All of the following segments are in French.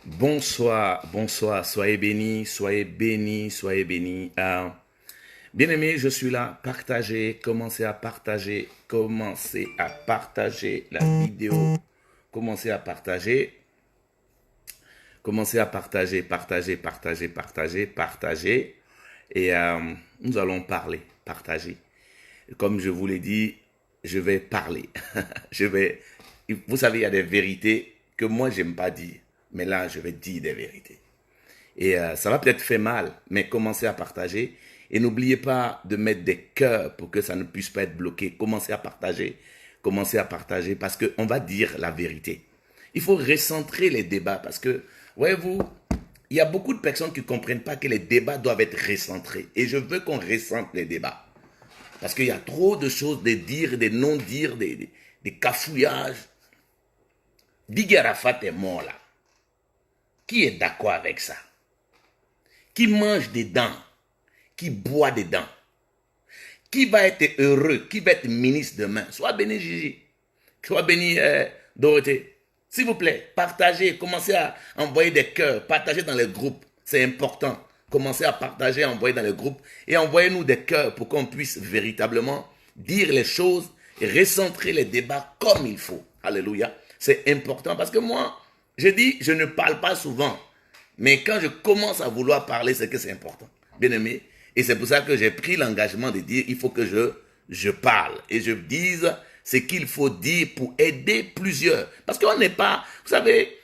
Bonsoir, bonsoir, soyez bénis, soyez bénis, soyez bénis. Bien-aimés, je suis là, partagez, commencez à partager la vidéo, commencez à partager, commencez à partager. Et nous allons partager. Comme je vous l'ai dit, je vais parler. je vais, vous savez, il y a des vérités que moi, j'aime pas dire. Mais là, je vais dire des vérités. Et ça va peut-être faire mal, mais commencez à partager. Et n'oubliez pas de mettre des cœurs pour que ça ne puisse pas être bloqué. Commencez à partager parce qu'on va dire la vérité. Il faut recentrer les débats parce que, voyez-vous, il y a beaucoup de personnes qui ne comprennent pas que les débats doivent être recentrés. Et je veux qu'on recentre les débats. Parce qu'il y a trop de choses, des dires, des non-dires, des cafouillages. Didier Arafat est mort là. Qui est d'accord avec ça? Qui mange des dents? Qui boit des dents? Qui va être heureux? Qui va être ministre demain? Sois béni Gigi. Sois béni Dorothée. S'il vous plaît, partagez. Commencez à envoyer des cœurs. Partagez dans les groupes. C'est important. Commencez à partager, à envoyer dans les groupes. Et envoyez-nous des cœurs pour qu'on puisse véritablement dire les choses et recentrer les débats comme il faut. Alléluia. C'est important parce que moi, je dis, je ne parle pas souvent. Mais quand je commence à vouloir parler, c'est que c'est important. Bien aimé. Et c'est pour ça que j'ai pris l'engagement de dire, il faut que je parle. Et je dise ce qu'il faut dire pour aider plusieurs. Parce qu'on n'est pas, vous savez,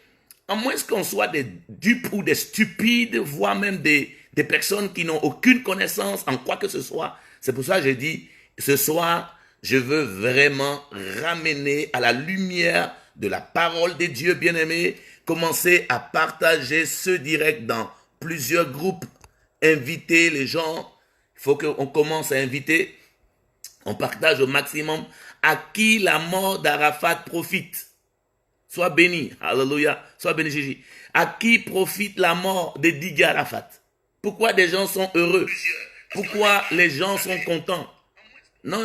à moins qu'on soit des dupes ou des stupides, voire même des personnes qui n'ont aucune connaissance en quoi que ce soit. C'est pour ça que je dis, ce soir, je veux vraiment ramener à la lumière de la parole de Dieu, bien-aimé. Commencer à partager ce direct dans plusieurs groupes. Inviter les gens. Il faut qu'on commence à inviter. On partage au maximum à qui la mort d'Arafat profite. Sois béni. Alléluia. Sois béni, Gigi. À qui profite la mort de Didier Arafat? Pourquoi des gens sont heureux? Pourquoi les gens sont contents? Non.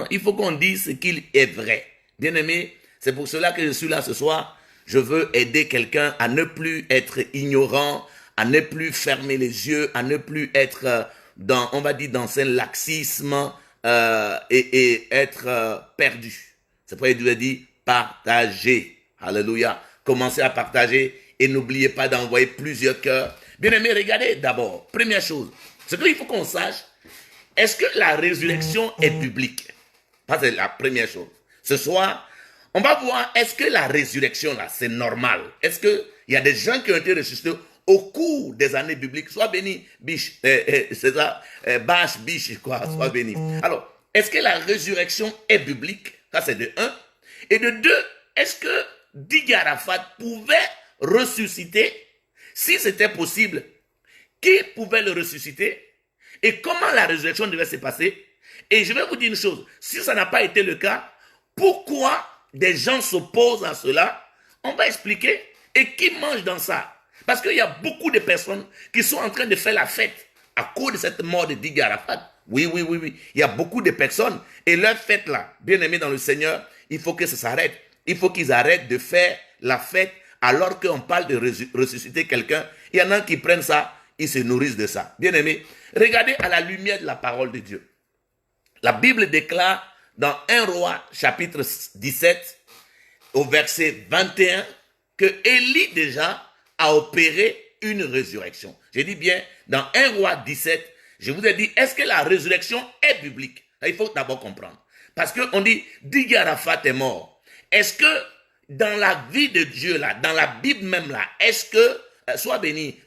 Il faut qu'on dise ce qu'il est vrai. Bien-aimé, c'est pour cela que je suis là ce soir. Je veux aider quelqu'un à ne plus être ignorant, à ne plus fermer les yeux, à ne plus être dans, on va dire, dans un laxisme et être perdu. C'est pourquoi Dieu dit partager. Alléluia. Commencez à partager et n'oubliez pas d'envoyer plusieurs cœurs. Bien-aimé, regardez d'abord. Première chose, ce qu'il faut qu'on sache, est-ce que la résurrection est publique? Ça, c'est la première chose. Ce soir, on va voir, est-ce que la résurrection, là, c'est normal? Est-ce qu'il y a des gens qui ont été ressuscités au cours des années bibliques? Sois béni, biche, c'est ça, bâche, biche, quoi, sois béni. Alors, est-ce que la résurrection est biblique? Ça, c'est de un. Et de deux, est-ce que Didier Arafat pouvait ressusciter? Si c'était possible, qui pouvait le ressusciter? Et comment la résurrection devait se passer? Et je vais vous dire une chose, si ça n'a pas été le cas, pourquoi des gens s'opposent à cela? On va expliquer. Et qui mange dans ça? Parce qu'il y a beaucoup de personnes qui sont en train de faire la fête à cause de cette mort de Didier Arafat. Oui. Il y a beaucoup de personnes. Et leur fête là, bien aimés dans le Seigneur, il faut que ça s'arrête. Il faut qu'ils arrêtent de faire la fête alors qu'on parle de ressusciter quelqu'un. Il y en a qui prennent ça, ils se nourrissent de ça. Bien aimés, regardez à la lumière de la parole de Dieu. La Bible déclare dans 1 Roi chapitre 17 au verset 21 que Élie déjà a opéré une résurrection. J'ai dit bien, dans 1 Roi 17, je vous ai dit, est-ce que la résurrection est biblique? Il faut d'abord comprendre. Parce qu'on dit, Didier Arafat est mort. Est-ce que dans la vie de Dieu, là, dans la Bible même, là, est-ce que, sois béni,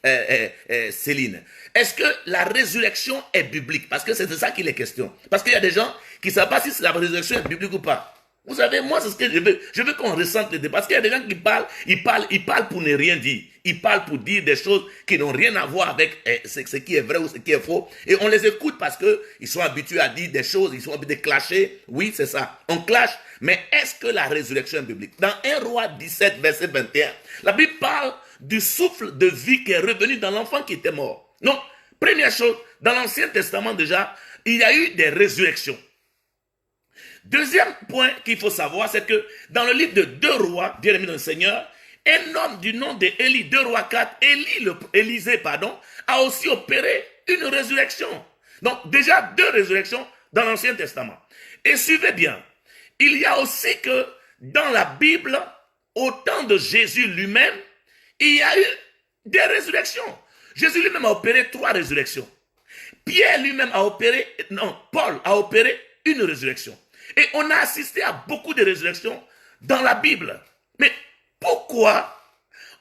Céline, est-ce que la résurrection est biblique? Parce que c'est de ça qu'il est question. Parce qu'il y a des gens qui ne savent pas si la résurrection est biblique ou pas. Vous savez, moi, c'est ce que je veux. Je veux qu'on ressente le débat. Parce qu'il y a des gens qui parlent, ils parlent pour ne rien dire. Ils parlent pour dire des choses qui n'ont rien à voir avec ce qui est vrai ou ce qui est faux. Et on les écoute parce qu'ils sont habitués à dire des choses, ils sont habitués de clasher. Oui, c'est ça. On clash. Mais est-ce que la résurrection est biblique? Dans 1 Roi 17, verset 21, la Bible parle du souffle de vie qui est revenu dans l'enfant qui était mort. Donc, première chose, dans l'Ancien Testament déjà, il y a eu des résurrections. Deuxième point qu'il faut savoir, c'est que dans le livre de 2 Rois, bien aimé dans le Seigneur, un homme du nom d'Élie, 2 Rois 4, Élisée, a aussi opéré une résurrection. Donc déjà 2 résurrections dans l'Ancien Testament. Et suivez bien, il y a aussi que dans la Bible, au temps de Jésus lui-même, il y a eu des résurrections. Jésus lui-même a opéré 3 résurrections. Pierre lui-même Paul a opéré une résurrection. Et on a assisté à beaucoup de résurrections dans la Bible. Mais pourquoi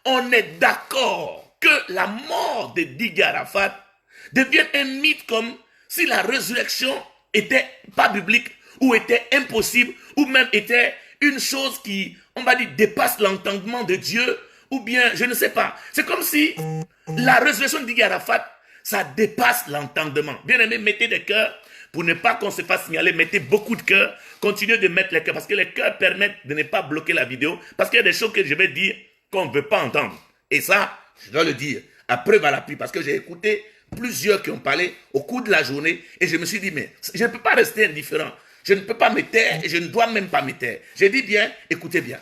on est d'accord que la mort de Didier Arafat devienne un mythe comme si la résurrection était pas biblique ou était impossible ou même était une chose qui, on va dire, dépasse l'entendement de Dieu ou bien, je ne sais pas. C'est comme si la résurrection de Didier Arafat, ça dépasse l'entendement. Bien aimé, mettez des cœurs pour ne pas qu'on se fasse signaler. Mettez beaucoup de cœurs. Continuez de mettre les cœurs parce que les cœurs permettent de ne pas bloquer la vidéo. Parce qu'il y a des choses que je vais dire qu'on ne veut pas entendre. Et ça, je dois le dire à preuve à l'appui parce que j'ai écouté plusieurs qui ont parlé au cours de la journée et je me suis dit, mais je ne peux pas rester indifférent. Je ne peux pas me taire et je ne dois même pas me taire. J'ai dit bien, écoutez bien.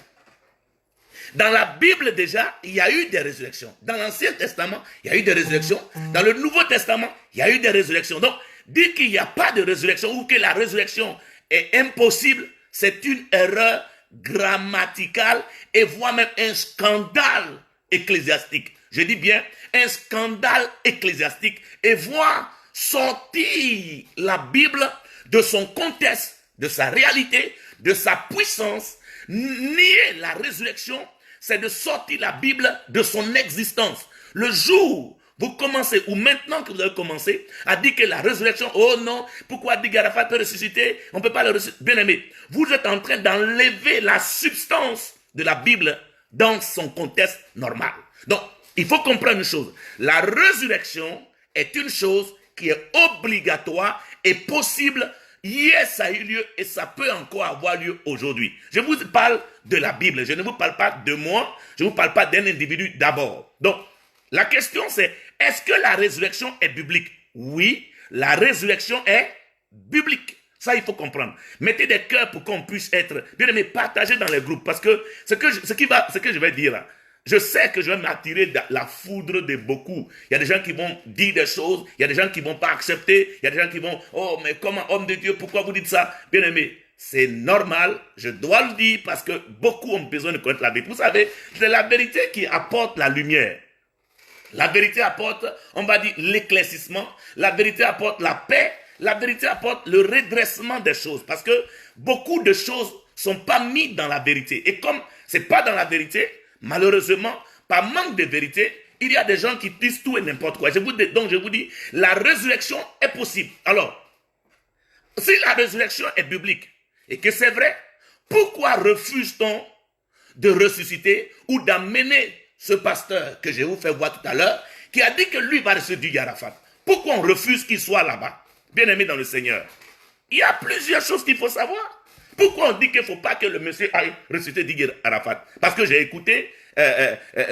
Dans la Bible déjà, il y a eu des résurrections. Dans l'Ancien Testament, il y a eu des résurrections. Dans le Nouveau Testament, il y a eu des résurrections. Donc, dire qu'il n'y a pas de résurrection ou que la résurrection est impossible, c'est une erreur grammaticale et voire même un scandale ecclésiastique. Je dis bien un scandale ecclésiastique et voir sortir la Bible de son contexte, de sa réalité, de sa puissance, nier la résurrection, c'est de sortir la Bible de son existence. Le jour vous commencez, ou maintenant que vous avez commencé, à dire que la résurrection, oh non, pourquoi Didier Arafat peut ressusciter, on ne peut pas le ressusciter. Bien aimé, vous êtes en train d'enlever la substance de la Bible dans son contexte normal. Donc, il faut comprendre une chose. La résurrection est une chose qui est obligatoire et possible. Hier, ça a eu lieu et ça peut encore avoir lieu aujourd'hui. Je vous parle de la Bible. Je ne vous parle pas de moi. Je ne vous parle pas d'un individu d'abord. Donc, la question c'est, est-ce que la résurrection est biblique? Oui, la résurrection est biblique. Ça, il faut comprendre. Mettez des cœurs pour qu'on puisse être, bien aimé, partagez dans les groupes. Parce que ce que je vais dire là, je sais que je vais m'attirer la foudre de beaucoup. Il y a des gens qui vont dire des choses, il y a des gens qui ne vont pas accepter, il y a des gens qui vont, oh, mais comment, homme de Dieu, pourquoi vous dites ça? Bien aimé, c'est normal, je dois le dire parce que beaucoup ont besoin de connaître la vérité. Vous savez, c'est la vérité qui apporte la lumière. La vérité apporte, on va dire, l'éclaircissement. La vérité apporte la paix. La vérité apporte le redressement des choses. Parce que beaucoup de choses ne sont pas mises dans la vérité. Et comme ce n'est pas dans la vérité, malheureusement, par manque de vérité, il y a des gens qui disent tout et n'importe quoi. Donc je vous dis, la résurrection est possible. Alors, si la résurrection est biblique et que c'est vrai, pourquoi refuse-t-on de ressusciter ou d'amener ce pasteur que je vous fais voir tout à l'heure, qui a dit que lui va ressusciter Didier Arafat? Pourquoi on refuse qu'il soit là-bas? Bien aimé dans le Seigneur. Il y a plusieurs choses qu'il faut savoir. Pourquoi on dit qu'il ne faut pas que le monsieur aille ressusciter Didier Arafat? Parce que j'ai écouté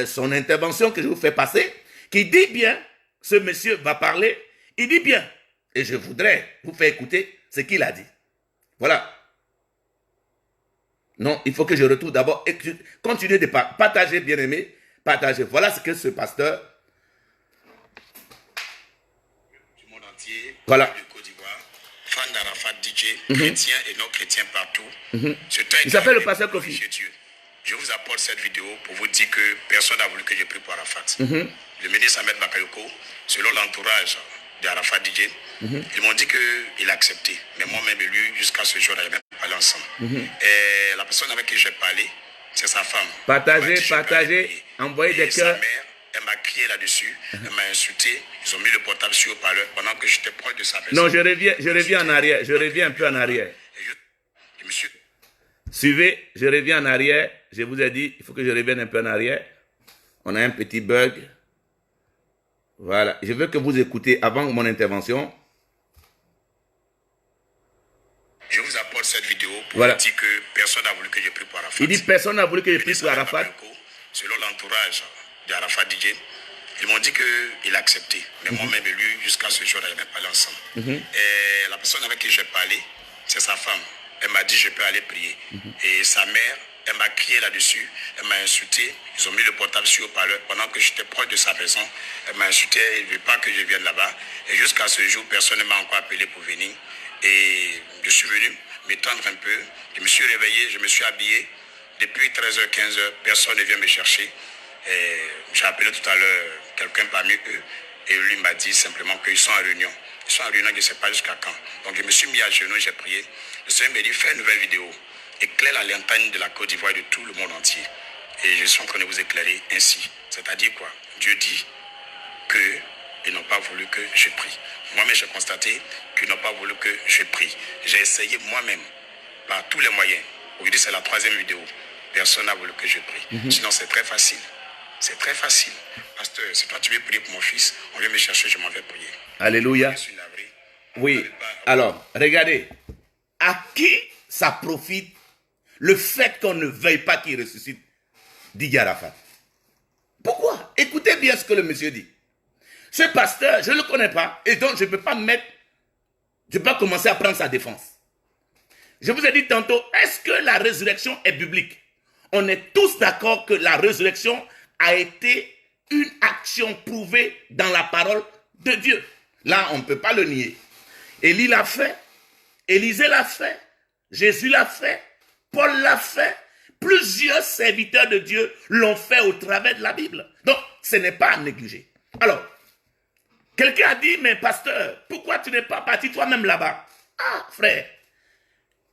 son intervention que je vous fais passer, qui dit bien, ce monsieur va parler, il dit bien, et je voudrais vous faire écouter ce qu'il a dit. Voilà. Non, il faut que je retourne d'abord et continuer de partager, bien aimé. Partager. Voilà ce que ce pasteur du monde entier, voilà. du Côte d'Ivoire, fan d'Arafat, DJ, chrétiens et non chrétiens partout. Il s'appelle le pasteur Kofi. Je vous apporte cette vidéo pour vous dire que personne n'a voulu que je prie pour Arafat. Le ministre Ahmed Bakayoko, selon l'entourage d'Arafat DJ, ils m'ont dit qu'il a accepté. Mais moi-même et lui, jusqu'à ce jour, on n'avait même pas parlé ensemble. Et la personne avec qui j'ai parlé, c'est sa femme. Partagez, envoyez des cœurs. Sa mère, elle m'a crié là-dessus, elle m'a insulté. Ils ont mis le portable sur le parleur pendant que j'étais proche de sa personne. Non, je reviens en arrière. Je reviens un peu en arrière. Suivez, je reviens en arrière. Je vous ai dit, il faut que je revienne un peu en arrière. On a un petit bug. Voilà. Je veux que vous écoutez avant mon intervention. Je vous apporte cette vidéo pour vous dire que personne n'a voulu que je prie pour Arafat. Il dit personne n'a voulu que je prie pour Arafat. Selon l'entourage d'Arafat DJ, ils m'ont dit qu'il a accepté. Mais moi-même et lui, jusqu'à ce jour, on n'avait même pas parlé ensemble. Et la personne avec qui j'ai parlé, c'est sa femme. Elle m'a dit je peux aller prier. Et sa mère, Elle m'a crié là-dessus, elle m'a insulté. Ils ont mis le portable sur haut-parleur pendant que j'étais proche de sa maison. Elle m'a insulté, elle ne veut pas que je vienne là-bas. Et jusqu'à ce jour, personne ne m'a encore appelé pour venir. Et je suis venu m'étendre un peu. Je me suis réveillé, je me suis habillé. Depuis 13h, 15h, personne ne vient me chercher. J'ai appelé tout à l'heure quelqu'un parmi eux. Et lui m'a dit simplement qu'ils sont en réunion. Ils sont en réunion, je ne sais pas jusqu'à quand. Donc je me suis mis à genoux, j'ai prié. Le Seigneur m'a dit, fais une nouvelle vidéo. Éclaire la lanterne de la Côte d'Ivoire et de tout le monde entier. Et je suis en train de vous éclairer ainsi. C'est-à-dire quoi? Dieu dit qu'ils n'ont pas voulu que je prie. Moi-même, j'ai constaté qu'ils n'ont pas voulu que je prie. J'ai essayé moi-même, par tous les moyens. Aujourd'hui, c'est la 3e vidéo. Personne n'a voulu que je prie. Sinon, c'est très facile. C'est très facile. Pasteur, si toi tu veux prier pour mon fils, on vient me chercher, je m'en vais prier. Alléluia. Je suis navré. Oui. Alors, regardez. À qui ça profite le fait qu'on ne veuille pas qu'il ressuscite Didier Arafat? Pourquoi? Écoutez bien ce que le monsieur dit. Ce pasteur, je ne le connais pas, et donc je ne peux pas me mettre, je ne peux pas commencer à prendre sa défense. Je vous ai dit tantôt, est-ce que la résurrection est biblique? On est tous d'accord que la résurrection a été une action prouvée dans la parole de Dieu. Là, on ne peut pas le nier. Élie l'a fait, Élisée l'a fait, Jésus l'a fait, Paul l'a fait, plusieurs serviteurs de Dieu l'ont fait au travers de la Bible. Donc, ce n'est pas à négliger. Alors, quelqu'un a dit, mais pasteur, pourquoi tu n'es pas parti toi-même là-bas? Ah, frère,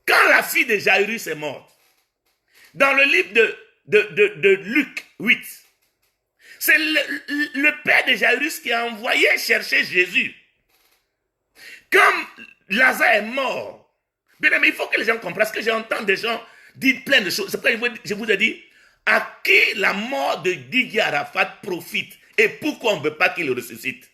quand la fille de Jairus est morte, dans le livre de Luc 8, c'est le père de Jairus qui a envoyé chercher Jésus. Comme Lazare est mort, bien aimé, il faut que les gens comprennent, parce que j'entends des gens dire plein de choses. C'est pourquoi je vous ai dit, à qui la mort de Didier Arafat profite et pourquoi on ne veut pas qu'il ressuscite?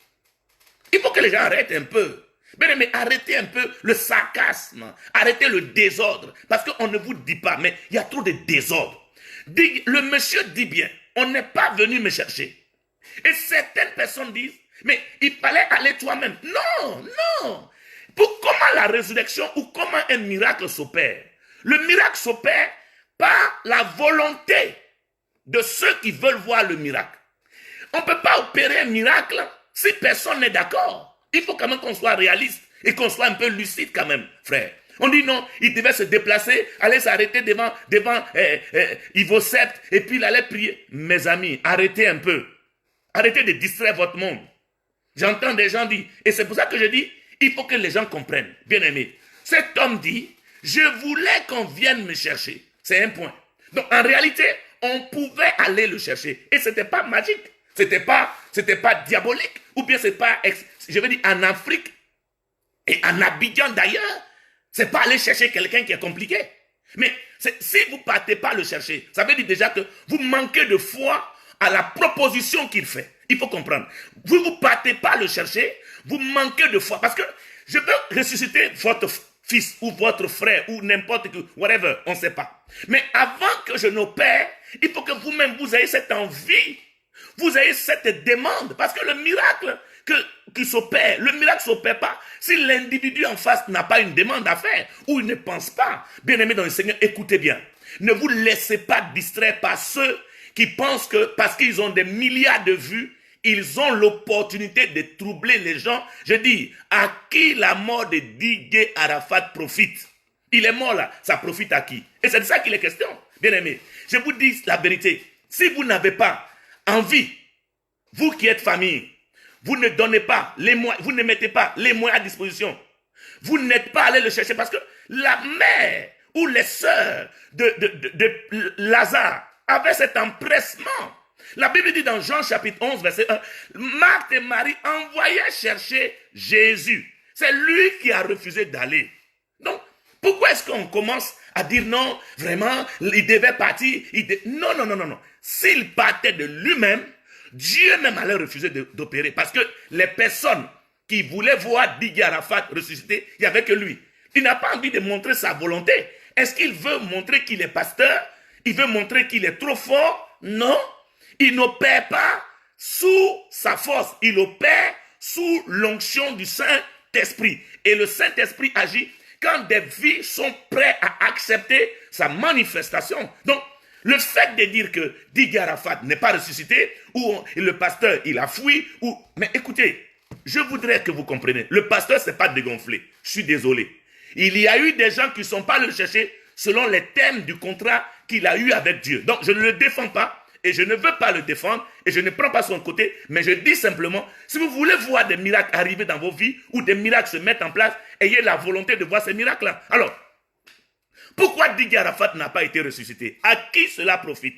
Il faut que les gens arrêtent un peu. Bien aimé, arrêtez un peu le sarcasme, arrêtez le désordre, parce qu'on ne vous dit pas, mais il y a trop de désordre. Le monsieur dit bien, on n'est pas venu me chercher. Et certaines personnes disent, mais il fallait aller toi-même. Non, non. Comment la résurrection ou comment un miracle s'opère? Le miracle s'opère par la volonté de ceux qui veulent voir le miracle. On ne peut pas opérer un miracle si personne n'est d'accord. Il faut quand même qu'on soit réaliste et qu'on soit un peu lucide quand même, frère. On dit non, il devait se déplacer, aller s'arrêter devant Ivo Sept et puis il allait prier. Mes amis, arrêtez un peu. Arrêtez de distraire votre monde. J'entends des gens dire, et c'est pour ça que je dis, il faut que les gens comprennent. Bien aimé, cet homme dit, je voulais qu'on vienne me chercher. C'est un point. Donc en réalité, on pouvait aller le chercher. Et ce n'était pas magique. C'était pas diabolique. Ou bien c'est pas, je veux dire, en Afrique et en Abidjan d'ailleurs, c'est pas aller chercher quelqu'un qui est compliqué. Mais si vous ne partez pas le chercher, ça veut dire déjà que vous manquez de foi à la proposition qu'il fait. Il faut comprendre. Vous ne partez pas le chercher, vous manquez de foi. Parce que je peux ressusciter votre fils ou votre frère ou n'importe qui, whatever, on ne sait pas. Mais avant que je n'opère, il faut que vous-même vous ayez cette envie, vous ayez cette demande. Parce que le miracle qui s'opère, le miracle ne s'opère pas si l'individu en face n'a pas une demande à faire ou il ne pense pas. Bien-aimés dans le Seigneur, écoutez bien. Ne vous laissez pas distraire par ceux qui pensent que parce qu'ils ont des milliards de vues, ils ont l'opportunité de troubler les gens. Je dis, à qui la mort de Didier Arafat profite? Il est mort là, ça profite à qui? Et c'est de ça qu'il est question, bien aimé. Je vous dis la vérité, si vous n'avez pas envie, vous qui êtes famille, vous ne donnez pas les moyens, vous ne mettez pas les moyens à disposition, vous n'êtes pas allé le chercher parce que la mère ou les sœurs de Lazare avaient cet empressement. La Bible dit dans Jean chapitre 11, verset 1, Marthe et Marie envoyaient chercher Jésus. C'est lui qui a refusé d'aller. Donc, pourquoi est-ce qu'on commence à dire non, vraiment, il devait partir? Non, non, non, non, non. S'il partait de lui-même, Dieu même allait refuser d'opérer. Parce que les personnes qui voulaient voir Didier Arafat ressusciter, il n'y avait que lui. Il n'a pas envie de montrer sa volonté. Est-ce qu'il veut montrer qu'il est pasteur? Il veut montrer qu'il est trop fort? Non. Il n'opère pas sous sa force. Il opère sous l'onction du Saint-Esprit. Et le Saint-Esprit agit quand des vies sont prêtes à accepter sa manifestation. Donc, le fait de dire que Didier Arafat n'est pas ressuscité, ou le pasteur, il a fui, ou... Mais écoutez, je voudrais que vous compreniez, le pasteur, c'est pas dégonflé. Je suis désolé. Il y a eu des gens qui ne sont pas allés le chercher selon les thèmes du contrat qu'il a eu avec Dieu. Donc, je ne le défends pas. Et je ne veux pas le défendre, et je ne prends pas son côté, mais je dis simplement, si vous voulez voir des miracles arriver dans vos vies, ou des miracles se mettre en place, ayez la volonté de voir ces miracles-là. Alors, pourquoi Didier Arafat n'a pas été ressuscité? À qui cela profite?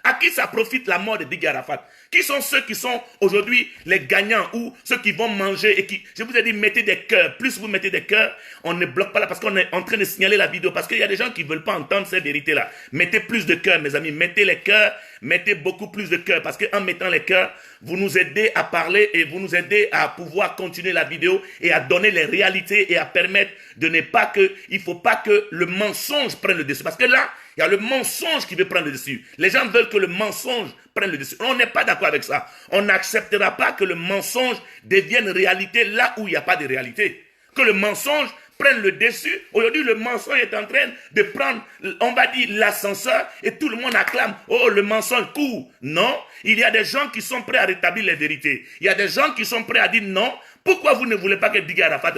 À qui ça profite la mort de Didier Arafat? Qui sont ceux qui sont aujourd'hui les gagnants ou ceux qui vont manger et qui... Je vous ai dit, mettez des cœurs. Plus vous mettez des cœurs, on ne bloque pas là parce qu'on est en train de signaler la vidéo. Parce qu'il y a des gens qui ne veulent pas entendre ces vérités-là. Mettez plus de cœurs, mes amis. Mettez les cœurs. Mettez beaucoup plus de cœurs. Parce qu'en mettant les cœurs, vous nous aidez à parler et vous nous aidez à pouvoir continuer la vidéo et à donner les réalités et à permettre de ne pas que... Il ne faut pas que le mensonge prenne le dessus. Parce que là, il y a le mensonge qui veut prendre le dessus. Les gens veulent que le mensonge prenne le dessus. On n'est pas d'accord avec ça. On n'acceptera pas que le mensonge devienne réalité là où il n'y a pas de réalité. Que le mensonge prenne le dessus. Aujourd'hui, le mensonge est en train de prendre, on va dire, l'ascenseur et tout le monde acclame. Oh, le mensonge court. Non, il y a des gens qui sont prêts à rétablir les vérités. Il y a des gens qui sont prêts à dire non. Pourquoi vous ne voulez pas que Didier Arafat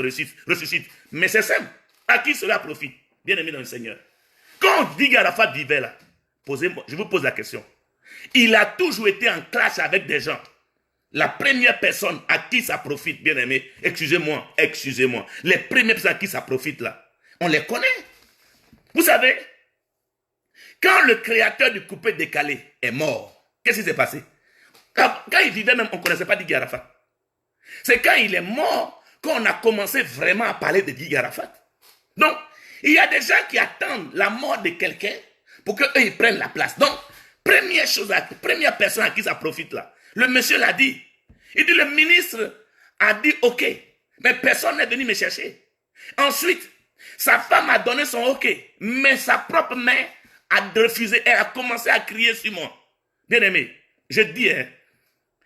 ressuscite? Mais c'est simple. À qui cela profite? Bien aimé dans le Seigneur. Quand Didier Arafat vivait là, je vous pose la question. Il a toujours été en clash avec des gens. La première personne à qui ça profite, bien aimé, excusez-moi, les premières personnes à qui ça profite là, on les connaît. Vous savez, quand le créateur du coupé décalé est mort, qu'est-ce qui s'est passé? Quand il vivait même, on ne connaissait pas Didier Arafat. C'est quand il est mort qu'on a commencé vraiment à parler de Didier Arafat. Donc, il y a des gens qui attendent la mort de quelqu'un pour qu'eux ils prennent la place. Donc, première personne à qui ça profite là, le monsieur l'a dit. Il dit, le ministre a dit OK, mais personne n'est venu me chercher. Ensuite, sa femme a donné son OK, mais sa propre mère a refusé, elle a commencé à crier sur moi. Bien aimé, je dis,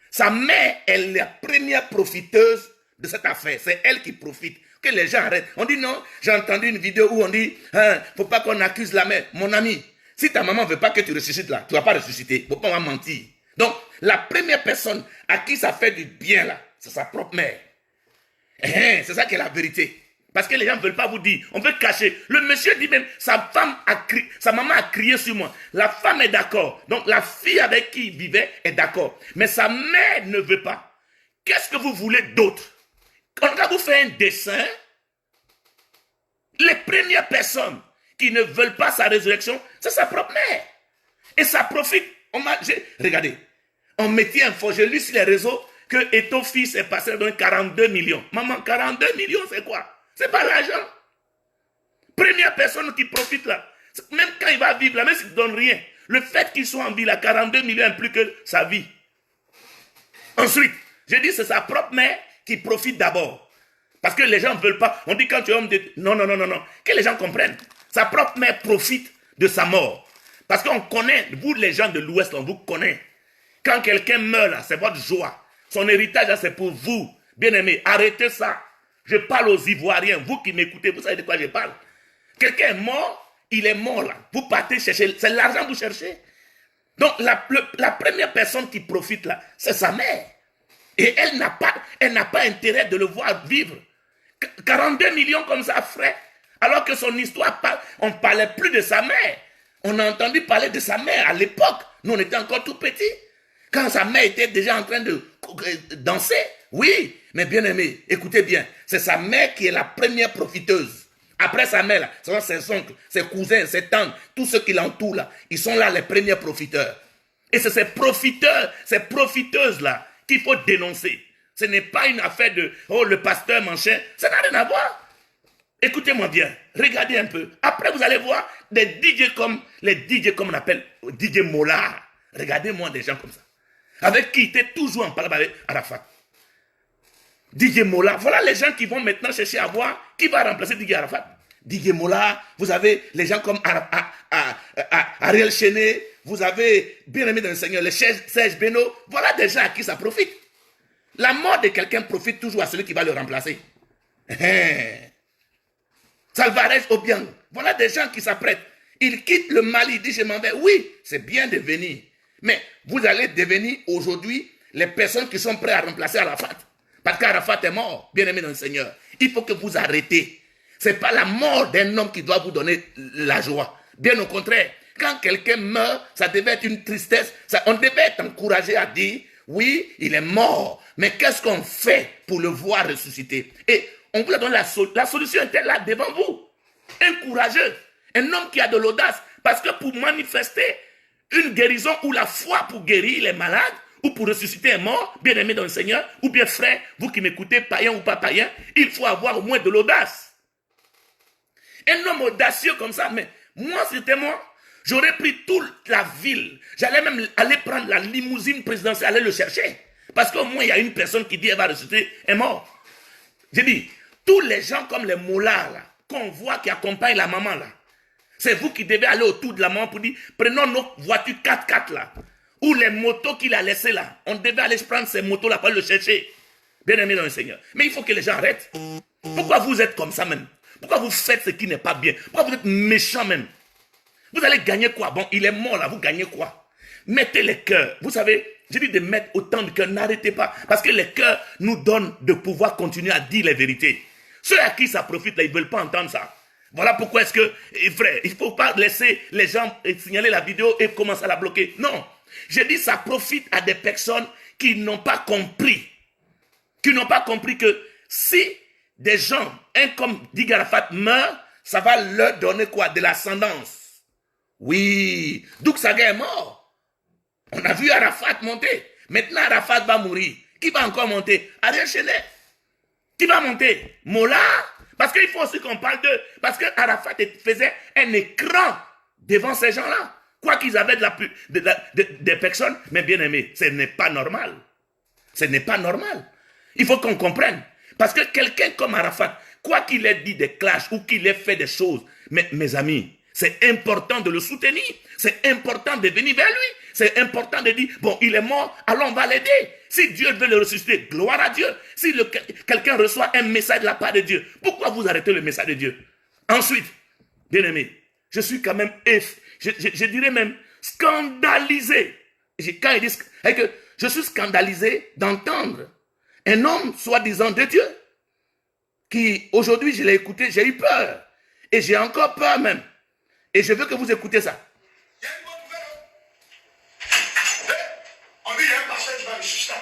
sa mère est la première profiteuse de cette affaire. C'est elle qui profite. Que les gens arrêtent. On dit non, j'ai entendu une vidéo où on dit, faut pas qu'on accuse la mère. Mon ami, si ta maman veut pas que tu ressuscites là, tu vas pas ressusciter. Faut pas mentir. Donc, la première personne à qui ça fait du bien là, c'est sa propre mère. C'est ça qui est la vérité. Parce que les gens ne veulent pas vous dire. On veut cacher. Le monsieur dit même, sa maman a crié sur moi. La femme est d'accord. Donc, la fille avec qui il vivait est d'accord. Mais sa mère ne veut pas. Qu'est-ce que vous voulez d'autre? Quand vous faites un dessin, les premières personnes qui ne veulent pas sa résurrection, c'est sa propre mère. Et ça profite. Regardez, on mettait un faux, j'ai lu sur les réseaux que Eto fils est passé dans 42 millions. Maman, 42 millions, c'est quoi? C'est pas l'argent. Première personne qui profite là. Même quand il va vivre là, même s'il ne donne rien, le fait qu'il soit en vie là, 42 millions plus que sa vie. Ensuite, je dis c'est sa propre mère qui profite d'abord. Parce que les gens ne veulent pas. On dit quand tu es homme de... Non. Que les gens comprennent. Sa propre mère profite de sa mort. Parce qu'on connaît, vous les gens de l'Ouest, on vous connaît. Quand quelqu'un meurt là, c'est votre joie. Son héritage là, c'est pour vous. Bien aimé, arrêtez ça. Je parle aux Ivoiriens. Vous qui m'écoutez, vous savez de quoi je parle. Quelqu'un est mort, il est mort là. Vous partez chercher, c'est l'argent que vous cherchez. Donc la première personne qui profite là, c'est sa mère. Et elle n'a pas intérêt de le voir vivre. 42 millions comme ça, frère. Alors que son histoire, on ne parlait plus de sa mère. On a entendu parler de sa mère à l'époque. Nous, on était encore tout petits. Quand sa mère était déjà en train de danser. Oui, mais bien aimé, écoutez bien. C'est sa mère qui est la première profiteuse. Après sa mère, là, ce sont ses oncles, ses cousins, ses tantes, tous ceux qui l'entourent là. Ils sont là les premiers profiteurs. Et c'est ces profiteurs, ces profiteuses-là qu'il faut dénoncer. Ce n'est pas une affaire de « Oh, le pasteur machin ». Ça n'a rien à voir. Écoutez-moi bien. Regardez un peu. Après, vous allez voir les DJ comme on appelle DJ Mola. Regardez-moi des gens comme ça. Avec qui il était toujours en parlant avec Arafat. DJ Mola. Voilà les gens qui vont maintenant chercher à voir qui va remplacer DJ Arafat. DJ Mola. Vous avez les gens comme Ariel Chené. Vous avez, bien aimé dans le Seigneur, le Serge Beno. Voilà des gens à qui ça profite. La mort de quelqu'un profite toujours à celui qui va le remplacer. Salvarez Obiang. Voilà des gens qui s'apprêtent. Ils quittent le Mali, ils disent je m'en vais. Oui, c'est bien de venir. Mais vous allez devenir aujourd'hui les personnes qui sont prêtes à remplacer Arafat. Parce qu'Arafat est mort, bien aimé dans le Seigneur. Il faut que vous arrêtez. Ce n'est pas la mort d'un homme qui doit vous donner la joie. Bien au contraire, quand quelqu'un meurt, ça devait être une tristesse. On devait être encouragé à dire, oui, il est mort. Mais qu'est-ce qu'on fait pour le voir ressusciter? Et on vous donne la solution était là devant vous. Un courageux, un homme qui a de l'audace. Parce que pour manifester une guérison ou la foi pour guérir les malades, ou pour ressusciter un mort, bien aimé dans le Seigneur, ou bien frère, vous qui m'écoutez, païen ou pas païen, il faut avoir au moins de l'audace. Un homme audacieux comme ça, mais moi, c'était moi, j'aurais pris toute la ville. J'allais même aller prendre la limousine présidentielle, aller le chercher. Parce qu'au moins, il y a une personne qui dit elle va ressusciter un mort. J'ai dit, tous les gens comme les moulars, là, qu'on voit qui accompagnent la maman, là, c'est vous qui devez aller autour de la maman pour dire, prenons nos voitures 4x4 là. Ou les motos qu'il a laissées là. On devait aller prendre ces motos-là pour le chercher. Bien aimé dans le Seigneur. Mais il faut que les gens arrêtent. Pourquoi vous êtes comme ça même? Pourquoi vous faites ce qui n'est pas bien? Pourquoi vous êtes méchant même? Vous allez gagner quoi? Bon, il est mort là, vous gagnez quoi? Mettez les cœurs. Vous savez, j'ai dit de mettre autant de cœurs. N'arrêtez pas. Parce que les cœurs nous donnent de pouvoir continuer à dire les vérités. Ceux à qui ça profite là, ils ne veulent pas entendre ça. Voilà pourquoi est-ce que, frère, il ne faut pas laisser les gens signaler la vidéo et commencer à la bloquer. Non. J'ai dit ça profite à des personnes qui n'ont pas compris. Qui n'ont pas compris que si des gens, comme dit Arafat, meurent, ça va leur donner quoi? De l'ascendance. Oui. Douk Saga est mort. On a vu Arafat monter. Maintenant Arafat va mourir. Qui va encore monter? Ariel Chenet. Qui va monter? Mola. Parce qu'il faut aussi qu'on parle d'eux. Parce que Arafat faisait un écran devant ces gens-là. Quoi qu'ils avaient des personnes, mais bien aimés, ce n'est pas normal. Ce n'est pas normal. Il faut qu'on comprenne. Parce que quelqu'un comme Arafat, quoi qu'il ait dit des clashs ou qu'il ait fait des choses, mais mes amis, c'est important de le soutenir. C'est important de venir vers lui. C'est important de dire, bon, il est mort, alors on va l'aider. Si Dieu veut le ressusciter, gloire à Dieu. Si quelqu'un reçoit un message de la part de Dieu, pourquoi vous arrêtez le message de Dieu? Ensuite, bien aimé, je suis quand même, je dirais même, scandalisé. Quand il dit que je suis scandalisé d'entendre un homme soi-disant de Dieu, qui aujourd'hui je l'ai écouté, j'ai eu peur. Et j'ai encore peur même. Et je veux que vous écoutez ça. Il y a une bonne nouvelle. On dit qu'il y a un pasteur qui va ressusciter.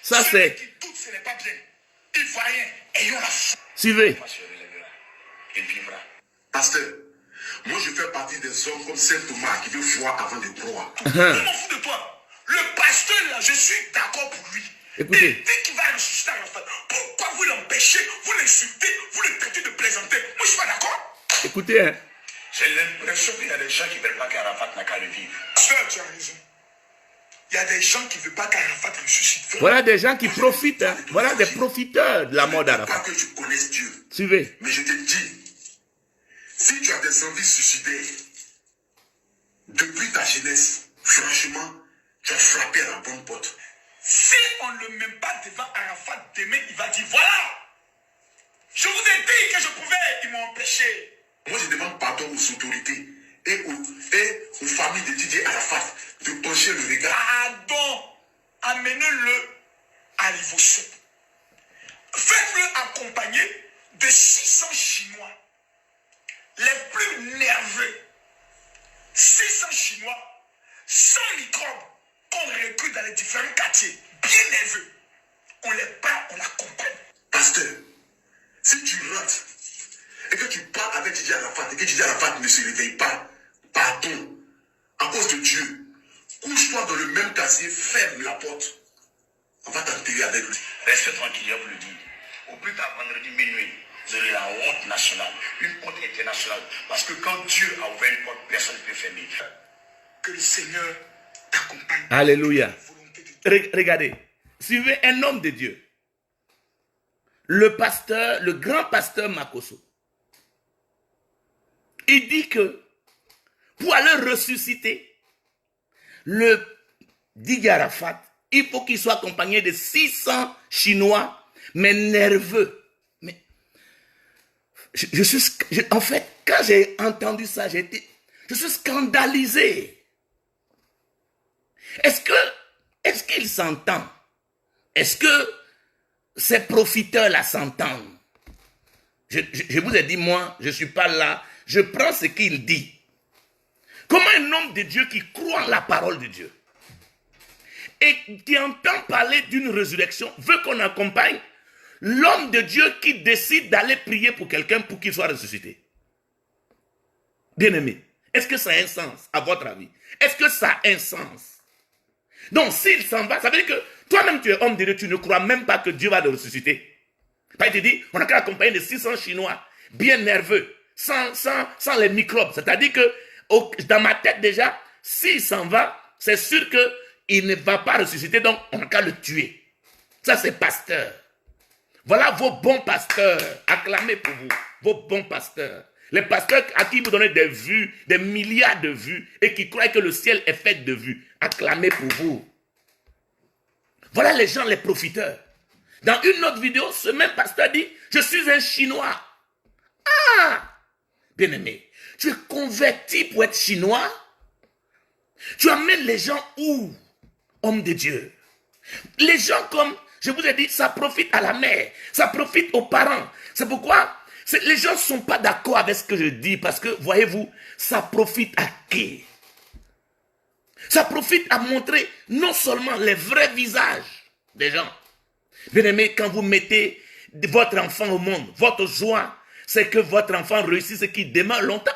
Ça c'est. Ceux qui doutent, ce n'est pas bien. Il ne voit rien. Ayons la foi. Suivez. Il vivra. Pasteur, moi je fais partie des hommes comme Saint Thomas qui veut voir avant de croire. Je m'en fous de toi. Le pasteur là, je suis d'accord pour lui. Écoutez. Et dès qu'il va ressusciter en fait, pourquoi vous l'empêchez, vous l'insultez, vous le traitez de plaisanter? Moi je suis pas d'accord. Écoutez, hein. J'ai l'impression qu'il y a des gens qui ne veulent pas qu'Arafat n'a qu'à revivre. Pasteur, tu as raison. Il y a des gens qui ne veulent pas qu'Arafat ressuscite. Voilà des gens qui profitent. Hein. Voilà des profiteurs de la mort d'Arafat. Pas que tu connaisses Dieu. Suivez. Mais je te dis, si tu as des envies suicidaires, depuis ta jeunesse, franchement, tu as frappé à la bonne porte. Si on ne le met pas devant Arafat demain, il va dire voilà, je vous ai dit que je pouvais, ils m'ont empêché. Moi, je demande pardon aux autorités et aux familles de Didier Arafat de pencher le regard. Pardon, amenez-le à niveau 7. Faites-le accompagner de 600 Chinois, les plus nerveux. 600 Chinois, sans microbes, qu'on recrute dans les différents quartiers, bien nerveux. On les parle, on l'accompagne. Pasteur, si tu rates et que tu parles avec Didier Arafat et que Didier Arafat ne se réveille pas, pardon, à cause de Dieu, couche-toi dans le même casier, ferme la porte. On va t'enterrer avec lui. Reste tranquille, je vous le dis. Au plus tard, vendredi minuit, vous aurez la honte nationale, une honte internationale. Parce que quand Dieu a ouvert une porte, personne ne peut fermer. Que le Seigneur t'accompagne. Alléluia. Regardez, suivez un homme de Dieu. Le pasteur, le grand pasteur Makosso. Il dit que pour aller ressusciter le Didier Arafat, il faut qu'il soit accompagné de 600 Chinois, mais nerveux. En fait, quand j'ai entendu ça, je suis scandalisé. Est-ce qu'il s'entend? Est-ce que ces profiteurs-là s'entendent? Je vous ai dit, moi, je ne suis pas là. Je prends ce qu'il dit. Comment un homme de Dieu qui croit en la parole de Dieu et qui entend parler d'une résurrection veut qu'on accompagne l'homme de Dieu qui décide d'aller prier pour quelqu'un pour qu'il soit ressuscité? Bien-aimé, est-ce que ça a un sens, à votre avis? Est-ce que ça a un sens? Donc, s'il s'en va, ça veut dire que toi-même, tu es homme de Dieu, tu ne crois même pas que Dieu va le ressusciter. Il te dit, on a qu'à accompagner de 600 Chinois, bien nerveux, sans les microbes. C'est-à-dire que, dans ma tête déjà, s'il s'en va, c'est sûr qu'il ne va pas ressusciter, donc on a qu'à le tuer. Ça, c'est pasteur. Voilà vos bons pasteurs. Acclamez pour vous, vos bons pasteurs. Les pasteurs à qui vous donnez des vues, des milliards de vues, et qui croient que le ciel est fait de vues. Acclamez pour vous. Voilà les gens, les profiteurs. Dans une autre vidéo, ce même pasteur dit, je suis un Chinois. Ah! Bien-aimé, tu es converti pour être Chinois? Tu amènes les gens où? Hommes de Dieu. Les gens comme, je vous ai dit, ça profite à la mère, ça profite aux parents. C'est pourquoi les gens ne sont pas d'accord avec ce que je dis, parce que, voyez-vous, ça profite à qui? Ça profite à montrer non seulement les vrais visages des gens. Bien-aimé, quand vous mettez votre enfant au monde, votre joie, c'est que votre enfant réussisse et qu'il demeure longtemps.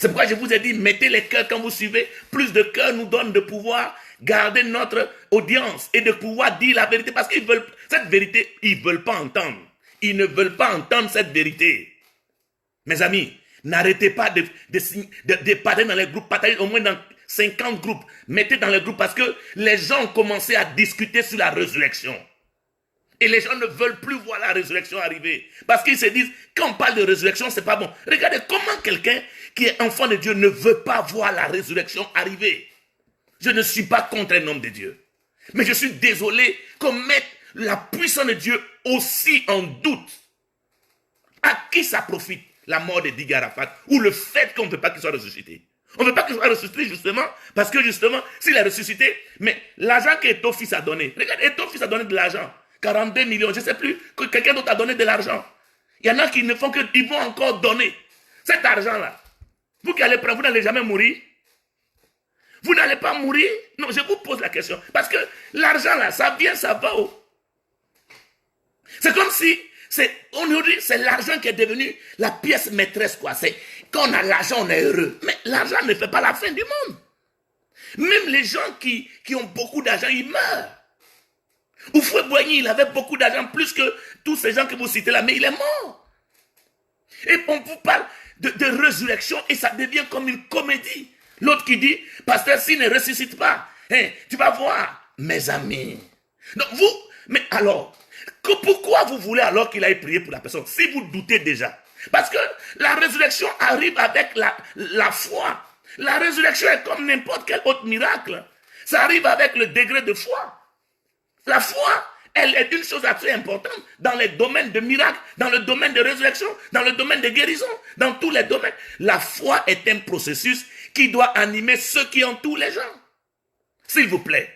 C'est pourquoi je vous ai dit, mettez les cœurs quand vous suivez. Plus de cœurs nous donne de pouvoir garder notre audience et de pouvoir dire la vérité. Parce qu'ils veulent, cette vérité, ils ne veulent pas entendre. Ils ne veulent pas entendre cette vérité. Mes amis, n'arrêtez pas de parler dans les groupes, partagez au moins dans 50 groupes. Mettez dans les groupes parce que les gens ont commencé à discuter sur la résurrection. Et les gens ne veulent plus voir la résurrection arriver. Parce qu'ils se disent, quand on parle de résurrection, c'est pas bon. Regardez comment quelqu'un qui est enfant de Dieu ne veut pas voir la résurrection arriver. Je ne suis pas contre un homme de Dieu. Mais je suis désolé qu'on mette la puissance de Dieu aussi en doute. À qui ça profite, la mort de Didier Arafat, ou le fait qu'on ne veut pas qu'il soit ressuscité? On ne veut pas qu'il soit ressuscité justement, parce que justement, s'il est ressuscité, mais l'argent qu'Eto Fils a donné, regarde, Eto Fils a donné de l'argent. 42 millions, je ne sais plus, que quelqu'un d'autre a donné de l'argent. Il y en a qui ne font que, ils vont encore donner. Cet argent-là, vous qui allez prendre, vous n'allez jamais mourir. Vous n'allez pas mourir. Non, je vous pose la question. Parce que l'argent-là, ça vient, ça va où? C'est comme si, aujourd'hui, c'est l'argent qui est devenu la pièce maîtresse, quoi. C'est, quand on a l'argent, on est heureux. Mais l'argent ne fait pas la fin du monde. Même les gens qui ont beaucoup d'argent, ils meurent. Oufoué Boigny, il avait beaucoup d'argent, plus que tous ces gens que vous citez là, mais il est mort. Et on vous parle de résurrection et ça devient comme une comédie. L'autre qui dit, pasteur, s'il ne ressuscite pas, hein, tu vas voir, mes amis. Donc vous, mais alors, pourquoi vous voulez alors qu'il aille prier pour la personne, si vous doutez déjà? Parce que la résurrection arrive avec la foi. La résurrection est comme n'importe quel autre miracle. Ça arrive avec le degré de foi. La foi, elle est une chose assez importante dans les domaines de miracles, dans le domaine de résurrection, dans le domaine de guérison, dans tous les domaines. La foi est un processus qui doit animer ceux qui entourent les gens. S'il vous plaît,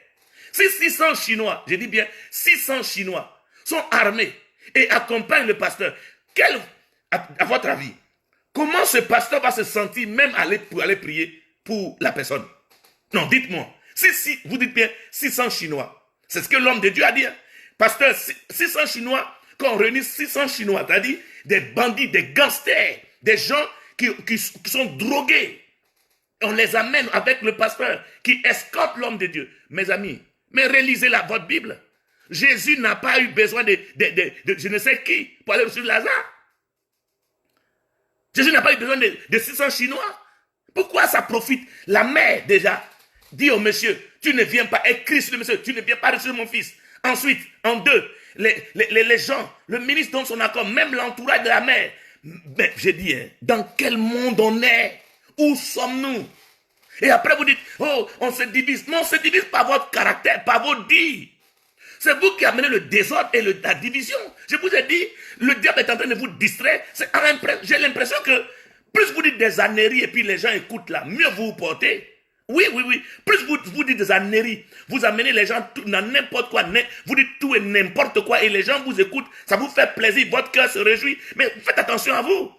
si 600 Chinois, je dis bien 600 Chinois, sont armés et accompagnent le pasteur, à votre avis, comment ce pasteur va se sentir même pour aller prier pour la personne? Non, dites-moi. Si vous dites bien 600 Chinois. C'est ce que l'homme de Dieu a dit. Pasteur, 600 Chinois, quand on réunit 600 Chinois, c'est-à-dire des bandits, des gangsters, des gens qui sont drogués. On les amène avec le pasteur qui escorte l'homme de Dieu. Mes amis, mais relisez votre Bible. Jésus n'a pas eu besoin de je ne sais qui pour aller sur Lazare. Jésus n'a pas eu besoin de 600 Chinois. Pourquoi ça profite? La mère déjà dit au monsieur, tu ne viens pas, écrit sur le monsieur, tu ne viens pas reçu mon fils. Ensuite, en deux, les gens, le ministre donne son accord, même l'entourage de la mère. Mais j'ai dit, hein, dans quel monde on est? Où sommes-nous? Et après vous dites, oh, on se divise. Non, on se divise par votre caractère, par vos dires. C'est vous qui amenez le désordre et la division. Je vous ai dit, le diable est en train de vous distraire. J'ai l'impression que plus vous dites des âneries et puis les gens écoutent là, mieux vous vous portez. Oui. Plus vous dites des âneries, vous amenez les gens dans n'importe quoi, vous dites tout et n'importe quoi et les gens vous écoutent, ça vous fait plaisir, votre cœur se réjouit. Mais faites attention à vous.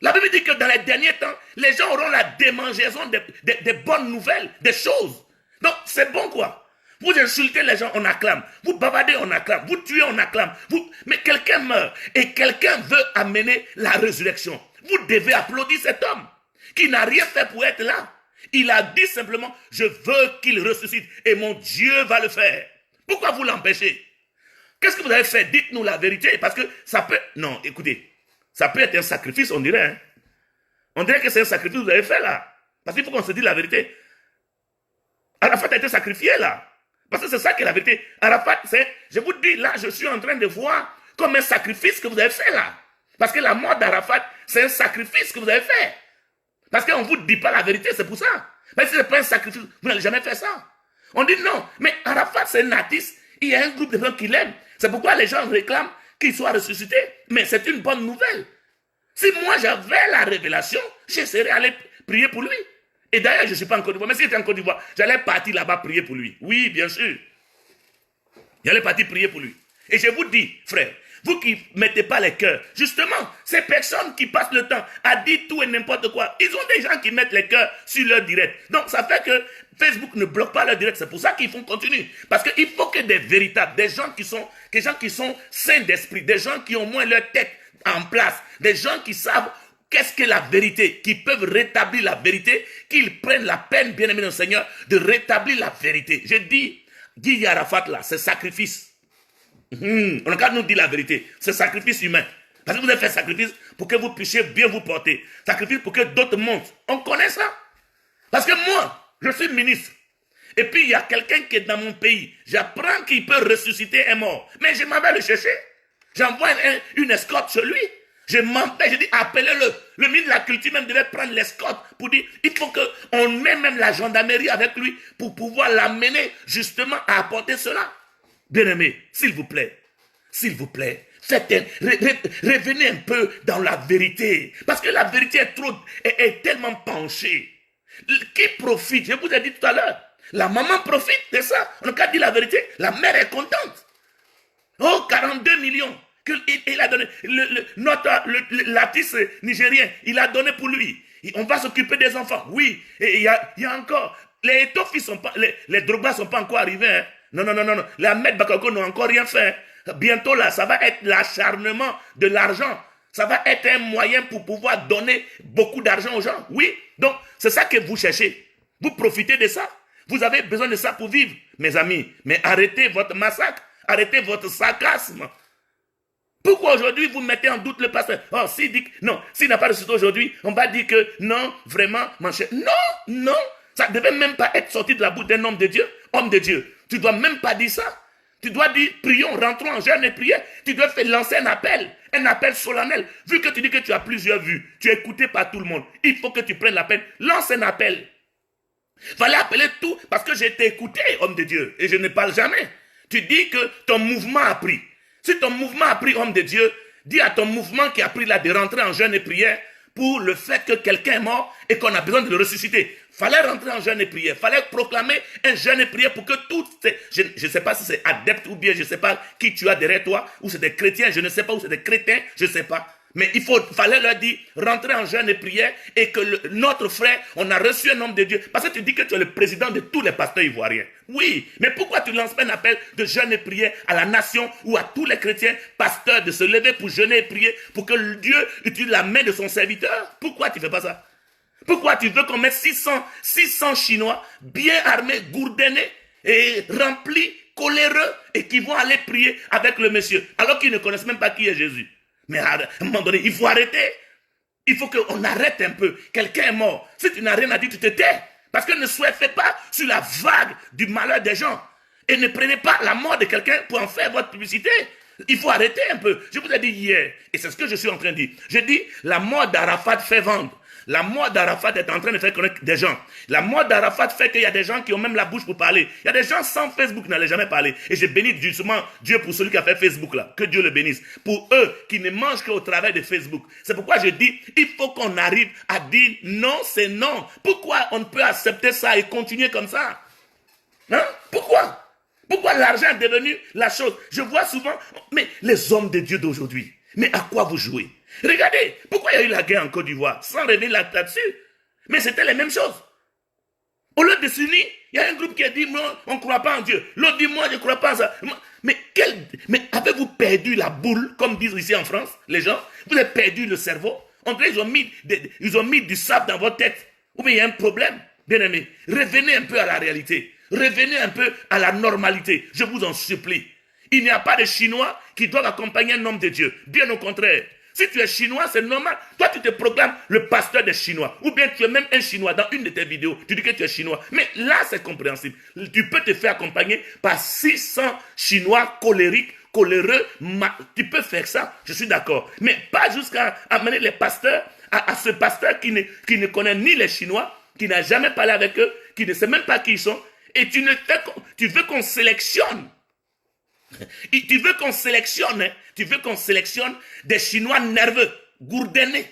La Bible dit que dans les derniers temps, les gens auront la démangeaison des bonnes nouvelles, des choses. Donc, c'est bon quoi. Vous insultez les gens, on acclame. Vous bavardez, on acclame. Vous tuez, on acclame. Mais quelqu'un meurt et quelqu'un veut amener la résurrection. Vous devez applaudir cet homme qui n'a rien fait pour être là. Il a dit simplement, je veux qu'il ressuscite et mon Dieu va le faire. Pourquoi vous l'empêchez? Qu'est-ce que vous avez fait? Dites-nous la vérité parce que ça peut... Non, écoutez, ça peut être un sacrifice, on dirait. Hein? On dirait que c'est un sacrifice que vous avez fait là. Parce qu'il faut qu'on se dise la vérité. Arafat a été sacrifié là. Parce que c'est ça qui est la vérité. Arafat, je vous dis là, je suis en train de voir comme un sacrifice que vous avez fait là. Parce que la mort d'Arafat, c'est un sacrifice que vous avez fait. Parce qu'on ne vous dit pas la vérité, c'est pour ça. Mais si ce n'est pas un sacrifice, vous n'avez jamais fait ça. On dit non, mais Arafat c'est un artiste, il y a un groupe de gens qui l'aiment. C'est pourquoi les gens réclament qu'il soit ressuscité. Mais c'est une bonne nouvelle. Si moi j'avais la révélation, j'essaierais d'aller prier pour lui. Et d'ailleurs, je ne suis pas en Côte d'Ivoire, mais si j'étais en Côte d'Ivoire, j'allais partir là-bas prier pour lui. Oui, bien sûr. J'allais partir prier pour lui. Et je vous dis, frère, vous qui ne mettez pas les cœurs, justement, ces personnes qui passent le temps à dire tout et n'importe quoi, ils ont des gens qui mettent les cœurs sur leur direct. Donc ça fait que Facebook ne bloque pas leur direct. C'est pour ça qu'ils font continuer. Parce qu'il faut que des véritables, des gens qui sont sains d'esprit, des gens qui ont moins leur tête en place, des gens qui savent qu'est-ce que la vérité, qui peuvent rétablir la vérité, qu'ils prennent la peine, bien-aimé dans le Seigneur, de rétablir la vérité. Je dis, Guy Arafat là, c'est sacrifice. On n'a qu'à nous dire la vérité. C'est sacrifice humain. Parce que vous avez fait sacrifice pour que vous puissiez bien vous porter. Sacrifice pour que d'autres montent. On connaît ça. Parce que moi, je suis ministre. Et puis il y a quelqu'un qui est dans mon pays. J'apprends qu'il peut ressusciter un mort. Mais je m'en vais le chercher. J'envoie une escorte chez lui. Je m'empêche, je dis appelez-le. Le ministre de la Culture même devait prendre l'escorte pour dire il faut qu'on mette même la gendarmerie avec lui pour pouvoir l'amener justement à apporter cela. Bien-aimé, s'il vous plaît, revenez un peu dans la vérité. Parce que la vérité est tellement penchée. Qui profite? Je vous ai dit tout à l'heure. La maman profite de ça. On n'a qu'à dire la vérité. La mère est contente. Oh, 42 millions. Il a donné. L'artiste nigérien, il a donné pour lui. On va s'occuper des enfants. Oui. Et il y a encore. Les étoffes sont pas. Les drogas ne sont pas encore arrivés. Hein. Non. Les Ahmed Bakako n'ont encore rien fait. Bientôt là, ça va être l'acharnement de l'argent. Ça va être un moyen pour pouvoir donner beaucoup d'argent aux gens. Oui. Donc, c'est ça que vous cherchez. Vous profitez de ça. Vous avez besoin de ça pour vivre, mes amis. Mais arrêtez votre massacre. Arrêtez votre sarcasme. Pourquoi aujourd'hui vous mettez en doute le pasteur? Oh, s'il dit que non, s'il n'a pas ressuscité aujourd'hui, on va dire que non, vraiment, mon cher. Non. Ça ne devait même pas être sorti de la bouche d'un homme de Dieu. Homme de Dieu. Tu ne dois même pas dire ça. Tu dois dire, prions, rentrons en jeûne et prière. Tu dois faire lancer un appel solennel. Vu que tu dis que tu as plusieurs vues, tu es écouté par tout le monde. Il faut que tu prennes la peine. Lance un appel. Fallait appeler tout parce que j'ai été écouté, homme de Dieu. Et je ne parle jamais. Tu dis que ton mouvement a pris. Si ton mouvement a pris, homme de Dieu, dis à ton mouvement qui a pris là de rentrer en jeûne et prière pour le fait que quelqu'un est mort et qu'on a besoin de le ressusciter. Fallait rentrer en jeûne et prière. Fallait proclamer un jeûne et prière pour que tout... Je ne sais pas si c'est adepte ou bien je ne sais pas qui tu as derrière toi, ou c'est des chrétiens, je ne sais pas, ou c'est des chrétiens, je ne sais pas. Mais fallait leur dire, rentrer en jeûne et prière et que notre frère, on a reçu un homme de Dieu. Parce que tu dis que tu es le président de tous les pasteurs ivoiriens. Oui, mais pourquoi tu lances pas un appel de jeûne et prière à la nation ou à tous les chrétiens pasteurs de se lever pour jeûner et prier pour que Dieu utilise la main de son serviteur? Pourquoi tu ne fais pas ça? Pourquoi tu veux qu'on mette 600 Chinois bien armés, gourdennés et remplis, coléreux et qui vont aller prier avec le monsieur alors qu'ils ne connaissent même pas qui est Jésus? Mais à un moment donné, il faut arrêter. Il faut qu'on arrête un peu. Quelqu'un est mort. Si tu n'as rien à dire, tu te tais. Parce que ne souhaitez pas sur la vague du malheur des gens. Et ne prenez pas la mort de quelqu'un pour en faire votre publicité. Il faut arrêter un peu. Je vous ai dit hier, et c'est ce que je suis en train de dire. Je dis, la mort d'Arafat fait vendre. La mort d'Arafat est en train de faire connaître des gens. La mort d'Arafat fait qu'il y a des gens qui ont même la bouche pour parler. Il y a des gens sans Facebook qui n'allaient jamais parler. Et je bénis justement Dieu pour celui qui a fait Facebook là. Que Dieu le bénisse. Pour eux qui ne mangent qu'au travers de Facebook. C'est pourquoi je dis, il faut qu'on arrive à dire non, c'est non. Pourquoi on ne peut accepter ça et continuer comme ça? Hein? Pourquoi? Pourquoi l'argent est devenu la chose? Je vois souvent, mais les hommes de Dieu d'aujourd'hui, mais à quoi vous jouez? Regardez, pourquoi il y a eu la guerre en Côte d'Ivoire, sans revenir là-dessus? Mais c'était les mêmes choses. Au lieu de s'unir, il y a un groupe qui a dit, moi, on ne croit pas en Dieu. L'autre dit, moi, je ne crois pas en ça. Mais avez-vous perdu la boule, comme disent ici en France, les gens? Vous avez perdu le cerveau? On dirait qu'ils ont mis du sable dans votre tête. Ou bien il y a un problème, bien aimé. Revenez un peu à la réalité. Revenez un peu à la normalité. Je vous en supplie. Il n'y a pas de Chinois qui doivent accompagner un homme de Dieu. Bien au contraire. Si tu es chinois, c'est normal. Toi, tu te proclames le pasteur des Chinois. Ou bien tu es même un Chinois dans une de tes vidéos. Tu dis que tu es chinois. Mais là, c'est compréhensible. Tu peux te faire accompagner par 600 Chinois colériques, coléreux. Tu peux faire ça, je suis d'accord. Mais pas jusqu'à amener les pasteurs à ce pasteur qui ne connaît ni les Chinois, qui n'a jamais parlé avec eux, qui ne sait même pas qui ils sont. Et tu veux qu'on sélectionne. Tu veux qu'on sélectionne des Chinois nerveux, gourdennés,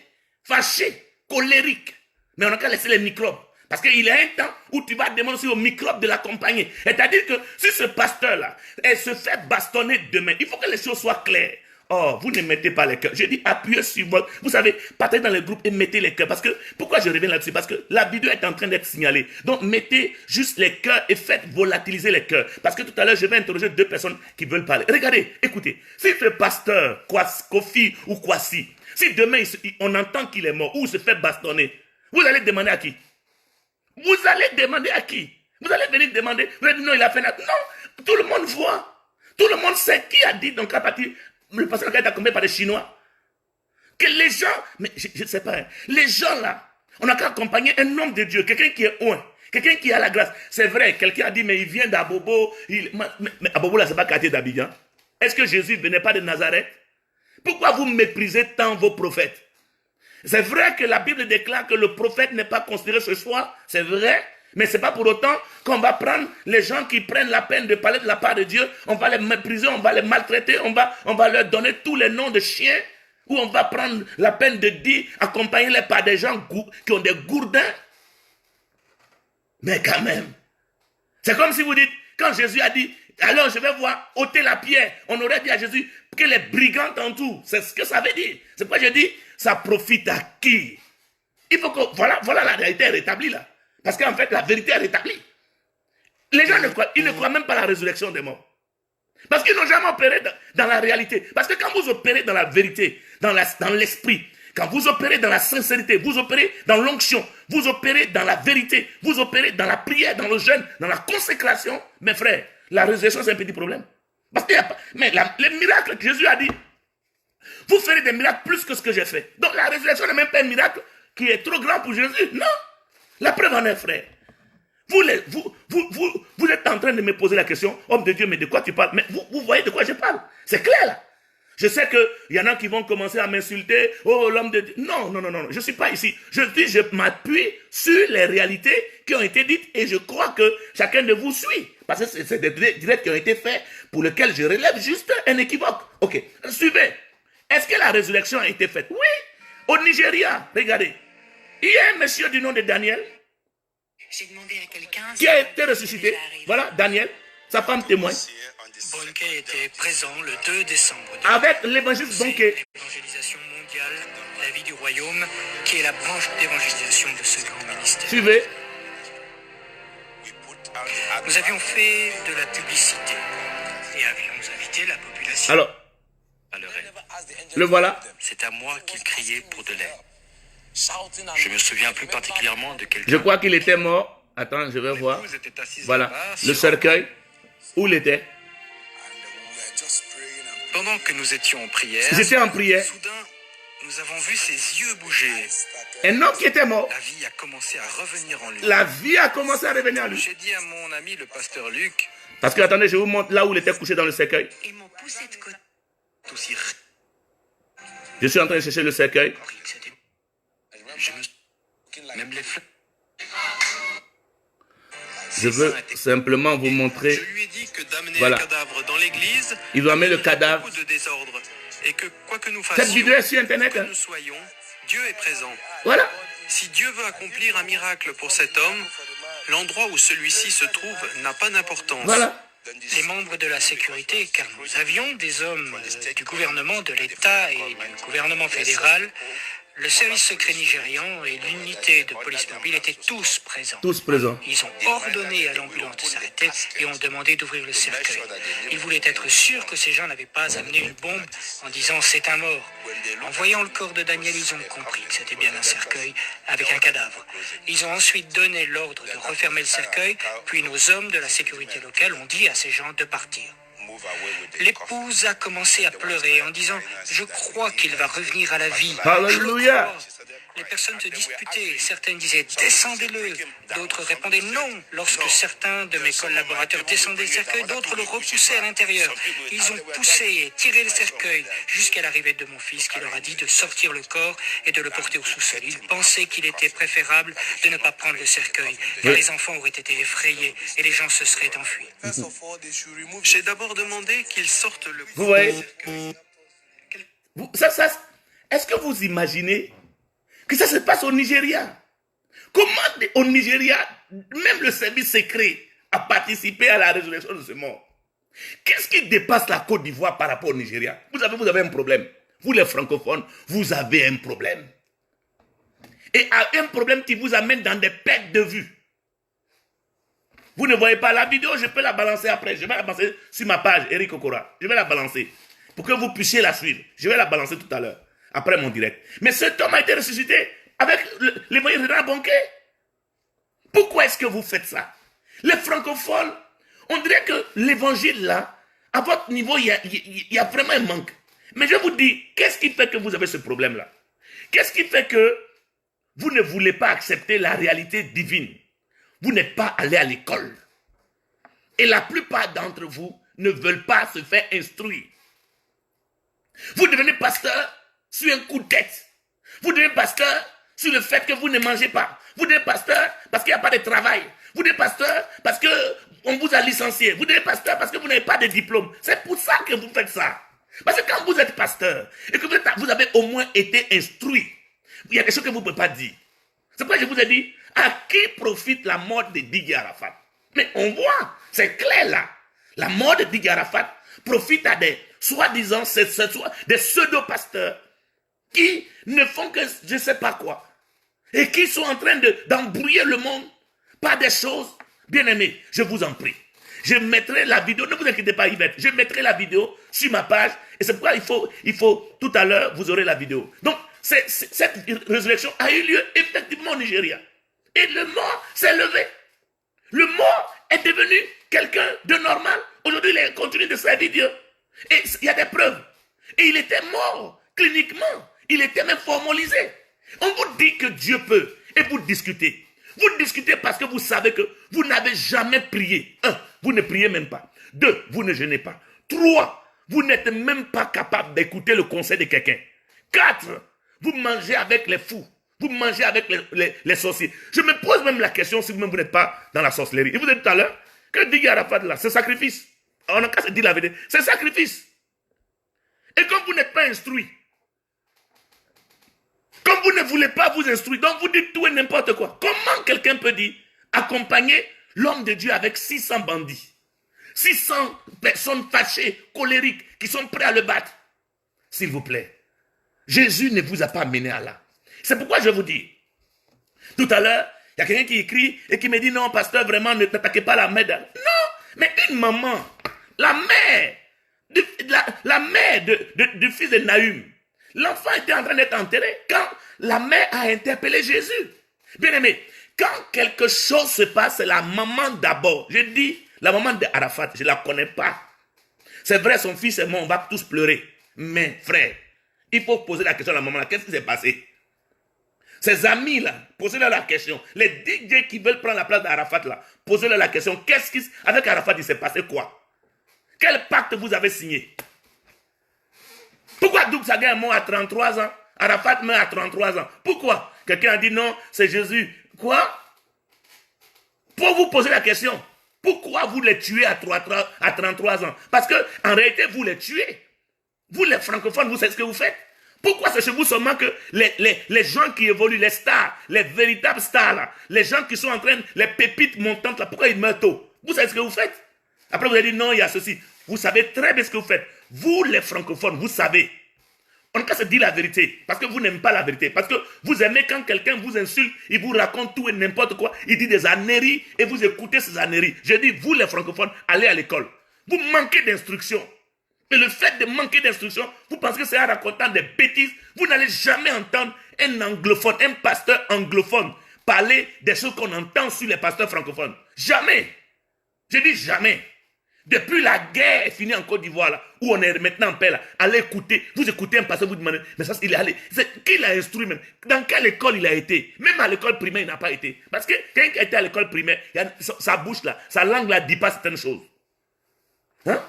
fâchés, colériques. Mais on n'a qu'à laisser les microbes. Parce qu'il y a un temps où tu vas demander aussi aux microbes de l'accompagner. C'est-à-dire que si ce pasteur-là, elle se fait bastonner demain, il faut que les choses soient claires. Oh, vous ne mettez pas les cœurs. Je dis appuyez sur votre... Vous savez, partez dans les groupes et mettez les cœurs. Parce que, pourquoi je reviens là-dessus? Parce que la vidéo est en train d'être signalée. Donc, mettez juste les cœurs et faites volatiliser les cœurs. Parce que tout à l'heure, je vais interroger 2 personnes qui veulent parler. Regardez, écoutez. Si ce pasteur, Kofi ou Kwasi, si demain, on entend qu'il est mort ou il se fait bastonner, vous allez demander à qui? Vous allez demander à qui? Vous allez venir demander, vous allez dire non, il a fait... Non, tout le monde voit. Tout le monde sait qui a dit, donc à partir... Le pasteur qui est accompagné par des Chinois. Que les gens, mais je ne sais pas, hein, les gens là, on n'a qu'à accompagner un homme de Dieu, quelqu'un qui est loin, quelqu'un qui a la grâce. C'est vrai, quelqu'un a dit, mais il vient d'Abobo. Mais Abobo là, c'est pas quartier d'Abidjan. Est-ce que Jésus ne venait pas de Nazareth? Pourquoi vous méprisez tant vos prophètes? C'est vrai que la Bible déclare que le prophète n'est pas considéré ce soir, c'est vrai. Mais ce n'est pas pour autant qu'on va prendre les gens qui prennent la peine de parler de la part de Dieu, on va les mépriser, on va les maltraiter, on va leur donner tous les noms de chiens, ou on va prendre la peine de dire, accompagner-les par des gens qui ont des gourdins. Mais quand même, c'est comme si vous dites, quand Jésus a dit, alors je vais voir ôter la pierre, on aurait dit à Jésus que les brigands t'entourent. C'est ce que ça veut dire. C'est pourquoi je dis, ça profite à qui? Il faut que, voilà la réalité est rétablie là. Parce qu'en fait, la vérité est rétablie. Les gens ils ne croient même pas à la résurrection des morts. Parce qu'ils n'ont jamais opéré dans la réalité. Parce que quand vous opérez dans la vérité, dans l'esprit, quand vous opérez dans la sincérité, vous opérez dans l'onction, vous opérez dans la vérité, vous opérez dans la prière, dans le jeûne, dans la consécration, mes frères, la résurrection c'est un petit problème. Parce qu'il y a pas, mais les miracles que Jésus a dit, vous ferez des miracles plus que ce que j'ai fait. Donc la résurrection n'est même pas un miracle qui est trop grand pour Jésus. Non. La preuve en est, frère. Vous êtes en train de me poser la question, homme de Dieu, mais de quoi tu parles? Mais vous voyez de quoi je parle. C'est clair là. Je sais qu'il y en a qui vont commencer à m'insulter. Oh, l'homme de Dieu. Non. Je ne suis pas ici. Je m'appuie sur les réalités qui ont été dites et je crois que chacun de vous suit. Parce que c'est des directs qui ont été faits pour lesquels je relève juste un équivoque. Ok, suivez. Est-ce que la résurrection a été faite? Oui. Au Nigeria, regardez. Il y a un monsieur du nom de Daniel qui a été ressuscité. Voilà, Daniel, sa femme témoigne. Bonke était présent le 2 décembre. Avec l'évangile Bonke. L'évangélisation mondiale, la vie du royaume, qui est la branche d'évangélisation de ce grand ministère. Suivez. Nous avions fait de la publicité et avions invité la population. Alors, à leur aide. le voilà. C'est à moi qu'il criait pour de l'aide. Je me souviens plus particulièrement de quelqu'un. Je crois qu'il était mort. Attends, je vais voir. Voilà, le cercueil. Où il était? Pendant que nous étions en prière, J'étais en prière. soudain, nous avons vu ses yeux bouger. Un homme qui était mort. La vie a commencé à revenir en lui. La vie a commencé à revenir à lui. J'ai dit à mon ami, le pasteur Luc, Parce que, attendez, je vous montre là où il était couché dans le cercueil. ils m'ont poussé de côté. Aussi Je suis en train de chercher le cercueil. Je me Même les fleurs. Je veux simplement vous montrer. Je lui ai dit que d'amener Voilà. un cadavre dans l'église, Il doit amener le cadavre. beaucoup de désordre. Et que quoi que nous Cette fassions, vidéo est sur Internet. que Hein. nous soyons, Dieu est présent. Voilà. Si Dieu veut accomplir un miracle pour cet homme, l'endroit où celui-ci se trouve n'a pas d'importance. Voilà. Les membres de la sécurité, car nous avions des hommes du gouvernement de l'État et du gouvernement fédéral, le service secret nigérian et l'unité de police mobile étaient tous présents. Tous présents. Ils ont ordonné à l'ambulance de s'arrêter et ont demandé d'ouvrir le cercueil. Ils voulaient être sûrs que ces gens n'avaient pas amené une bombe en disant « c'est un mort ». En voyant le corps de Daniel, ils ont compris que c'était bien un cercueil avec un cadavre. Ils ont ensuite donné l'ordre de refermer le cercueil, puis nos hommes de la sécurité locale ont dit à ces gens de partir. L'épouse a commencé à pleurer en disant « Je crois qu'il va revenir à la vie. Alléluia. Je crois. » Les personnes se disputaient. Certaines disaient « Descendez-le ». D'autres répondaient « Non ». Lorsque certains de mes collaborateurs descendaient le cercueil, d'autres le repoussaient à l'intérieur. Ils ont poussé et tiré le cercueil jusqu'à l'arrivée de mon fils qui leur a dit de sortir le corps et de le porter au sous-sol. Ils pensaient qu'il était préférable de ne pas prendre le cercueil, car les enfants auraient été effrayés et les gens se seraient enfuis. J'ai d'abord demandé qu'il sorte le Vous voyez? Est-ce que vous imaginez que ça se passe au Nigeria? Comment au Nigeria, même le service secret a participé à la résurrection de ce mort? Qu'est-ce qui dépasse la Côte d'Ivoire par rapport au Nigeria? Vous avez un problème. Vous les francophones, vous avez un problème. Et un problème qui vous amène dans des pertes de vue. Vous ne voyez pas la vidéo, je peux la balancer après. Je vais la balancer sur ma page, Eric Okora. Je vais la balancer pour que vous puissiez la suivre. Je vais la balancer tout à l'heure, après mon direct. Mais cet homme a été ressuscité avec l'évangile de la banquet. Pourquoi est-ce que vous faites ça? Les francophones, on dirait que l'évangile là, à votre niveau, il y a vraiment un manque. Mais je vous dis, qu'est-ce qui fait que vous avez ce problème-là? Qu'est-ce qui fait que vous ne voulez pas accepter la réalité divine? Vous n'êtes pas allé à l'école. Et la plupart d'entre vous ne veulent pas se faire instruire. Vous devenez pasteur sur un coup de tête. Vous devenez pasteur sur le fait que vous ne mangez pas. Vous devenez pasteur parce qu'il n'y a pas de travail. Vous devenez pasteur parce qu'on vous a licencié. Vous devenez pasteur parce que vous n'avez pas de diplôme. C'est pour ça que vous faites ça. Parce que quand vous êtes pasteur et que vous avez au moins été instruit, il y a des choses que vous ne pouvez pas dire. C'est pourquoi je vous ai dit, à qui profite la mort de Didier Arafat? Mais on voit, c'est clair là. La mort de Didier Arafat profite à des soi-disant des pseudo-pasteurs qui ne font que je ne sais pas quoi. Et qui sont en train d'embrouiller le monde par des choses. Bien aimés, je vous en prie. Je mettrai la vidéo, ne vous inquiétez pas Yvette, je mettrai la vidéo sur ma page. Et c'est pourquoi il faut tout à l'heure, vous aurez la vidéo. Donc, cette résurrection a eu lieu effectivement au Nigeria. Et le mort s'est levé. Le mort est devenu quelqu'un de normal. Aujourd'hui, il continue de servir Dieu. Et il y a des preuves. Et il était mort cliniquement. Il était même formalisé. On vous dit que Dieu peut. Et vous discutez. Vous discutez parce que vous savez que vous n'avez jamais prié. 1, vous ne priez même pas. 2, vous ne jeûnez pas. 3, vous n'êtes même pas capable d'écouter le conseil de quelqu'un. 4, vous mangez avec les fous. Vous mangez avec les sorciers. Je me pose même la question si vous n'êtes pas dans la sorcellerie. Et vous êtes tout à l'heure que Didier Arafat là, c'est sacrifice. On n'a qu'à se dire la vérité. C'est sacrifice. Et comme vous n'êtes pas instruit, comme vous ne voulez pas vous instruire, donc vous dites tout et n'importe quoi. Comment quelqu'un peut dire accompagner l'homme de Dieu avec 600 bandits, 600 personnes fâchées, colériques, qui sont prêts à le battre? S'il vous plaît, Jésus ne vous a pas mené à là. C'est pourquoi je vous dis, tout à l'heure, il y a quelqu'un qui écrit et qui me dit non, pasteur, vraiment, ne t'attaquez pas la mère. Non, mais une maman, la mère du fils de Nahum, l'enfant était en train d'être enterré quand la mère a interpellé Jésus. Bien aimé, quand quelque chose se passe, c'est la maman d'abord. Je dis, la maman d'Arafat, je ne la connais pas. C'est vrai, son fils est mort, on va tous pleurer. Mais frère, il faut poser la question à la maman, qu'est-ce qui s'est passé? Ses amis là, posez-leur la question. Les DJ qui veulent prendre la place d'Arafat là, posez-leur la question. Avec Arafat, il s'est passé quoi? Quel pacte vous avez signé? Pourquoi Doug Saga est mort à 33 ans? Arafat meurt à 33 ans. Pourquoi? quelqu'un a dit non, c'est Jésus. Quoi? Pour vous poser la question, pourquoi vous les tuez à 33 ans? Parce que en réalité, vous les tuez. Vous les francophones, vous savez ce que vous faites? Pourquoi c'est chez vous seulement que les gens qui évoluent, les stars, les véritables stars, là, les gens qui sont en train, les pépites montantes, là, pourquoi ils meurent tôt? Vous savez ce que vous faites? Après, vous avez dit non, il y a ceci. Vous savez très bien ce que vous faites. Vous, les francophones, vous savez. On peut se dire la vérité, parce que vous n'aimez pas la vérité. Parce que vous aimez quand quelqu'un vous insulte, il vous raconte tout et n'importe quoi, il dit des âneries et vous écoutez ces âneries. Je dis, vous, les francophones, allez à l'école. Vous manquez d'instruction. Et le fait de manquer d'instruction, vous pensez que c'est en racontant des bêtises. Vous n'allez jamais entendre un anglophone, un pasteur anglophone parler des choses qu'on entend sur les pasteurs francophones. Jamais. Je dis jamais. Depuis la guerre est finie en Côte d'Ivoire, là, où on est maintenant en paix, là, allez écouter. Vous écoutez un pasteur, vous demandez, mais ça, il est allé. Qui l'a instruit même? Dans quelle école il a été? Même à l'école primaire, il n'a pas été. Parce que quelqu'un qui a été à l'école primaire, sa bouche là, sa langue là, ne dit pas certaines choses. Hein?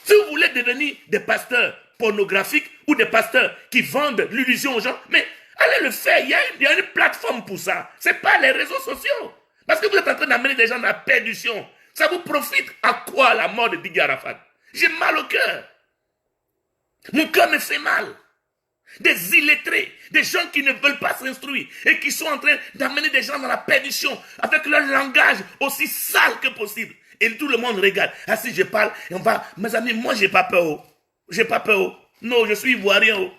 Si vous voulez devenir des pasteurs pornographiques ou des pasteurs qui vendent l'illusion aux gens, mais allez le faire. Il y a une plateforme pour ça. Ce n'est pas les réseaux sociaux. Parce que vous êtes en train d'amener des gens dans la perdition. Ça vous profite à quoi la mort de Didier Arafat? J'ai mal au cœur. Mon cœur me fait mal. Des illettrés, des gens qui ne veulent pas s'instruire et qui sont en train d'amener des gens dans la perdition avec leur langage aussi sale que possible. Et tout le monde regarde. Ah si je parle, et on va... Mes amis, moi j'ai pas peur. Oh. J'ai pas peur. Oh. Non, je suis ivoirien. Oh.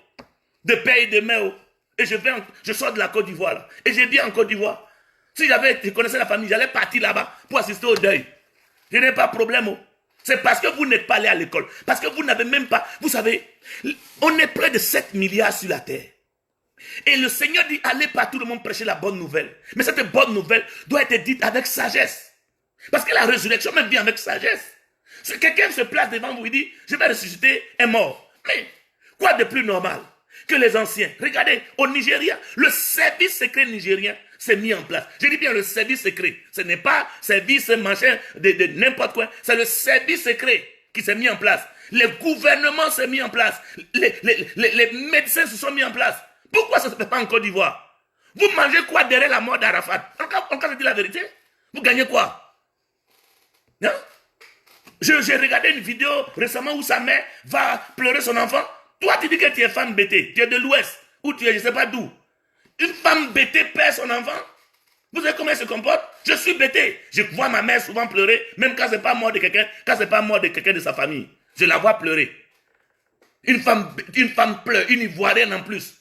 De père et de mère. Oh. Et je sors de la Côte d'Ivoire. Là. Et j'ai bien en Côte d'Ivoire. Si je connaissais la famille, j'allais partir là-bas pour assister au deuil. Je n'ai pas de problème. Oh. C'est parce que vous n'êtes pas allé à l'école. Parce que vous n'avez même pas... Vous savez, on est près de 7 milliards sur la terre. Et le Seigneur dit, allez partout le monde prêcher la bonne nouvelle. Mais cette bonne nouvelle doit être dite avec sagesse. Parce que la résurrection même vient avec sagesse. Si quelqu'un se place devant vous et dit, je vais ressusciter un mort. Mais quoi de plus normal que les anciens? Regardez, au Nigeria, le service secret nigérien s'est mis en place. Je dis bien le service secret. Ce n'est pas service machin de n'importe quoi. C'est le service secret qui s'est mis en place. Les gouvernements s'est mis en place. Les médecins se sont mis en place. Pourquoi ça ne se fait pas en Côte d'Ivoire? Vous mangez quoi derrière la mort d'Arafat? Encore je dis la vérité. Vous gagnez quoi? Non? J'ai regardé une vidéo récemment où sa mère va pleurer son enfant. Toi, tu dis que tu es femme bêtée. Tu es de l'Ouest. Ou tu es je ne sais pas d'où. Une femme bêtée perd son enfant. Vous savez comment elle se comporte? Je suis bêtée. Je vois ma mère souvent pleurer, même quand ce n'est pas mort de quelqu'un, quand ce n'est pas mort de quelqu'un de sa famille. Je la vois pleurer. Une femme pleure, une Ivoirienne en plus.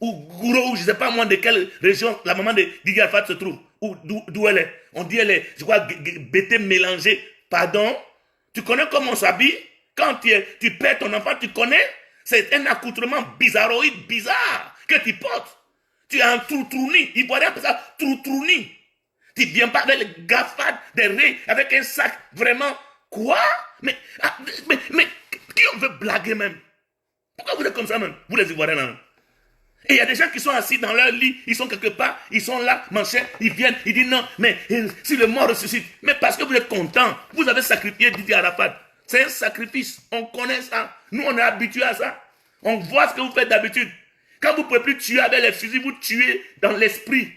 Ou Gouro, ou je ne sais pas moi de quelle région la maman de Didier Arafat se trouve. Ou d'où elle est. On dit elle est, je crois, bêtée mélangée. Pardon? Tu connais comment on s'habille? Quand tu perds ton enfant, tu connais? C'est un accoutrement bizarroïde, bizarre, que tu portes. Tu as un trou-trouni. Ivoirien appelle ça trou-trouni. Tu ne viens pas avec les gaffades, des raies, avec un sac. Vraiment? Quoi? Mais qui on veut blaguer même? Pourquoi vous êtes comme ça même? Vous les Ivoiriens là. Et il y a des gens qui sont assis dans leur lit, ils sont quelque part, ils sont là, machin, ils viennent, ils disent non, mais si le mort ressuscite, mais parce que vous êtes content, vous avez sacrifié Didier Arafat. C'est un sacrifice, on connaît ça, nous on est habitués à ça, on voit ce que vous faites d'habitude. Quand vous ne pouvez plus tuer avec les fusils, vous tuez dans l'esprit.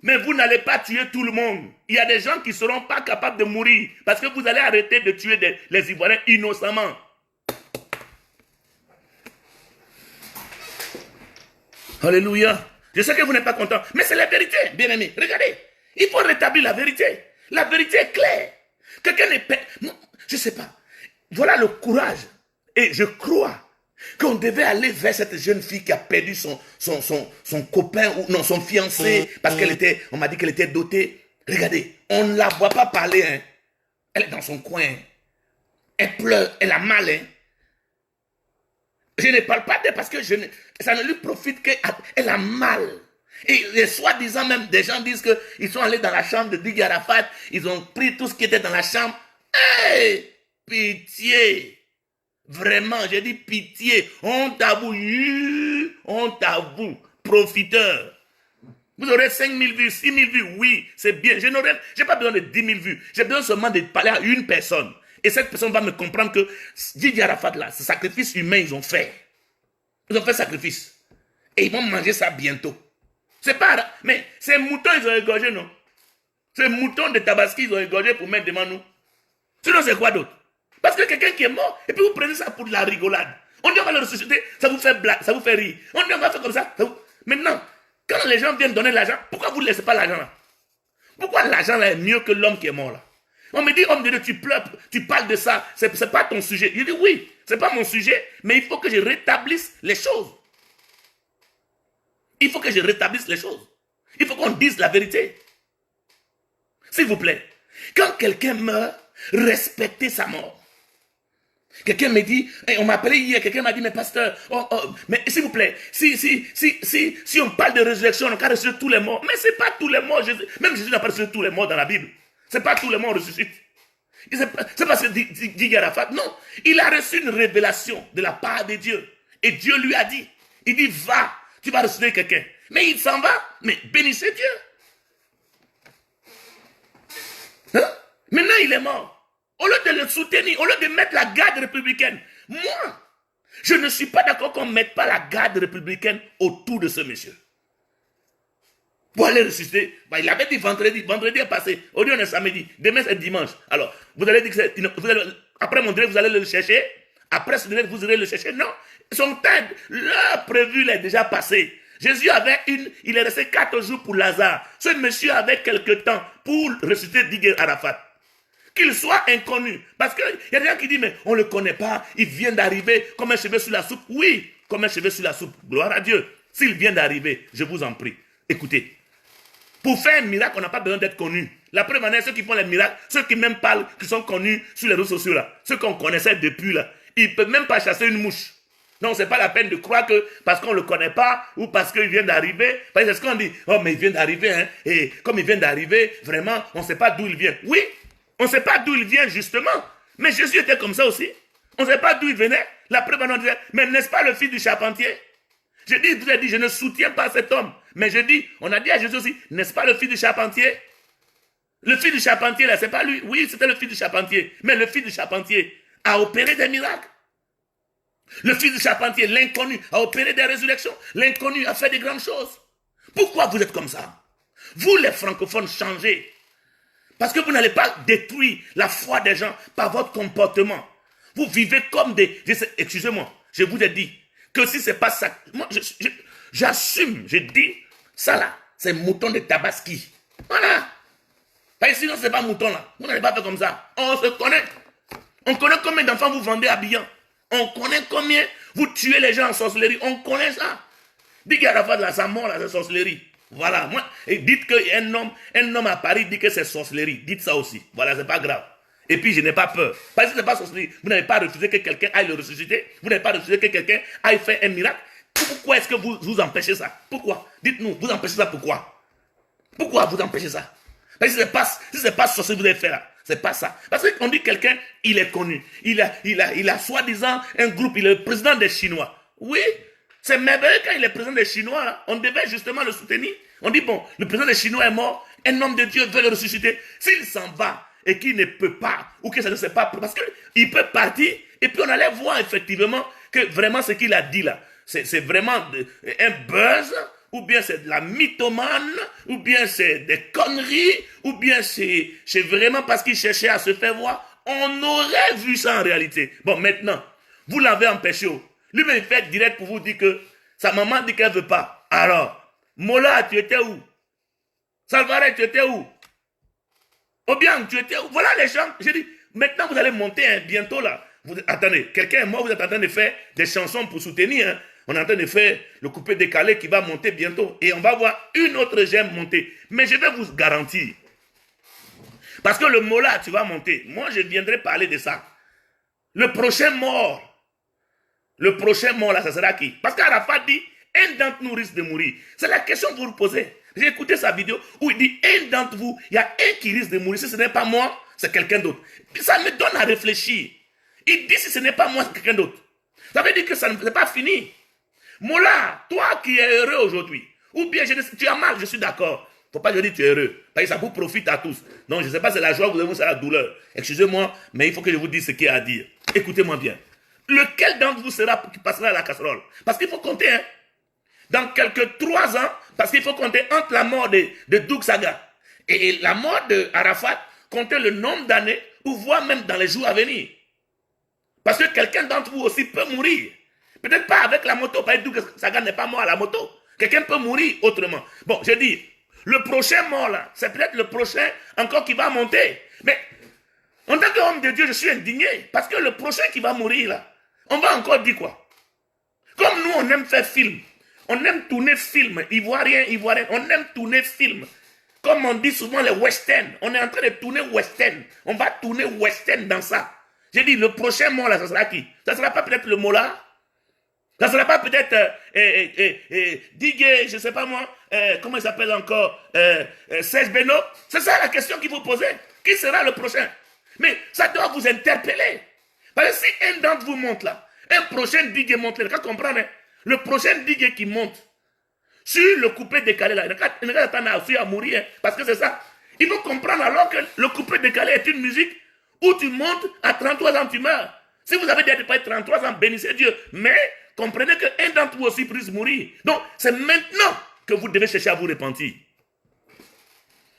Mais vous n'allez pas tuer tout le monde. Il y a des gens qui ne seront pas capables de mourir parce que vous allez arrêter de tuer les Ivoiriens innocemment. Alléluia. Je sais que vous n'êtes pas content, mais c'est la vérité, bien-aimés. Regardez, il faut rétablir la vérité. La vérité est claire. Quelqu'un n'est pas... Je ne sais pas. Voilà le courage. Et je crois qu'on devait aller vers cette jeune fille qui a perdu son copain, ou non, son fiancé, parce on m'a dit qu'elle était dotée. Regardez, on ne la voit pas parler. Hein. Elle est dans son coin. Elle pleure, elle a mal. Hein. Je ne parle pas d'elle parce que ça ne lui profite qu'elle a mal. Et soi-disant même, des gens disent qu'ils sont allés dans la chambre de Didier Arafat, ils ont pris tout ce qui était dans la chambre. Hey, pitié. Vraiment, j'ai dit pitié. Honte à vous, profiteur. Vous aurez 5 000 vues, 6 000 vues, oui, c'est bien. Je n'ai pas besoin de 10 000 vues. J'ai besoin seulement de parler à une personne. Et cette personne va me comprendre que Didier Arafat, là, ce sacrifice humain, ils ont fait. Ils ont fait sacrifice. Et ils vont manger ça bientôt. C'est pas... Mais ces moutons, ils ont égorgé, non? Ces moutons de Tabaski, ils ont égorgé pour mettre devant nous. Sinon, c'est quoi d'autre? Parce que quelqu'un qui est mort, et puis vous prenez ça pour de la rigolade. On dit on va le ressusciter, ça vous fait blague, ça vous fait rire. On dit on va faire comme ça. Maintenant, quand les gens viennent donner l'argent, pourquoi vous ne laissez pas l'argent là? Pourquoi l'argent là est mieux que l'homme qui est mort là? On me dit, homme de Dieu, tu pleures, tu parles de ça, c'est pas ton sujet. Je dis oui, c'est pas mon sujet, mais il faut que je rétablisse les choses. Il faut que je rétablisse les choses. Il faut qu'on dise la vérité. S'il vous plaît, quand quelqu'un meurt, respectez sa mort. Quelqu'un me dit, on m'a appelé hier, quelqu'un m'a dit, mais pasteur, mais s'il vous plaît, si on parle de résurrection, on a ressuscité tous les morts. Mais c'est pas tous les morts, même Jésus n'a pas ressuscité tous les morts dans la Bible. C'est pas tous les morts ressuscités. C'est pas ce que dit Arafat, non. Il a reçu une révélation de la part de Dieu. Et Dieu lui a dit, il dit, va, tu vas ressusciter quelqu'un. Mais il s'en va, mais bénissez Dieu. Hein? Maintenant il est mort. Au lieu de le soutenir, au lieu de mettre la garde républicaine, moi, je ne suis pas d'accord qu'on ne mette pas la garde républicaine autour de ce monsieur. Pour aller ressusciter, il avait dit vendredi est passé, aujourd'hui on est samedi, demain c'est dimanche. Alors, vous allez dire que après mon délai, vous allez le chercher, après ce délai, vous allez le chercher. Non, son temps, l'heure prévue, est déjà passé. Jésus il est resté 4 jours pour Lazare. Ce monsieur avait quelques temps pour ressusciter Didier Arafat. Qu'il soit inconnu. Parce qu'il y a des gens qui disent, mais on ne le connaît pas, il vient d'arriver comme un cheveu sur la soupe. Oui, comme un cheveu sur la soupe. Gloire à Dieu. S'il vient d'arriver, je vous en prie, écoutez. Pour faire un miracle, on n'a pas besoin d'être connu. La preuve en est, ceux qui font les miracles, ceux qui même parlent, qui sont connus sur les réseaux sociaux, là, ceux qu'on connaissait depuis, là, ils ne peuvent même pas chasser une mouche. Non, ce n'est pas la peine de croire que parce qu'on ne le connaît pas ou parce qu'il vient d'arriver, parce que c'est ce qu'on dit, oh mais il vient d'arriver, hein, et comme il vient d'arriver, vraiment, on ne sait pas d'où il vient. Oui, on ne sait pas d'où il vient justement, mais Jésus était comme ça aussi. On ne sait pas d'où il venait. La preuve on disait, mais n'est-ce pas le fils du charpentier? Je vous ai dit, je ne soutiens pas cet homme, mais je dis, on a dit à Jésus aussi, n'est-ce pas le fils du charpentier? Le fils du charpentier là, c'est pas lui. Oui, c'était le fils du charpentier, mais le fils du charpentier a opéré des miracles. Le fils du charpentier, l'inconnu, a opéré des résurrections. L'inconnu a fait des grandes choses. Pourquoi vous êtes comme ça? Vous, les francophones, changez. Parce que vous n'allez pas détruire la foi des gens par votre comportement. Vous vivez comme des... Excusez-moi, je vous ai dit que si ce n'est pas ça... Moi, j'assume, je dis, ça là, c'est mouton de Tabaski. Voilà. Parce que sinon, ce n'est pas mouton là. Vous n'allez pas faire comme ça. On se connaît. On connaît combien d'enfants vous vendez habillants. On connaît combien vous tuez les gens en sorcellerie. On connaît ça. Dites qu'il y a la fois de la Samon, là, c'est sorcellerie. Voilà. Moi, et dites qu'un homme à Paris dit que c'est sorcellerie. Dites ça aussi. Voilà, c'est pas grave. Et puis, je n'ai pas peur. Parce que ce n'est pas sorcellerie. Vous n'avez pas refusé que quelqu'un aille le ressusciter. Vous n'avez pas refusé que quelqu'un aille faire un miracle. Pourquoi est-ce que vous empêchez ça? Pourquoi? Dites-nous, vous empêchez ça pourquoi? Pourquoi vous empêchez ça? Parce que si ce n'est pas sorcellerie que vous devez faire là. C'est pas ça. Parce qu'on dit quelqu'un, il est connu. Il a soi-disant un groupe, il est le président des Chinois. Oui, c'est merveilleux quand il est président des Chinois. Là. On devait justement le soutenir. On dit, bon, le président des Chinois est mort, un homme de Dieu veut le ressusciter. S'il s'en va et qu'il ne peut pas, ou que ça ne sait pas, parce qu'il peut partir, et puis on allait voir effectivement que vraiment ce qu'il a dit là, c'est vraiment un buzz, ou bien c'est de la mythomane, ou bien c'est des conneries, ou bien c'est vraiment parce qu'il cherchait à se faire voir. On aurait vu ça en réalité. Bon, maintenant, vous l'avez empêché. Lui-même, il fait direct pour vous dire que sa maman dit qu'elle ne veut pas. Alors, Mola, tu étais où? Salvarez, tu étais où? Obiang, tu étais où? Voilà les gens. J'ai dit, maintenant vous allez monter bientôt là. Attendez, quelqu'un est mort, vous êtes en train de faire des chansons pour soutenir. Hein. On est en train de faire le coupé décalé qui va monter bientôt. Et on va voir une autre gemme monter. Mais je vais vous garantir. Parce que le mot là, tu vas monter. Moi, je viendrai parler de ça. Le prochain mort là, ça sera qui? Parce qu'Arafat dit, un d'entre nous risque de mourir. C'est la question que vous vous posez. J'ai écouté sa vidéo où il dit, un d'entre vous, il y a un qui risque de mourir. Si ce n'est pas moi, c'est quelqu'un d'autre. Ça me donne à réfléchir. Il dit, si ce n'est pas moi, c'est quelqu'un d'autre. Ça veut dire que ça n'est pas fini. Mola, toi qui es heureux aujourd'hui, ou bien tu as mal, je suis d'accord. Il ne faut pas que je dise tu es heureux, parce que ça vous profite à tous. Non, je ne sais pas si c'est la joie ou c'est la douleur. Excusez-moi, mais il faut que je vous dise ce qu'il y a à dire. Écoutez-moi bien. Lequel d'entre vous qui passera à la casserole? Parce qu'il faut compter. Hein. dans quelques 3 ans, parce qu'il faut compter entre la mort de Doug Saga et la mort de Arafat, compter le nombre d'années, ou voire même dans les jours à venir. Parce que quelqu'un d'entre vous aussi peut mourir. Peut-être pas avec la moto, parce que Doug Saga n'est pas mort à la moto. Quelqu'un peut mourir autrement. Bon, je dis, le prochain mort là, c'est peut-être le prochain encore qui va monter. Mais en tant qu'homme de Dieu, je suis indigné. Parce que le prochain qui va mourir là, on va encore dire quoi? Comme nous, on aime faire film. On aime tourner film. Ivoirien, on aime tourner film. Comme on dit souvent les westerns. On est en train de tourner western. On va tourner western dans ça. J'ai dit, le prochain mot là, ça sera qui? Ça sera pas peut-être le Mola? Ça sera pas peut-être Digue, je sais pas moi, comment il s'appelle encore, Serge Beno? C'est ça la question qu'il faut poser. Qui sera le prochain? Mais ça doit vous interpeller. Parce que si un d'entre vous monte là, un prochain Digue monte là, vous comprenez? Le prochain Digue qui monte sur le coupé décalé là, il ne va pas attendre à mourir, parce que c'est ça. Il faut comprendre alors que le coupé décalé est une musique où tu montes à 33 ans, tu meurs. Si vous avez déjà pas 33 ans, bénissez Dieu. Mais comprenez qu'un d'entre vous aussi puisse mourir. Donc, c'est maintenant que vous devez chercher à vous repentir.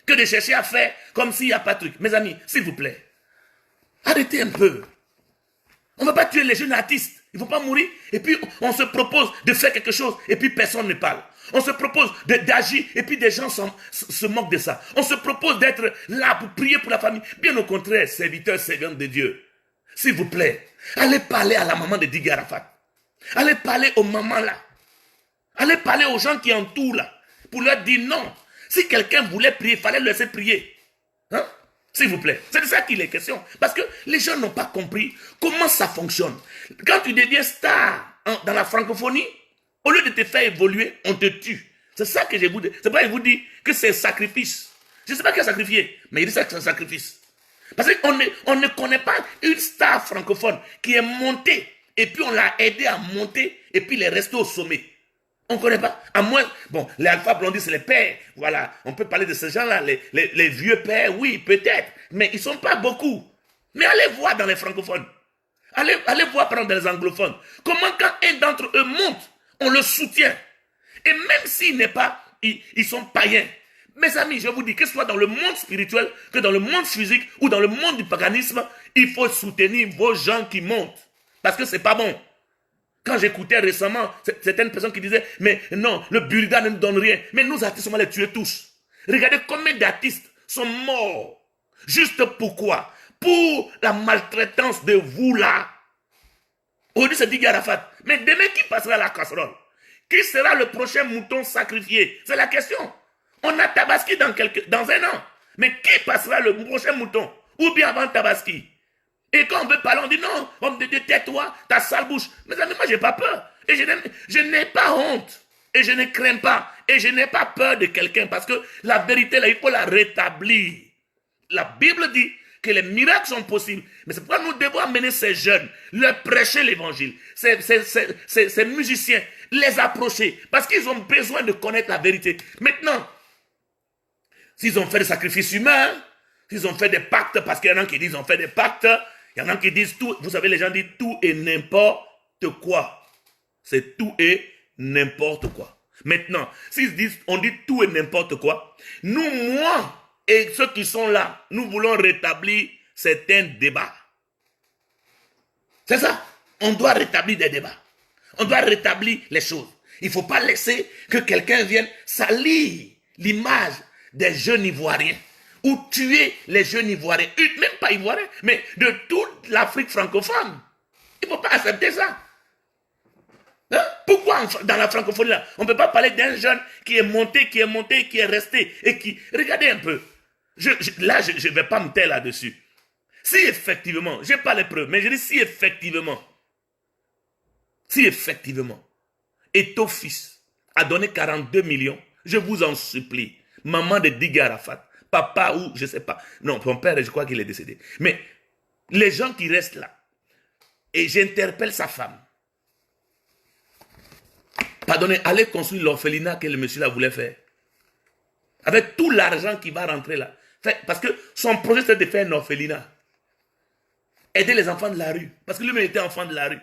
Que de chercher à faire comme s'il n'y a pas de truc. Mes amis, s'il vous plaît, arrêtez un peu. On ne va pas tuer les jeunes artistes. Il ne faut pas mourir. Et puis, on se propose de faire quelque chose et puis personne ne parle. On se propose d'agir et puis des gens se moquent de ça. On se propose d'être là pour prier pour la famille. Bien au contraire, serviteurs, servantes de Dieu. S'il vous plaît, allez parler à la maman de Digue Arafat. Allez parler aux mamans là. Allez parler aux gens qui entourent là. Pour leur dire non. Si quelqu'un voulait prier, il fallait le laisser prier. Hein? S'il vous plaît. C'est de ça qu'il est question. Parce que les gens n'ont pas compris comment ça fonctionne. Quand tu deviens star dans la francophonie, au lieu de te faire évoluer, on te tue. C'est ça que je vous dis. C'est pourquoi je vous dis que c'est sacrifice. Je ne sais pas qui a sacrifié, mais il dit ça que c'est un sacrifice. Parce qu'on ne connaît pas une star francophone qui est montée et puis on l'a aidé à monter et puis il est resté au sommet. On ne connaît pas. À moins, bon, les Alpha Blondy, c'est les pères. Voilà, on peut parler de ces gens-là, les vieux pères, oui, peut-être. Mais ils ne sont pas beaucoup. Mais allez voir dans les francophones. Allez voir par exemple dans les anglophones. Comment quand un d'entre eux monte, on le soutient. Et même s'ils n'est pas, ils sont païens. Mes amis, je vous dis, que ce soit dans le monde spirituel, que dans le monde physique ou dans le monde du paganisme, il faut soutenir vos gens qui montent. Parce que c'est pas bon. Quand j'écoutais récemment certaines personnes qui disaient, mais non, le Burda ne nous donne rien. Mais nous artistes, on va les tuer tous. Regardez combien d'artistes sont morts. Juste pourquoi? Pour la maltraitance de vous là. Aujourd'hui, c'est Digue Arafat. Mais demain, qui passera la casserole? Qui sera le prochain mouton sacrifié? C'est la question. On a Tabaski dans 1 an. Mais qui passera le prochain mouton? Ou bien avant Tabaski? Et quand on veut parler, on dit non, homme de Dieu, tais-toi, ta sale bouche. Mes amis, moi, je n'ai pas peur. Et je n'ai pas honte. Et je ne crains pas. Et je n'ai pas peur de quelqu'un. Parce que la vérité, là, il faut la rétablir. La Bible dit que les miracles sont possibles. Mais c'est pourquoi nous devons amener ces jeunes, leur prêcher l'évangile. Ces musiciens, les approcher. Parce qu'ils ont besoin de connaître la vérité. Maintenant, s'ils ont fait des sacrifices humains, s'ils ont fait des pactes, parce qu'il y en a qui disent qu'ils ont fait des pactes, il y en a qui disent tout, vous savez, les gens disent tout et n'importe quoi. C'est tout et n'importe quoi. Maintenant, s'ils disent, on dit tout et n'importe quoi, nous, moi et ceux qui sont là, nous voulons rétablir certains débats. C'est ça. On doit rétablir des débats. On doit rétablir les choses. Il ne faut pas laisser que quelqu'un vienne salir l'image des jeunes Ivoiriens ou tuer les jeunes Ivoiriens, même pas Ivoiriens, mais de toute l'Afrique francophone. Il ne faut pas accepter ça. Hein? Pourquoi dans la francophonie là, on ne peut pas parler d'un jeune qui est monté, qui est resté et qui... Regardez un peu. Là, je ne vais pas me taire là-dessus. Si effectivement, je n'ai pas les preuves, mais je dis si effectivement, Eto'o-fils a donné 42 millions, je vous en supplie, maman de Digue Arafat, papa ou je ne sais pas, non, son père, je crois qu'il est décédé, mais les gens qui restent là, et j'interpelle sa femme, pardonnez, allez construire l'orphelinat que le monsieur là voulait faire, avec tout l'argent qui va rentrer là, parce que son projet c'était de faire un orphelinat, aider les enfants de la rue, parce que lui-même était enfant de la rue.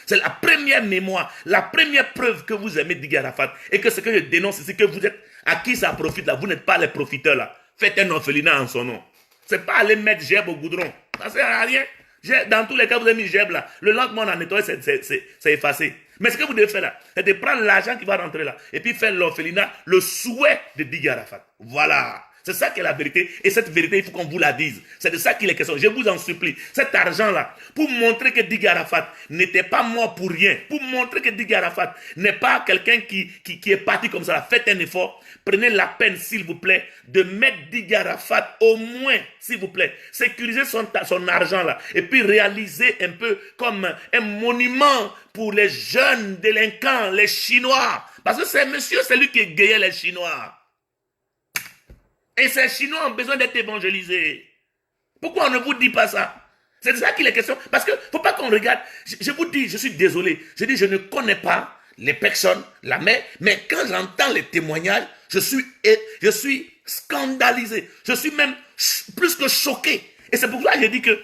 C'est la première mémoire, la première preuve que vous aimez Didier Arafat. Et que ce que je dénonce, c'est que vous êtes, à qui ça profite là, vous n'êtes pas les profiteurs là. Faites un orphelinat en son nom. C'est pas aller mettre Geb au goudron. Ça sert à rien. Dans tous les cas, vous avez mis Geb là. Le lendemain, on a nettoyé, c'est effacé. Mais ce que vous devez faire là, c'est de prendre l'argent qui va rentrer là et puis faire l'orphelinat, le souhait de Didier Arafat. Voilà. C'est ça qui est la vérité. Et cette vérité, il faut qu'on vous la dise. C'est de ça qu'il est question. Je vous en supplie. Cet argent-là, pour montrer que Didier Arafat n'était pas mort pour rien, pour montrer que Didier Arafat n'est pas quelqu'un qui est parti comme ça, faites un effort. Prenez la peine, s'il vous plaît, de mettre Didier Arafat au moins, s'il vous plaît, sécuriser son argent-là et puis réaliser un peu comme un monument pour les jeunes délinquants, les Chinois. Parce que c'est monsieur, c'est lui qui égayait les Chinois. Et ces Chinois ont besoin d'être évangélisés. Pourquoi on ne vous dit pas ça? C'est de ça qu'il est question. Parce qu'il ne faut pas qu'on regarde. Je vous dis, je suis désolé. Je dis, je ne connais pas les personnes, la mère, mais quand j'entends les témoignages, je suis scandalisé. Je suis même plus que choqué. Et c'est pour ça que je dis que...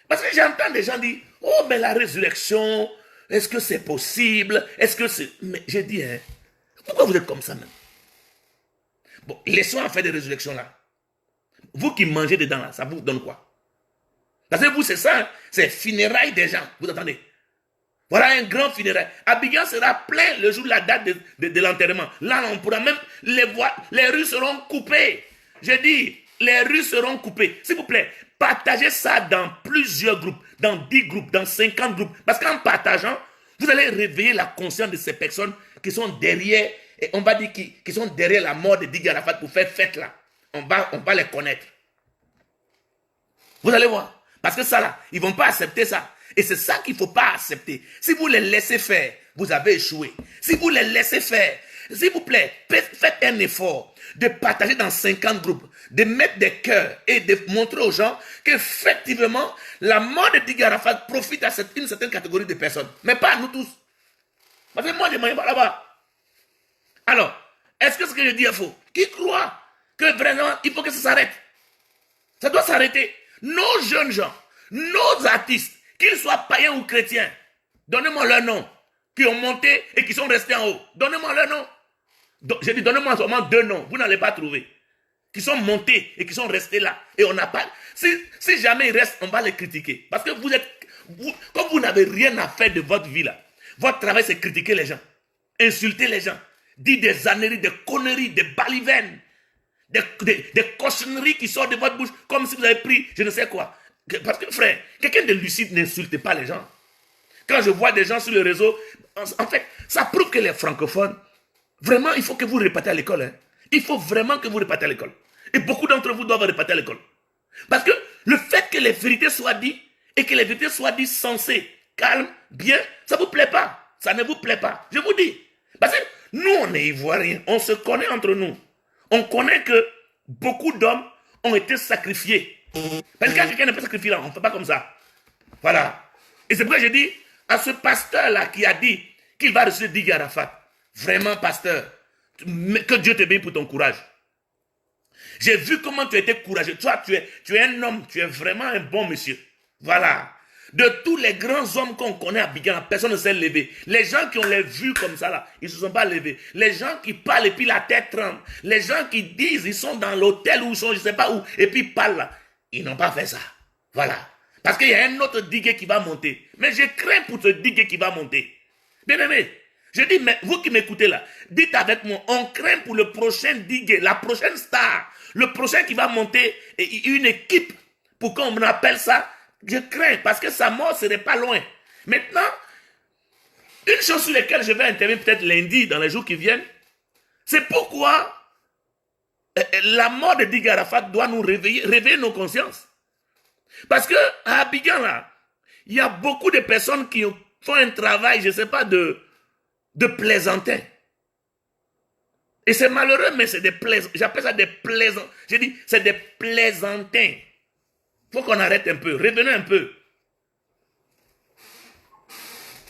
Parce que j'entends des gens dire, oh, mais la résurrection, est-ce que c'est possible? Est-ce que c'est... Mais j'ai dit, hein, pourquoi vous êtes comme ça même? Bon, laissons en faire des résurrections là. Vous qui mangez dedans là, ça vous donne quoi? Parce que vous, c'est ça, hein? C'est funérailles des gens, vous entendez? Voilà un grand funérail. Abidjan sera plein le jour de la date de l'enterrement. Là, on pourra même les voir, les rues seront coupées. Je dis, les rues seront coupées. S'il vous plaît, partagez ça dans plusieurs groupes, dans 10 groupes, dans 50 groupes. Parce qu'en partageant, vous allez réveiller la conscience de ces personnes qui sont derrière, et on va dire qui sont derrière la mort de Didier Arafat pour faire fête là. On va les connaître. Vous allez voir. Parce que ça là, ils ne vont pas accepter ça. Et c'est ça qu'il ne faut pas accepter. Si vous les laissez faire, vous avez échoué. Si vous les laissez faire, s'il vous plaît, faites un effort de partager dans 50 groupes, de mettre des cœurs et de montrer aux gens qu'effectivement, la mort de Didier Arafat profite à une certaine catégorie de personnes. Mais pas à nous tous. Parce que moi, je ne m'en vais pas là-bas. Alors, est-ce que ce que je dis est faux? Qui croit que vraiment, il faut que ça s'arrête? Ça doit s'arrêter. Nos jeunes gens, nos artistes, qu'ils soient païens ou chrétiens, donnez-moi leur nom, qui ont monté et qui sont restés en haut. Donnez-moi leur nom. J'ai dit, donnez-moi seulement 2 noms, vous n'allez pas trouver. Qui sont montés et qui sont restés là. Et on n'a pas... Si jamais ils restent, on va les critiquer. Parce que comme vous n'avez rien à faire de votre vie là, votre travail c'est critiquer les gens, insulter les gens, dire des âneries, des conneries, des balivernes, des cochonneries qui sortent de votre bouche comme si vous avez pris je ne sais quoi. Parce que frère, quelqu'un de lucide n'insulte pas les gens. Quand je vois des gens sur le réseau, en fait, ça prouve que les francophones, vraiment, il faut que vous repartez à l'école. Hein. Il faut vraiment que vous repartez à l'école. Et beaucoup d'entre vous doivent repartir à l'école. Parce que le fait que les vérités soient dites, et que les vérités soient dites sensées, calmes, bien, ça ne vous plaît pas. Ça ne vous plaît pas. Je vous dis. Parce que nous, on est ivoiriens. On se connaît entre nous. On connaît que beaucoup d'hommes ont été sacrifiés. Parce que quand quelqu'un n'est pas sacrifié là, on ne fait pas comme ça. Voilà. Et c'est pourquoi je dis à ce pasteur-là qui a dit qu'il va recevoir Didier Arafat. Vraiment, pasteur, que Dieu te bénisse pour ton courage. J'ai vu comment tu étais courageux. Toi, tu es un homme, tu es vraiment un bon monsieur. Voilà. De tous les grands hommes qu'on connaît à Abidjan, personne ne s'est levé. Les gens qui ont les vues comme ça, là, ils ne se sont pas levés. Les gens qui parlent et puis la tête tremble. Les gens qui disent, ils sont dans l'hôtel où ils sont, je ne sais pas où, et puis ils parlent là. Ils n'ont pas fait ça. Voilà. Parce qu'il y a un autre Didier qui va monter. Mais je crains pour ce Didier qui va monter. Bien aimé, je dis, mais vous qui m'écoutez là, dites avec moi, on craint pour le prochain Didier, la prochaine star, le prochain qui va monter une équipe, pour qu'on appelle ça. Je crains parce que sa mort serait pas loin. Maintenant, une chose sur laquelle je vais intervenir peut-être lundi, dans les jours qui viennent, c'est pourquoi la mort de Didier Arafat doit nous réveiller nos consciences. Parce que à Abidjan, là, il y a beaucoup de personnes qui font un travail, je ne sais pas, de plaisantin. Et c'est malheureux, mais c'est des plaisantins. J'appelle ça des plaisantins. Je dis, c'est des plaisantins. Il faut qu'on arrête un peu. Revenez un peu.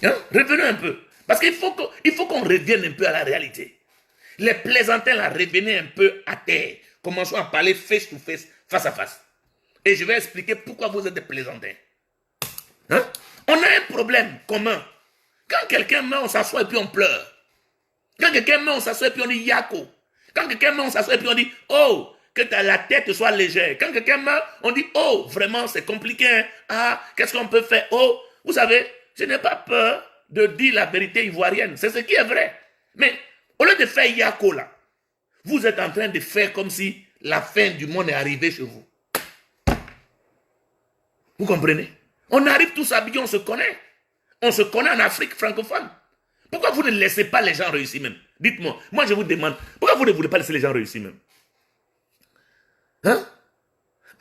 Hein? Revenez un peu. Parce qu'il faut qu'on revienne un peu à la réalité. Les plaisantins, là, revenez un peu à terre. Commençons à parler face to face, face à face. Et je vais expliquer pourquoi vous êtes des plaisantins. Hein? On a un problème commun. Quand quelqu'un meurt, on s'assoit et puis on pleure. Quand quelqu'un meurt, on s'assoit et puis on dit Yako. Quand quelqu'un meurt, on s'assoit et puis on dit oh, que la tête soit légère. Quand quelqu'un meurt, on dit oh, vraiment, c'est compliqué. Hein? Ah, qu'est-ce qu'on peut faire? Oh, vous savez, je n'ai pas peur de dire la vérité ivoirienne. C'est ce qui est vrai. Mais au lieu de faire Yako là, vous êtes en train de faire comme si la fin du monde est arrivée chez vous. Vous comprenez? On arrive tous habillés, on se connaît. On se connaît en Afrique francophone. Pourquoi vous ne laissez pas les gens réussir même? Dites-moi. Moi, je vous demande, pourquoi vous ne voulez pas laisser les gens réussir même? Hein?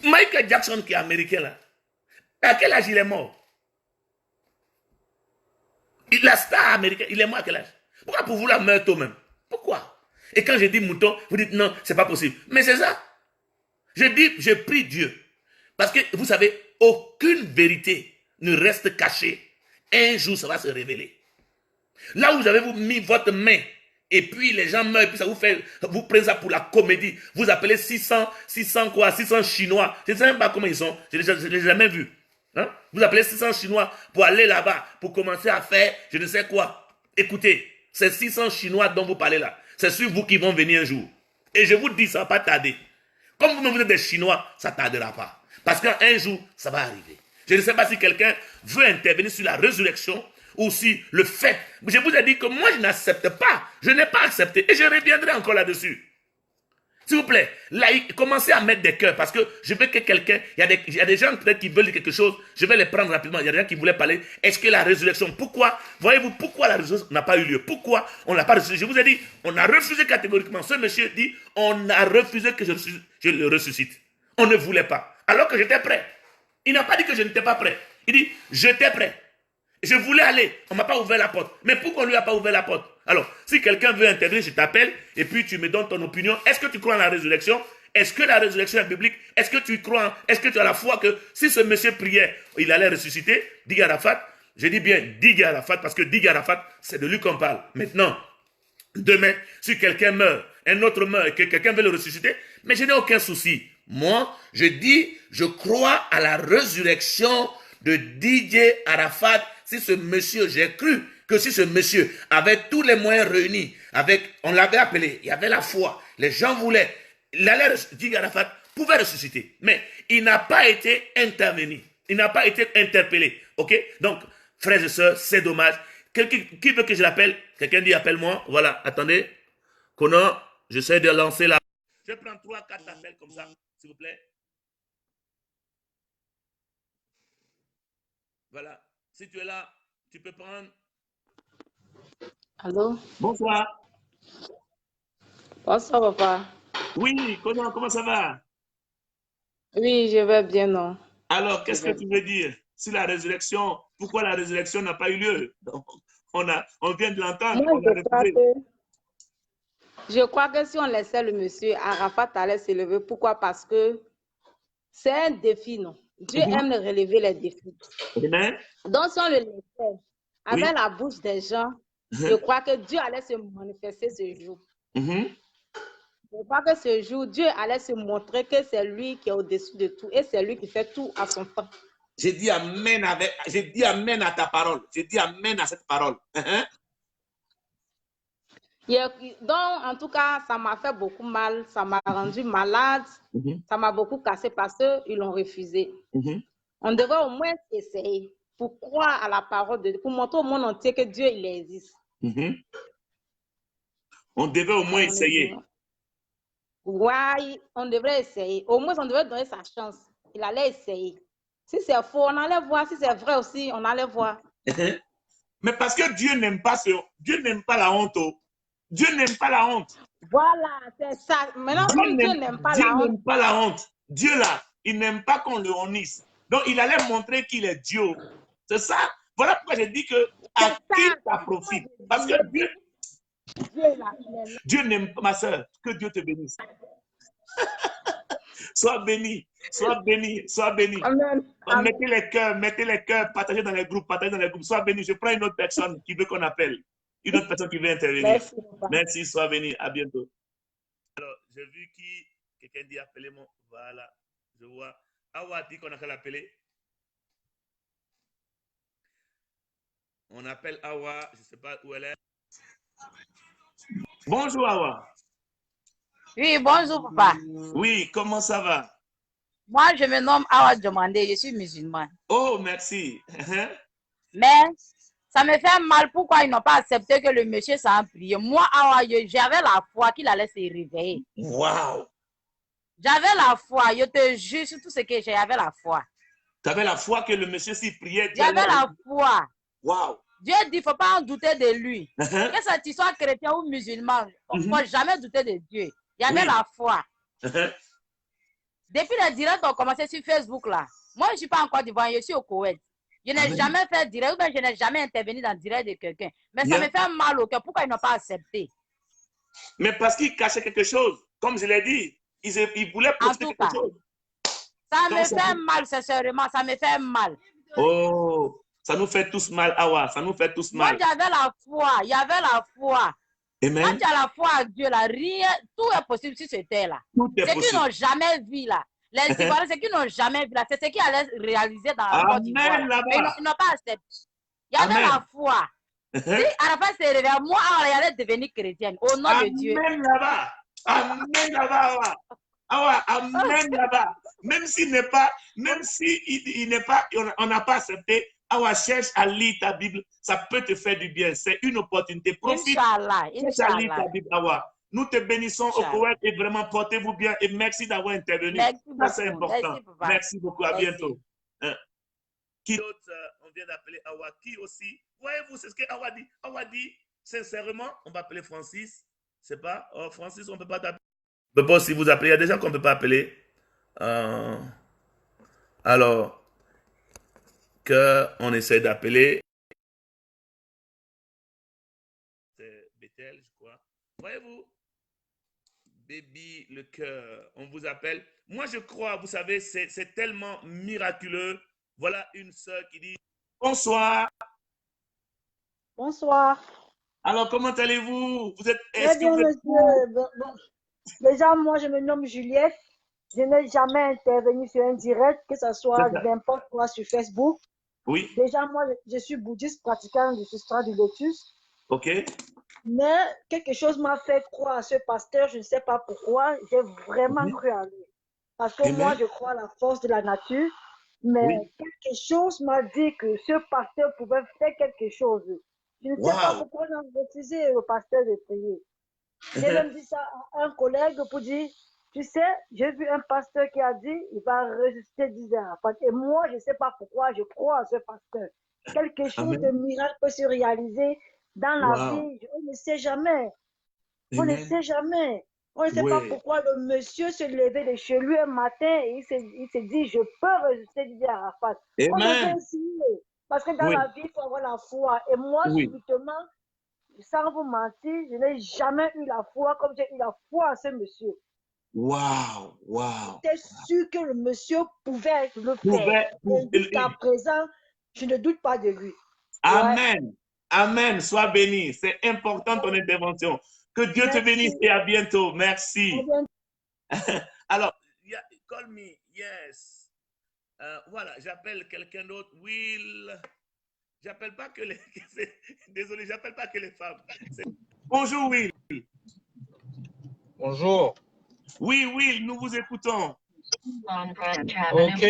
Michael Jackson qui est américain là, à quel âge il est mort? La star américaine, il est mort à quel âge? Pourquoi pour vous la meurt tôt même? Pourquoi? Et quand je dis mouton, vous dites non, c'est pas possible. Mais c'est ça. Je dis, je prie Dieu. Parce que vous savez, aucune vérité ne reste cachée. Un jour, ça va se révéler. Là où vous avez mis votre main, et puis les gens meurent, et puis ça vous prenez ça pour la comédie. Vous appelez 600 Chinois. Je ne sais même pas comment ils sont. Je ne les ai jamais vus. Hein? Vous appelez 600 Chinois pour aller là-bas, pour commencer à faire je ne sais quoi. Écoutez, ces 600 Chinois dont vous parlez là, c'est sur vous qui vont venir un jour. Et je vous dis, ça ne va pas tarder. Comme vous êtes des Chinois, ça ne tardera pas. Parce qu'un jour, ça va arriver. Je ne sais pas si quelqu'un veut intervenir sur la résurrection ou si le fait. Je vous ai dit que moi, je n'accepte pas. Je n'ai pas accepté. Et je reviendrai encore là-dessus. S'il vous plaît, là, commencez à mettre des cœurs parce que je veux que quelqu'un, il y a des gens peut-être qui veulent dire quelque chose, je vais les prendre rapidement. Il y a des gens qui voulaient parler. Est-ce que la résurrection, pourquoi, voyez-vous, pourquoi la résurrection n'a pas eu lieu? Pourquoi on n'a pas refusé? Je vous ai dit, on a refusé catégoriquement. Ce monsieur dit, on a refusé que je le ressuscite. On ne voulait pas. Alors que j'étais prêt. Il n'a pas dit que je n'étais pas prêt. Il dit, j'étais prêt. Je voulais aller, on ne m'a pas ouvert la porte. Mais pourquoi on ne lui a pas ouvert la porte? Alors, si quelqu'un veut intervenir, je t'appelle et puis tu me donnes ton opinion. Est-ce que tu crois en la résurrection? Est-ce que la résurrection est biblique? Est-ce que tu crois, est-ce que tu as la foi que si ce monsieur priait, il allait ressusciter? Dig Arafat, je dis bien Dig Arafat parce que Dig Arafat, c'est de lui qu'on parle. Maintenant, demain, si quelqu'un meurt, un autre meurt et que quelqu'un veut le ressusciter, mais je n'ai aucun souci. Moi, je dis, je crois à la résurrection de DJ Arafat. Si ce monsieur, j'ai cru que si ce monsieur avait tous les moyens réunis, on l'avait appelé, il y avait la foi, les gens voulaient, DJ Arafat pouvait ressusciter. Mais il n'a pas été intervenu, il n'a pas été interpellé. Ok? Donc, frères et sœurs, c'est dommage. Qui veut que je l'appelle? Quelqu'un dit appelle-moi. Voilà, attendez. Conan, j'essaie de lancer la. Je prends 3-4 appels comme ça, s'il vous plaît. Voilà. Si tu es là, tu peux prendre. Allô? Bonsoir. Bonsoir, papa. Oui, comment ça va? Oui, je vais bien, non? Alors, qu'est-ce que tu veux dire? Si la résurrection, pourquoi la résurrection n'a pas eu lieu? Donc, on vient de l'entendre. Je crois que si on laissait le monsieur, Arafat allait s'élever. Pourquoi? Parce que c'est un défi, non? Dieu aime relever les défis. Amen. Donc, si on le laissait avec la bouche des gens, je crois que Dieu allait se manifester ce jour. Je crois que ce jour, Dieu allait se montrer que c'est lui qui est au-dessus de tout et c'est lui qui fait tout à son temps. J'ai dit amen à ta parole. J'ai dit amen à cette parole. Donc, en tout cas, ça m'a fait beaucoup mal, ça m'a rendu malade, ça m'a beaucoup cassé parce qu'ils l'ont refusé. On devrait au moins essayer pour croire à la parole de Dieu, pour montrer au monde entier que Dieu, il existe. On devait au moins essayer. Oui, on devrait essayer. Au moins, on devrait donner sa chance. Il allait essayer. Si c'est faux, on allait voir. Si c'est vrai aussi, on allait voir. Mais parce que Dieu n'aime pas la honte. Dieu n'aime pas la honte. Voilà, c'est ça. Maintenant, comme Dieu n'aime pas la honte. Dieu n'aime pas la honte. Dieu, là, il n'aime pas qu'on le honnisse. Donc, il allait montrer qu'il est Dieu. C'est ça. Voilà pourquoi j'ai dit que à qui ça profite. Parce que Dieu n'aime pas, ma soeur. Que Dieu te bénisse. Sois béni, sois béni, sois béni. Amen. Mettez les cœurs, partagez dans les groupes, Sois béni. Je prends une autre personne qui veut qu'on appelle. Une autre personne qui veut intervenir. Merci, sois béni. À bientôt. Alors, j'ai vu qui, quelqu'un dit appelez-moi. Voilà, je vois. Awa dit qu'on a qu'à l'appeler. On appelle Awa, je ne sais pas où elle est. Bonjour Awa. Oui, bonjour papa. Oui, comment ça va? Moi, je me nomme Awa Diomandé, je suis musulmane. Oh, merci. Mais ça me fait mal pourquoi ils n'ont pas accepté que le monsieur s'en prié. Moi, Awa, j'avais la foi qu'il allait se réveiller. Wow. J'avais la foi, je te jure sur tout ce que j'avais la foi. Tu avais la foi que le monsieur s'y priait. J'avais la foi. Wow. Dieu dit, il ne faut pas en douter de lui. Que cette histoire chrétienne ou musulmane, on ne faut jamais douter de Dieu. J'avais la foi. Depuis les directs ont commencé sur Facebook là. Moi, je ne suis pas en Côte d'Ivoire, je suis au Koweït. Je n'ai jamais fait direct, ou je n'ai jamais intervenu dans le direct de quelqu'un. Mais ça me fait mal au cœur. Pourquoi ils n'ont pas accepté? Mais parce qu'ils cachaient quelque chose. Comme je l'ai dit, ils voulaient profiter quelque chose. Ça me fait mal, sincèrement. Ça me fait mal. Oh, ça nous fait tous mal, Awa. Ça nous fait tous mal. Moi, j'avais la foi. Il y avait la foi. Amen. Quand tu as la foi à Dieu, là, rien, tout est possible sur cette terre là. C'est qu'ils n'ont jamais vu là. Les Ivoiriens, c'est qu'ils n'ont jamais vu là. C'est ce qu'ils allaient réaliser dans la Côte d'Ivoire. Mais ils n'ont pas accepté. Il y avait la foi. Si à la fin c'est réveillé, moi, elle allait devenir chrétienne au nom de Dieu. Amen là-bas. Amen là-bas. Awa, amen là-bas. Même s'il n'est pas, on n'a pas accepté. Awa, cherche à lire ta Bible, ça peut te faire du bien. C'est une opportunité. Profite. Inch'Allah. Cherche à lire ta Bible, Awa. Nous te bénissons au Koweït et vraiment portez-vous bien et merci d'avoir intervenu. Ça, c'est important. Merci beaucoup. À bientôt. Qui d'autre on vient d'appeler Awa? Qui aussi? Voyez-vous, c'est ce que Awa dit. Awa dit, sincèrement, on va appeler Francis. C'est pas, oh, Francis, on ne peut pas t'appeler. On ne peut pas aussi vous appeler. Il y a des gens qu'on ne peut pas appeler. Alors, qu'on essaie d'appeler. C'est Bethel, je crois. Voyez-vous, Baby, le cœur, on vous appelle. Moi, je crois, vous savez, c'est tellement miraculeux. Voilà une sœur qui dit bonsoir. Bonsoir. Alors, comment allez-vous? Vous êtes. Très bien, monsieur. Déjà, moi, je me nomme Juliette. Je n'ai jamais intervenu sur un direct, que ce soit n'importe quoi sur Facebook. Oui. Déjà, moi, je suis bouddhiste pratiquant du substrat du lotus. OK. Mais quelque chose m'a fait croire à ce pasteur, je ne sais pas pourquoi. J'ai vraiment cru à lui. Parce que moi, je crois à la force de la nature. Mais quelque chose m'a dit que ce pasteur pouvait faire quelque chose. Je ne sais pas pourquoi on a refusé au pasteur de prier. J'ai même dit ça à un collègue pour dire, tu sais, j'ai vu un pasteur qui a dit, il va ressusciter 10 ans. Et moi, je ne sais pas pourquoi, je crois à ce pasteur. Quelque chose de miracle peut se réaliser dans la vie. On ne sait jamais. On ne sait jamais. On ne sait pas pourquoi le monsieur se levait de chez lui un matin et il se dit, je peux ressusciter Didier Arafat. On devait essayer. Parce que dans la vie, il faut avoir la foi. Et moi, subitement, sans vous mentir, je n'ai jamais eu la foi comme j'ai eu la foi à ce monsieur. Wow. J'étais sûr que le monsieur pouvait le faire. Et jusqu'à présent, je ne doute pas de lui. Amen. Amen. Sois béni. C'est important ton intervention. Que Dieu te bénisse et à bientôt. Merci. Alors, call me. Yes. Voilà, j'appelle quelqu'un d'autre. Will. J'appelle pas que les. Désolé, j'appelle pas que les femmes. Bonjour, Will. Bonjour. Oui, Will, nous vous écoutons. Ok.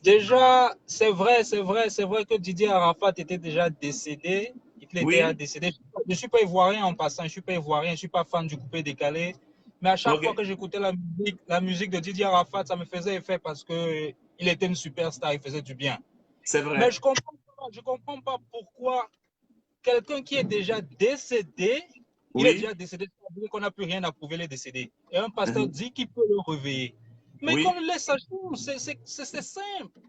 Déjà, c'est vrai que Didier Arafat était déjà décédé. Il était déjà décédé. Je ne suis pas ivoirien en passant, je ne suis pas ivoirien, je ne suis pas fan du coupé décalé. Mais à chaque fois que j'écoutais la musique de Didier Arafat, ça me faisait effet parce qu'il était une superstar, il faisait du bien. C'est vrai. Mais je ne comprends pas pourquoi quelqu'un qui est déjà décédé, il est déjà décédé, c'est-à-dire qu'on n'a plus rien à prouver les décédés. Et un pasteur dit qu'il peut le réveiller. Mais qu'on laisse sa chance, c'est simple.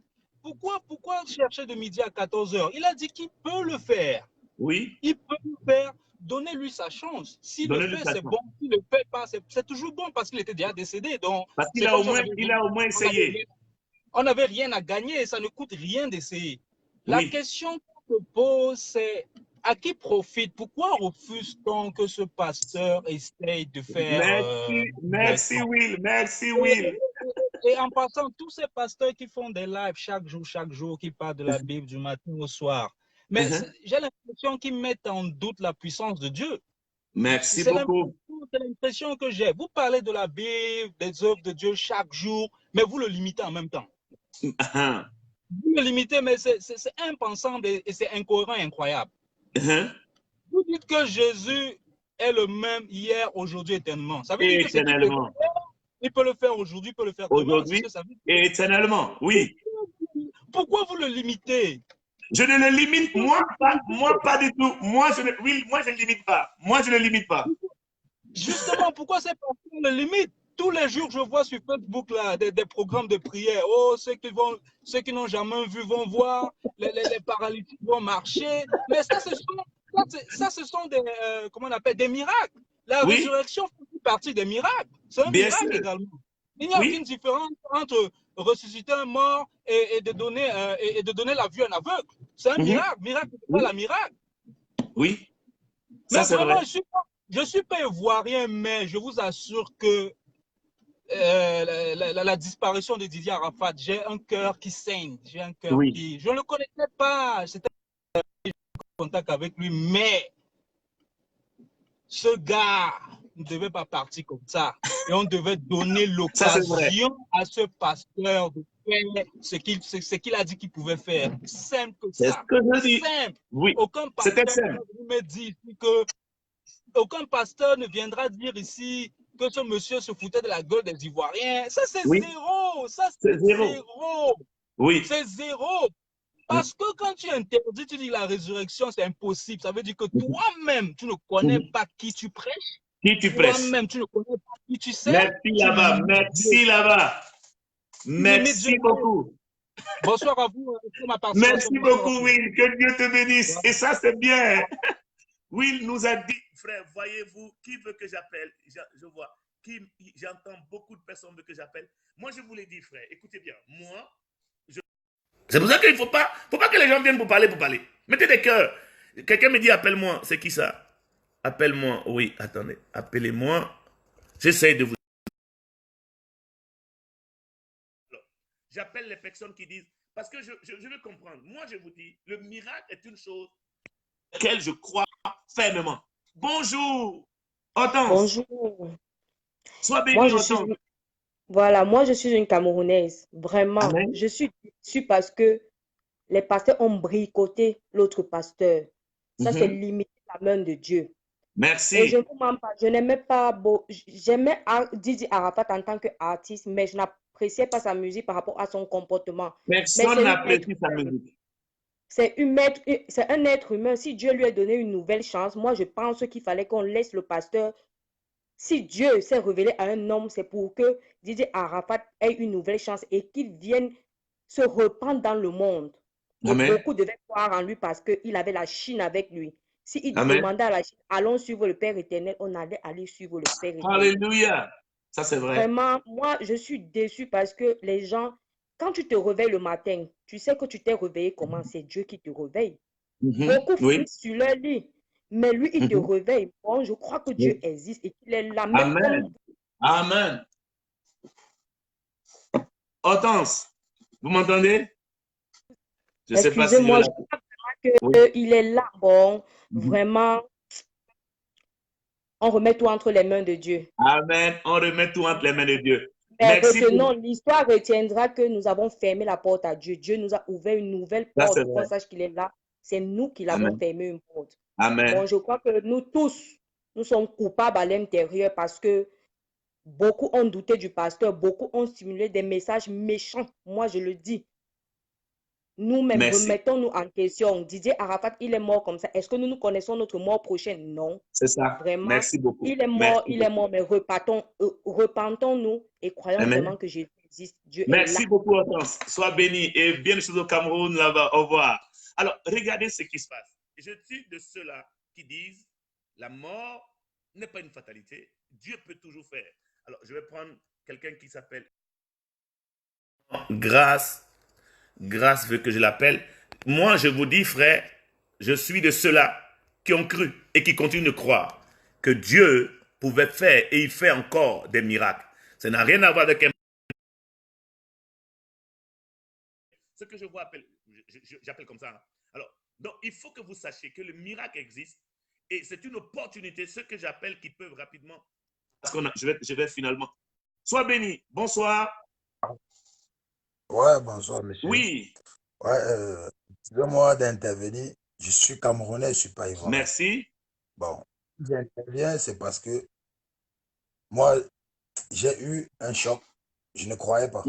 Pourquoi chercher de midi à 14h? Il a dit qu'il peut le faire. Oui. Il peut le faire. Donnez-lui sa chance. S'il le fait, c'est bon. S'il ne le fait pas, c'est toujours bon parce qu'il était déjà décédé. Donc, parce qu'il a au moins essayé. On n'avait rien à gagner. Ça ne coûte rien d'essayer. La question qu'on se pose, c'est à qui profite? Pourquoi refuse-t-on que ce pasteur essaye de faire... Merci Will. Merci Will. Et en passant, tous ces pasteurs qui font des lives chaque jour, qui parlent de la Bible du matin au soir, mais j'ai l'impression qu'ils mettent en doute la puissance de Dieu. Merci beaucoup. C'est l'impression que j'ai. Vous parlez de la Bible, des œuvres de Dieu chaque jour, mais vous le limitez en même temps. Vous le limitez, mais c'est impensable et c'est incohérent et incroyable. Vous dites que Jésus est le même hier, aujourd'hui, éternellement. Ça veut dire que éternellement. Il peut le faire aujourd'hui, il peut le faire aujourd'hui et éternellement, oui. Pourquoi vous le limitez? Je ne le limite, moi pas du tout. Moi, je ne limite pas. Moi, je ne limite pas. Justement, pourquoi ces personnes le limitent? Tous les jours, je vois sur Facebook là, des programmes de prière. Oh, ceux qui n'ont jamais vu vont voir, les paralytiques vont marcher. Mais ça, ce sont des, comment on appelle, des miracles. La résurrection fait partie des miracles. C'est un miracle également. Il n'y a aucune différence entre ressusciter un mort et de donner la vue à un aveugle. C'est un miracle. Miracle, c'est pas la miracle. Oui. Ça, mais vraiment, je suis pas ivoirien, mais je vous assure que la disparition de Didier Arafat, j'ai un cœur qui saigne. J'ai un cœur qui... Je ne le connaissais pas. J'étais en contact avec lui, mais ce gars ne devait pas partir comme ça. Et on devait donner l'occasion à ce pasteur de faire ce qu'il a dit qu'il pouvait faire. Simple que ça. C'est ce que je dis. Simple. Oui. Aucun pasteur me dit que aucun pasteur ne viendra dire ici que ce monsieur se foutait de la gueule des Ivoiriens. Ça, c'est zéro. Ça, c'est zéro. Oui. C'est zéro. Parce que quand tu interdis, tu dis la résurrection, c'est impossible. Ça veut dire que toi-même, tu ne connais pas qui tu prêches. Qui tu prêches. Toi-même, tu ne connais pas qui tu sais. Merci là-bas. Merci là-bas. Merci beaucoup. Bonsoir à vous. Merci beaucoup, Will. Que Dieu te bénisse. Et ça, c'est bien. Will nous a dit, frère, voyez-vous, qui veut que j'appelle? Je vois, j'entends beaucoup de personnes veulent que j'appelle. Moi, je vous l'ai dit, frère, écoutez bien, moi, c'est pour ça qu'il ne faut pas que les gens viennent pour parler. Mettez des cœurs. Quelqu'un me dit, appelle-moi. C'est qui ça? Appelle-moi. Oui, attendez. Appelez-moi. J'essaie de vous... J'appelle les personnes qui disent, parce que je veux comprendre. Moi, je vous dis, le miracle est une chose laquelle je crois fermement. Bonjour, Hortense. Bonjour. Sois béni, Hortense. Voilà, moi je suis une Camerounaise. Vraiment, Amen. je suis déçue parce que les pasteurs ont bricoté l'autre pasteur. Ça, c'est limiter la main de Dieu. Merci. Et je ne vous mens pas, je n'aimais pas... J'aimais Didier Arafat en tant qu'artiste, mais je n'appréciais pas sa musique par rapport à son comportement. Personne n'apprécie sa musique. C'est un être humain. Si Dieu lui a donné une nouvelle chance, moi, je pense qu'il fallait qu'on laisse le pasteur. Si Dieu s'est révélé à un homme, c'est pour que Didier Arafat ait une nouvelle chance et qu'il vienne se répandre dans le monde. Amen. Beaucoup devaient croire en lui parce qu'il avait la Chine avec lui. S'il demandait à la Chine, allons suivre le Père éternel, on allait aller suivre le Père éternel. Alléluia. Ça, c'est vrai. Vraiment, moi, je suis déçue parce que les gens... Quand tu te réveilles le matin, tu sais que tu t'es réveillé comment? C'est Dieu qui te réveille. Beaucoup finissent sur leur lit, mais lui, il te réveille. Bon, je crois que Dieu existe et qu'il est là. Amen. Amen. Hortense, vous m'entendez? Je sais pas si je crois qu'il est là. Bon, vraiment, on remet tout entre les mains de Dieu. Amen. On remet tout entre les mains de Dieu. Mais retenons, l'histoire retiendra que nous avons fermé la porte à Dieu. Dieu nous a ouvert une nouvelle porte. Qu'on sache qu'il est là. C'est nous qui l'avons fermé une porte. Amen. Bon, je crois que nous tous, nous sommes coupables à l'intérieur parce que beaucoup ont douté du pasteur. Beaucoup ont stimulé des messages méchants. Moi, je le dis. Nous-mêmes, remettons-nous en question. Didier Arafat, il est mort comme ça. Est-ce que nous connaissons notre mort prochaine? Non. C'est ça. Vraiment. Merci beaucoup. Il est mort, mais repentons-nous et croyons vraiment que Jésus existe. Dieu est là. Merci beaucoup, Hortense. Sois béni et bienvenue au Cameroun là-bas. Au revoir. Alors, regardez ce qui se passe. Je suis de ceux-là qui disent la mort n'est pas une fatalité. Dieu peut toujours faire. Alors, je vais prendre quelqu'un qui s'appelle Grâce. Grâce veut que je l'appelle. Moi, je vous dis, frère, je suis de ceux-là qui ont cru et qui continuent de croire que Dieu pouvait faire et il fait encore des miracles. Ça n'a rien à voir avec un ce que je vois, j'appelle comme ça. Hein. Alors, donc, il faut que vous sachiez que le miracle existe et c'est une opportunité, ce que j'appelle qui peuvent rapidement. Parce que je vais finalement. Sois béni. Bonsoir. Ouais, bonsoir, monsieur. Oui. Ouais, excusez-moi d'intervenir. Je suis Camerounais, je ne suis pas ivoirien. Merci. Bon, j'interviens, c'est parce que moi, j'ai eu un choc. Je ne croyais pas.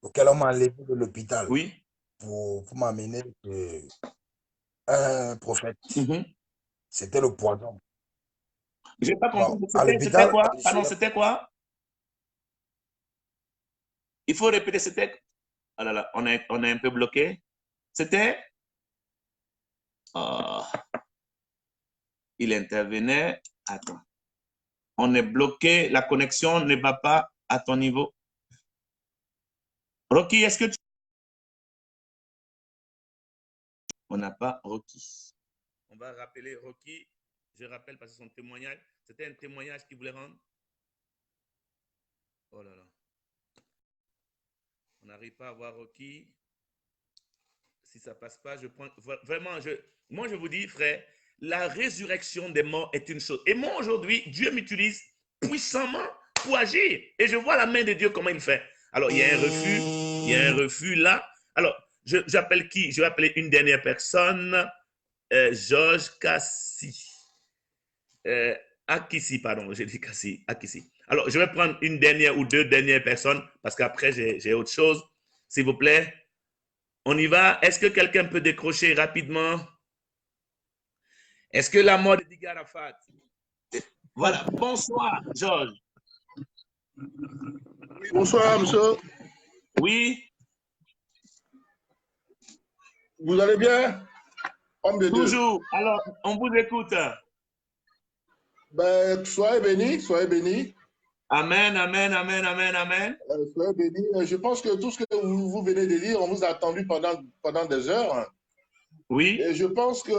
Auquel on m'a enlevé de l'hôpital. Oui. Pour m'amener un prophète. C'était le poison. Je n'ai pas compris. Bon, c'était quoi? Pardon, c'était quoi? Il faut répéter, c'était. Oh là là, on est un peu bloqué. C'était. Il intervenait. Attends. On est bloqué. La connexion ne va pas à ton niveau. Rocky, est-ce que tu. On n'a pas Rocky. On va rappeler Rocky. Je rappelle parce que son témoignage, c'était un témoignage qu'il voulait rendre. Oh là là. On n'arrive pas à voir Rocky. Si ça ne passe pas, je prends. Vraiment, moi, je vous dis, frère, la résurrection des morts est une chose. Et moi, aujourd'hui, Dieu m'utilise puissamment pour agir. Et je vois la main de Dieu, comment il fait. Alors, il y a un refus. Il y a un refus là. Alors, j'appelle qui? Je vais appeler une dernière personne. Georges Cassi. Akissi, pardon, j'ai dit Cassi. Akissi. Alors, je vais prendre une dernière ou deux dernières personnes parce qu'après, j'ai autre chose. S'il vous plaît. On y va. Est-ce que quelqu'un peut décrocher rapidement? Est-ce que la mort de Didier Arafat? Voilà. Bonsoir, Georges. Bonsoir, monsieur. Oui. Vous allez bien? Homme de Dieu. Toujours. Alors, on vous écoute. Ben, soyez bénis, soyez bénis. Amen, amen, amen, amen, amen. Soyez bénis. Je pense que tout ce que vous venez de lire, on vous a attendu pendant des heures. Oui. Et je pense que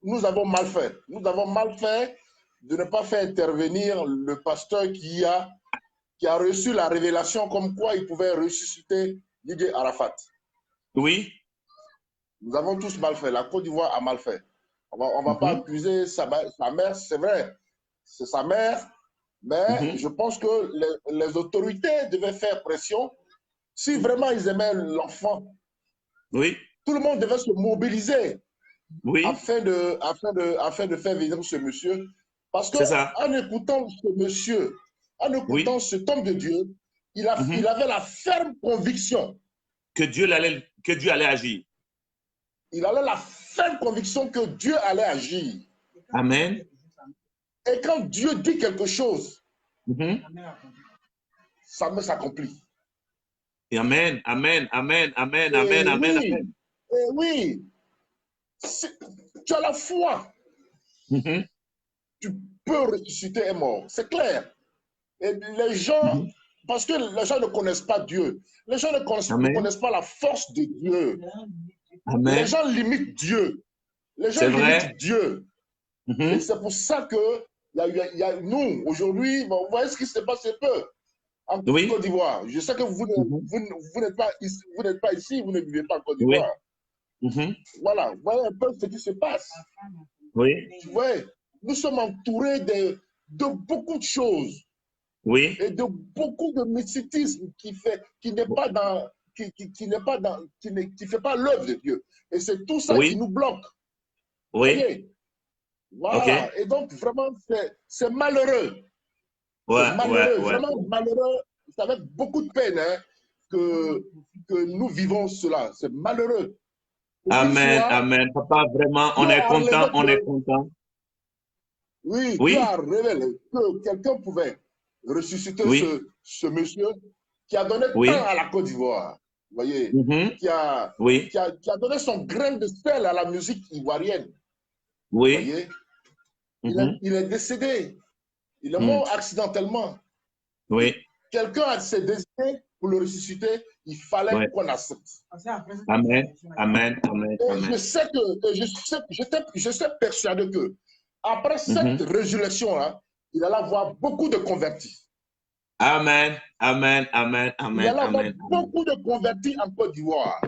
nous avons mal fait. Nous avons mal fait de ne pas faire intervenir le pasteur qui a reçu la révélation comme quoi il pouvait ressusciter Didier Arafat. Oui. Nous avons tous mal fait. La Côte d'Ivoire a mal fait. On va pas accuser sa mère, c'est vrai. C'est sa mère, mais je pense que les autorités devaient faire pression. Si vraiment ils aimaient l'enfant, oui, tout le monde devait se mobiliser, oui, afin de faire venir ce monsieur. Parce qu'en écoutant ce monsieur, en écoutant cet homme de Dieu, il avait la ferme conviction que Dieu allait agir. Il avait la ferme conviction que Dieu allait agir. Amen. Et quand Dieu dit quelque chose, ça s'accomplit. Amen, amen, amen, amen, amen, amen, amen. Et oui, tu as la foi. Tu peux ressusciter un mort, c'est clair. Et les gens, parce que les gens ne connaissent pas Dieu, les gens ne connaissent pas la force de Dieu. Amen. Les gens limitent Dieu. Les gens limitent Dieu. Et c'est pour ça que nous, aujourd'hui, vous voyez ce qui se passe un peu en Côte d'Ivoire. Je sais que vous n'êtes pas ici, vous ne vivez pas en Côte d'Ivoire. Voilà, vous voyez un peu ce qui se passe. Oui. Vous voyez, nous sommes entourés de beaucoup de choses. Oui. Et de beaucoup de mysticisme qui ne fait pas l'œuvre de Dieu. Et c'est tout ça qui nous bloque. Oui. Voyez? Voilà. Et donc, vraiment, c'est malheureux. Ouais, c'est malheureux, vraiment malheureux. C'est avec beaucoup de peine que nous vivons cela. C'est malheureux. Amen, amen. Papa, vraiment, on est content, on est content. Oui, Dieu a révélé que quelqu'un pouvait ressusciter ce monsieur qui a donné tant à la Côte d'Ivoire. Vous voyez, qui a donné son grain de sel à la musique ivoirienne. Oui. Vous voyez, il est décédé. Il est mort accidentellement. Oui. Quelqu'un s'est décidé pour le ressusciter, il fallait qu'on accepte. Amen, amen, amen. Et je sais persuadé que après cette résurrection-là, il allait avoir beaucoup de convertis. Amen, amen, amen, Il y amen, a là amen. beaucoup de convertis en Côte d'Ivoire.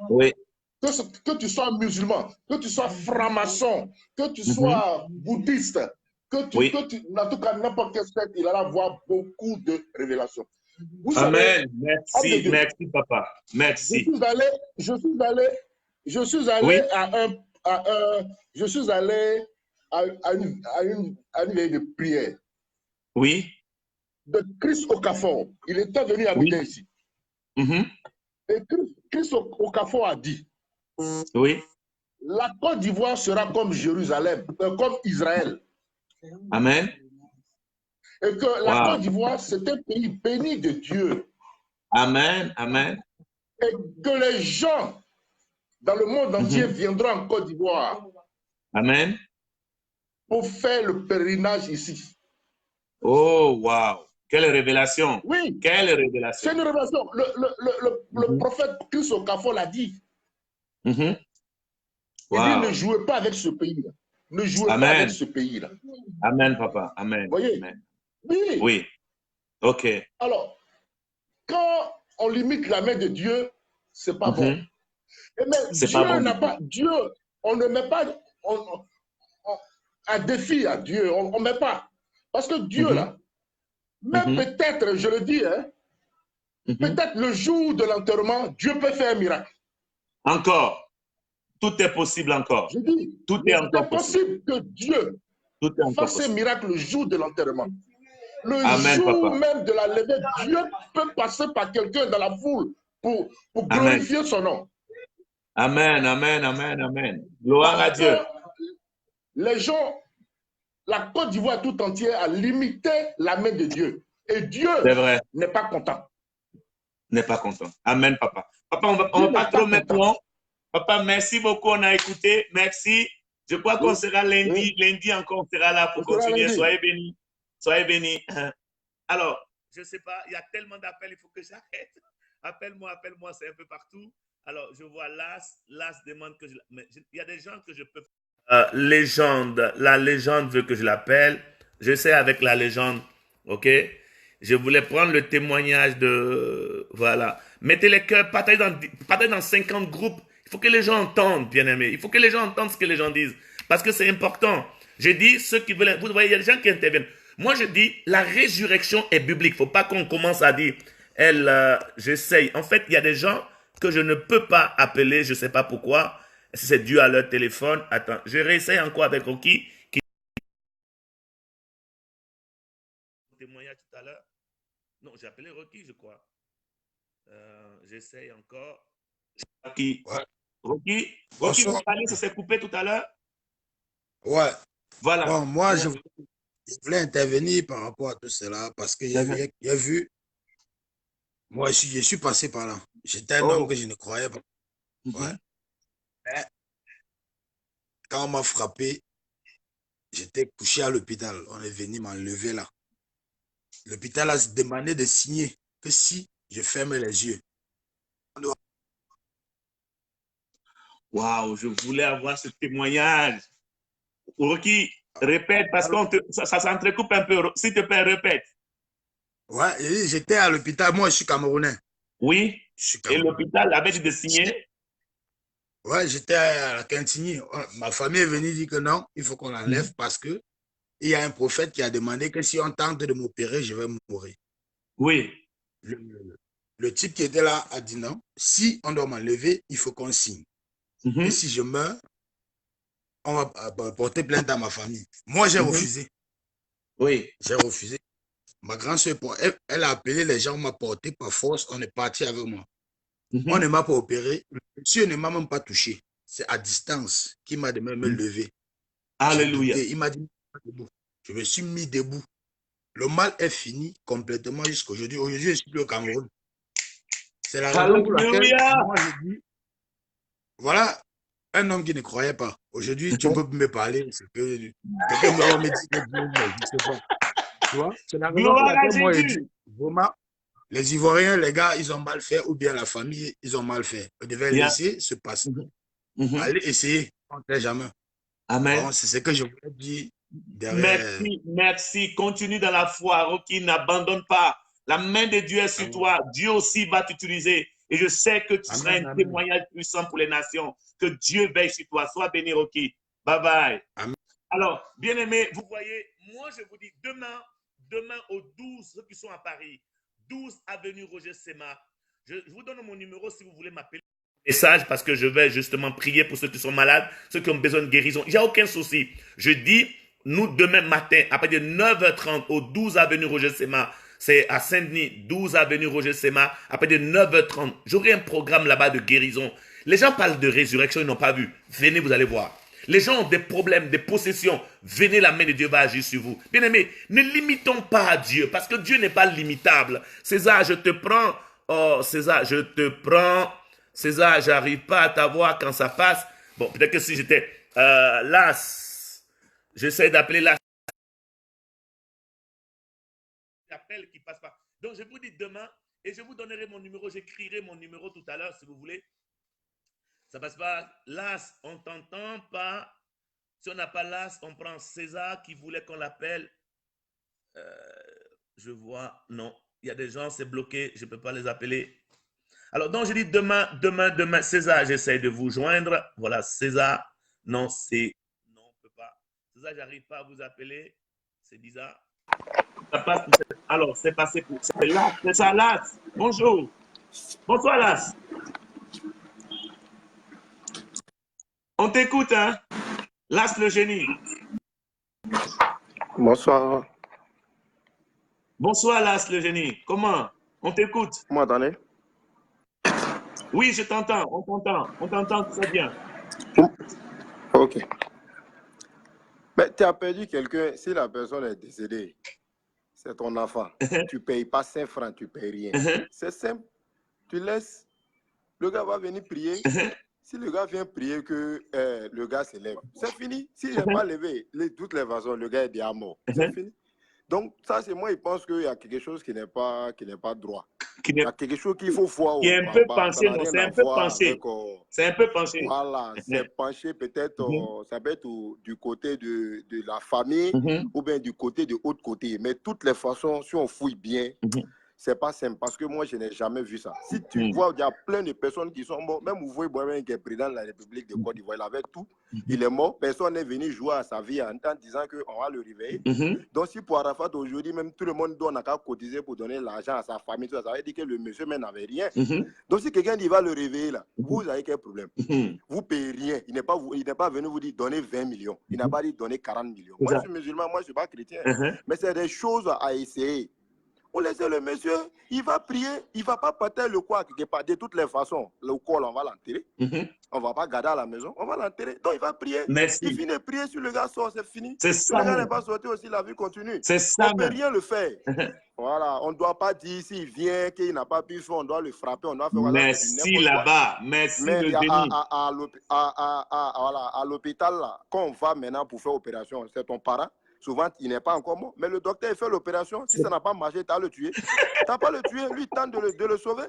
Oui. Que tu sois musulman, que tu sois franc-maçon, que tu sois bouddhiste, en tout cas, n'importe quel secte, il allait avoir beaucoup de révélations. Vous Amen. Savez, merci, merci, papa. Merci. Je suis allé à une veille de prière. Oui. De Chris Okafor. Il était venu habiter ici. Et Chris Okafor a dit, oui, la Côte d'Ivoire sera comme Jérusalem, comme Israël. Amen. Et que la Côte d'Ivoire, c'est un pays béni de Dieu. Amen, amen. Et que les gens dans le monde entier viendront en Côte d'Ivoire. Amen. Pour faire le pèlerinage ici. Oh, wow. Quelle révélation. Oui. Quelle révélation. C'est une révélation. Le prophète Chris Okafor l'a dit. Wow. Il dit, ne jouez pas avec ce pays-là. Ne jouez pas avec ce pays-là. Amen, papa. Amen. Vous voyez? Amen. Oui. Oui. OK. Alors, quand on limite la main de Dieu, c'est pas bon. Et même Dieu n'a pas... Dieu, on ne met pas un défi à Dieu. On ne met pas. Parce que Dieu, là, même peut-être, je le dis, hein, peut-être le jour de l'enterrement, Dieu peut faire un miracle. Encore. Tout est possible encore. Je dis, tout est encore possible que Dieu fasse un miracle le jour de l'enterrement. Le jour même de la levée, Dieu peut passer par quelqu'un dans la foule pour glorifier son nom. Amen, amen, amen, amen. Gloire à Dieu. Les gens, la Côte d'Ivoire tout entière a limité la main de Dieu. Et Dieu n'est pas content. N'est pas content. Amen, papa. Papa, on ne va pas trop mettre long. Papa, merci beaucoup, on a écouté. Merci. Je crois qu'on sera lundi. Lundi encore, on sera là pour continuer. Soyez bénis. Soyez bénis. Alors, je ne sais pas, il y a tellement d'appels, il faut que j'arrête. Appelle-moi, c'est un peu partout. Alors, je vois Las demande que mais il y a des gens que je peux... légende, la légende veut que je l'appelle. Je sais avec la légende, ok? Je voulais prendre le témoignage de... Voilà. Mettez les cœurs, partagez dans 50 groupes. Il faut que les gens entendent, bien-aimés. Il faut que les gens entendent ce que les gens disent. Parce que c'est important. Je dis, ceux qui veulent... Vous voyez, il y a des gens qui interviennent. Moi, je dis, la résurrection est biblique. Il ne faut pas qu'on commence à dire, j'essaye. En fait, il y a des gens que je ne peux pas appeler, je ne sais pas pourquoi. C'est dû à leur téléphone. Attends, je réessaye encore avec Rocky. Qui témoignage tout à l'heure. Non, j'ai appelé Rocky, je crois. J'essaye encore. Rocky, vous parlez, ça s'est coupé tout à l'heure? Ouais. Voilà. Bon, moi, je voulais intervenir par rapport à tout cela parce que j'ai vu, moi, je suis passé par là. J'étais un homme que je ne croyais pas. Ouais. Mais quand on m'a frappé, j'étais couché à l'hôpital. On est venu m'enlever là. L'hôpital a demandé de signer que si je ferme les yeux. Waouh, je voulais avoir ce témoignage. Rocky, répète parce que ça s'entrecoupe un peu. S'il te plaît, répète. Ouais, j'étais à l'hôpital. Moi, je suis camerounais. Oui. Et l'hôpital avait dit de signer? Ouais, j'étais à la Quintigny. Ma famille est venue dire que non, il faut qu'on l'enlève parce que il y a un prophète qui a demandé que si on tente de m'opérer, je vais mourir. Oui. Le type qui était là a dit non. Si on doit m'enlever, il faut qu'on signe. Et si je meurs, on va porter plainte à ma famille. Moi, j'ai refusé. Oui. J'ai refusé. Ma grande soeur, elle a appelé les gens, on m'a porté par force, on est parti avec moi. On ne m'a pas opéré. Le monsieur ne m'a même pas touché. C'est à distance qu'il m'a demandé de me lever. Alléluia. Il m'a dit, je me suis mis debout. Le mal est fini complètement jusqu'à aujourd'hui. Aujourd'hui, je suis plus au Cameroun. C'est la raison pour laquelle moi, je dis, voilà, un homme qui ne croyait pas. Aujourd'hui, tu peux me parler. C'est que quelqu'un me dit que Dieu, je ne sais pas. Tu vois? C'est la raison pour laquelle moi, je dis, vraiment, les Ivoiriens, les gars, ils ont mal fait, ou bien la famille, ils ont mal fait. On devait laisser se passer. Allez essayer, on ne sait jamais. Amen. Bon, c'est ce que je voulais dire derrière. Merci. Continue dans la foi, Rocky, n'abandonne pas. La main de Dieu est sur toi. Dieu aussi va t'utiliser. Et je sais que tu seras un témoignage puissant pour les nations. Que Dieu veille sur toi. Sois béni, Rocky. Bye bye. Amen. Alors, bien-aimés, vous voyez, moi je vous dis, demain au 12, ceux qui sont à Paris, 12 avenue Roger Sema, je vous donne mon numéro si vous voulez m'appeler. Message parce que je vais justement prier pour ceux qui sont malades, ceux qui ont besoin de guérison. Il n'y a aucun souci. Je dis, nous, demain matin, à partir de 9h30 au 12 avenue Roger Sema, c'est à Saint-Denis, 12 avenue Roger Sema, à partir de 9h30, j'aurai un programme là-bas de guérison. Les gens parlent de résurrection, ils n'ont pas vu. Venez, vous allez voir. Les gens ont des problèmes, des possessions. Venez, la main de Dieu va agir sur vous. Bien aimé, ne limitons pas à Dieu, parce que Dieu n'est pas limitable. César, je te prends. Oh, César, je te prends. César, j'arrive pas à t'avoir quand ça passe. Bon, peut-être que si j'étais las, j'essaie d'appeler las. Appel qui passe pas. Donc, je vous dis demain, et je vous donnerai mon numéro. J'écrirai mon numéro tout à l'heure, si vous voulez. Ça passe pas. Las, on t'entend pas. Si on n'a pas Las, on prend César qui voulait qu'on l'appelle. Je vois, non. Il y a des gens, c'est bloqué. Je ne peux pas les appeler. Alors, donc, je dis demain. César, j'essaie de vous joindre. Voilà, César. Non, c'est... Non, on ne peut pas. César, j'arrive pas à vous appeler. C'est bizarre. Ça passe. Alors, c'est passé pour... C'est Las. C'est ça, Las. Bonjour. Bonsoir, Las. On t'écoute, hein? Las le génie. Bonsoir. Bonsoir, Las le génie. Comment? On t'écoute. Vous m'entendez? Oui, je t'entends. On t'entend. On t'entend très bien. Ok. Mais tu as perdu quelqu'un. Si la personne est décédée, c'est ton enfant. Tu ne payes pas 5 francs, tu ne payes rien. C'est simple. Tu laisses. Le gars va venir prier. Si le gars vient prier que le gars se lève, c'est fini. S'il n'est pas levé, de toutes les façons, le gars est déjà mort. C'est fini. Donc, ça, c'est moi, il pense qu'il y a quelque chose qui n'est pas droit. Il y a quelque chose qu'il faut voir. Qui est un peu pensé, non, c'est un peu pensé. C'est un peu pensé. Voilà, c'est penché peut-être, ça peut être du côté de la famille ou bien du côté de l'autre côté. Mais de toutes les façons, si on fouille bien, c'est pas simple parce que moi, je n'ai jamais vu ça. Si tu vois, il y a plein de personnes qui sont mortes. Même vous voyez Boimé qui est président de la République de Côte d'Ivoire, il avait tout. Il est mort. Personne n'est venu jouer à sa vie en disant qu'on va le réveiller. Donc, si pour Arafat aujourd'hui, même tout le monde doit cotiser pour donner l'argent à sa famille, ça veut dire que le monsieur même n'avait rien. Donc, si quelqu'un dit va le réveiller là, vous avez quel problème? Vous ne payez rien. Il n'est pas venu vous dire donner 20 millions. Il n'a pas dit donner 40 millions. Moi, je suis musulman, moi, je ne suis pas chrétien. Mais c'est des choses à essayer. On laisse le monsieur, il va prier, il ne va pas porter le quoi quelque part. De toutes les façons, le col, on va l'enterrer. On ne va pas garder à la maison, on va l'enterrer. Donc il va prier. Merci. Il finit de prier, sur le gars sort, c'est fini. C'est si ça. le gars n'est pas sorti aussi, la vie continue. C'est ça. On ne peut rien le faire. Voilà, on ne doit pas dire s'il vient, qu'il n'a pas pu faire, on doit le frapper, on doit faire... Merci là-bas, merci le génie. À l'hôpital, là, quand on va maintenant pour faire opération, c'est ton parent. Souvent, il n'est pas encore mort. Mais le docteur, il fait l'opération. Si ça n'a pas marché, tu as le tué. Tu n'as pas le tué, lui, il tente de le sauver.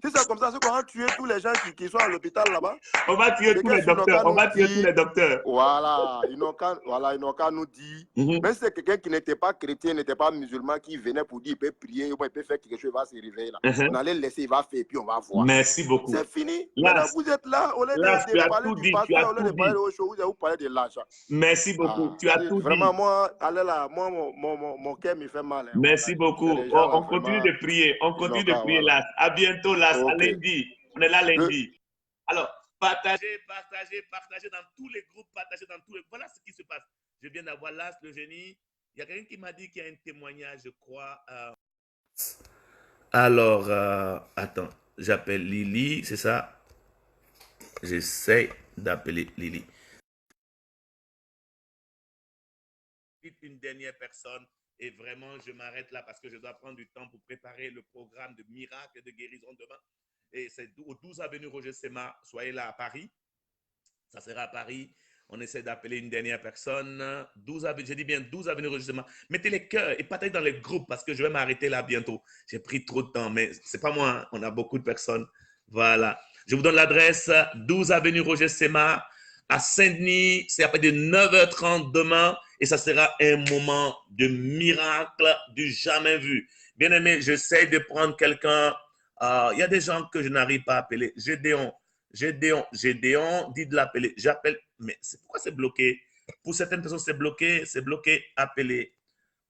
Si c'est comme ça, c'est qu'on va tuer tous les gens qui sont à l'hôpital là-bas. On va tuer tous les docteurs. On va tuer tous les docteurs. Voilà, ils n'ont qu'à nous dire. Même si c'est quelqu'un qui n'était pas chrétien, n'était pas musulman, qui venait pour dire il peut prier, il peut faire quelque chose, il va se réveiller là. On allait le laisser, il va faire, puis on va voir. Merci beaucoup. C'est fini. Maintenant, vous êtes là, au lieu de parler du pasteur, au lieu de parler de choses, vous parlez de l'argent. Merci beaucoup. Tu as tout dit. Vraiment, moi, allez là, moi, mon cœur me fait mal. Merci beaucoup. On continue de prier. On continue de prier là. À bientôt là, à lundi. On est là lundi. Alors, partagez dans tous les groupes, partagez dans tous les... Voilà ce qui se passe. Je viens d'avoir Las, le génie. Il y a quelqu'un qui m'a dit qu'il y a un témoignage, je crois. Alors, attends, j'appelle Lily, c'est ça? J'essaie d'appeler Lily. Une dernière personne et vraiment je m'arrête là parce que je dois prendre du temps pour préparer le programme de miracle et de guérison demain et c'est au 12 avenue Roger Sema. Soyez là à Paris, ça sera à Paris. On essaie d'appeler une dernière personne. 12 avenue, je dis bien 12 avenue Roger Sema. Mettez les cœurs et partagez dans les groupes parce que je vais m'arrêter là bientôt. J'ai pris trop de temps mais c'est pas moi, hein. On a beaucoup de personnes. Voilà, je vous donne l'adresse 12 avenue Roger Sema à Saint-Denis. C'est à partir de 9h30 demain. Et ça sera un moment de miracle du jamais vu. Bien aimé, j'essaie de prendre quelqu'un. Il y a des gens que je n'arrive pas à appeler. Gédéon, dis de l'appeler. J'appelle, mais pourquoi c'est bloqué? Pour certaines personnes, c'est bloqué, appeler.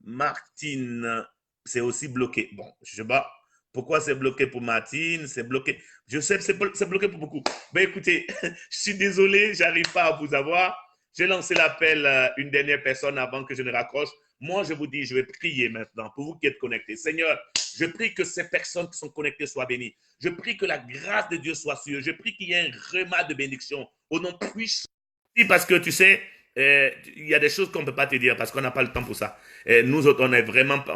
Martine, c'est aussi bloqué. Bon, je sais pas pourquoi c'est bloqué pour Martine, c'est bloqué. Je sais que c'est bloqué pour beaucoup. Ben écoutez, je suis désolé, j'arrive pas à vous avoir. J'ai lancé l'appel à une dernière personne avant que je ne raccroche. Moi, je vous dis, je vais prier maintenant pour vous qui êtes connectés. Seigneur, je prie que ces personnes qui sont connectées soient bénies. Je prie que la grâce de Dieu soit sur eux. Je prie qu'il y ait un remas de bénédiction au nom puissant. Parce que tu sais, il y a des choses qu'on ne peut pas te dire parce qu'on n'a pas le temps pour ça. Nous autres, on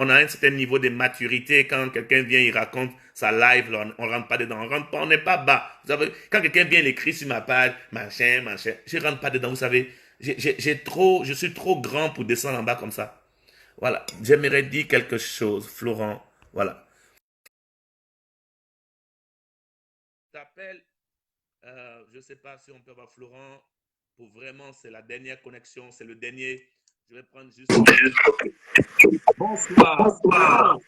a un certain niveau de maturité. Quand quelqu'un vient, il raconte sa live, là, on ne rentre pas dedans. On n'est pas bas. Vous savez, quand quelqu'un vient, il écrit sur ma page, machin, je ne rentre pas dedans. Vous savez, je suis trop grand pour descendre en bas comme ça. Voilà, j'aimerais dire quelque chose, Florent. Voilà. Je t'appelle, je ne sais pas si on peut avoir Florent. Pour vraiment, c'est la dernière connexion, c'est le dernier. Je vais prendre juste. Bonsoir. Bonsoir.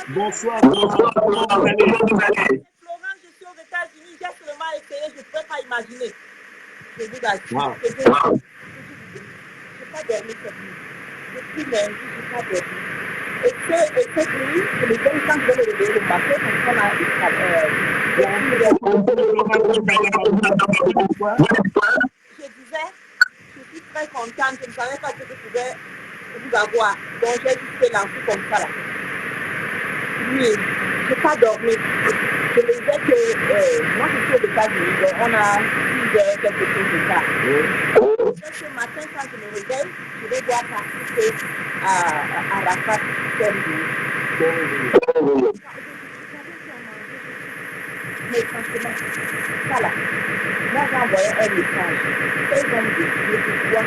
Bonsoir. Comment vous allez? Florent, je suis aux États-Unis, j'ai seulement essayé, je ne peux pas imaginer. Je vous assure. Je n'ai pas dormi cette nuit. Depuis lundi, je n'ai pas dormi. Et cette nuit, je me donne quand je vais me réveiller le matin, parce qu'on a je disais, je suis très contente, je ne savais pas que je pouvais vous avoir. Donc j'ai juste lancé comme ça là. Oui, je n'ai pas dormi. Je me disais que moi je suis aux États-Unis, donc on a 6 heures, quelque chose de ça. Ce matin, quand je me réveille, je vais voir participer à Rafat mais franchement, ça là, moi j'ai envoyé un message. Et ils ont décidé de quoi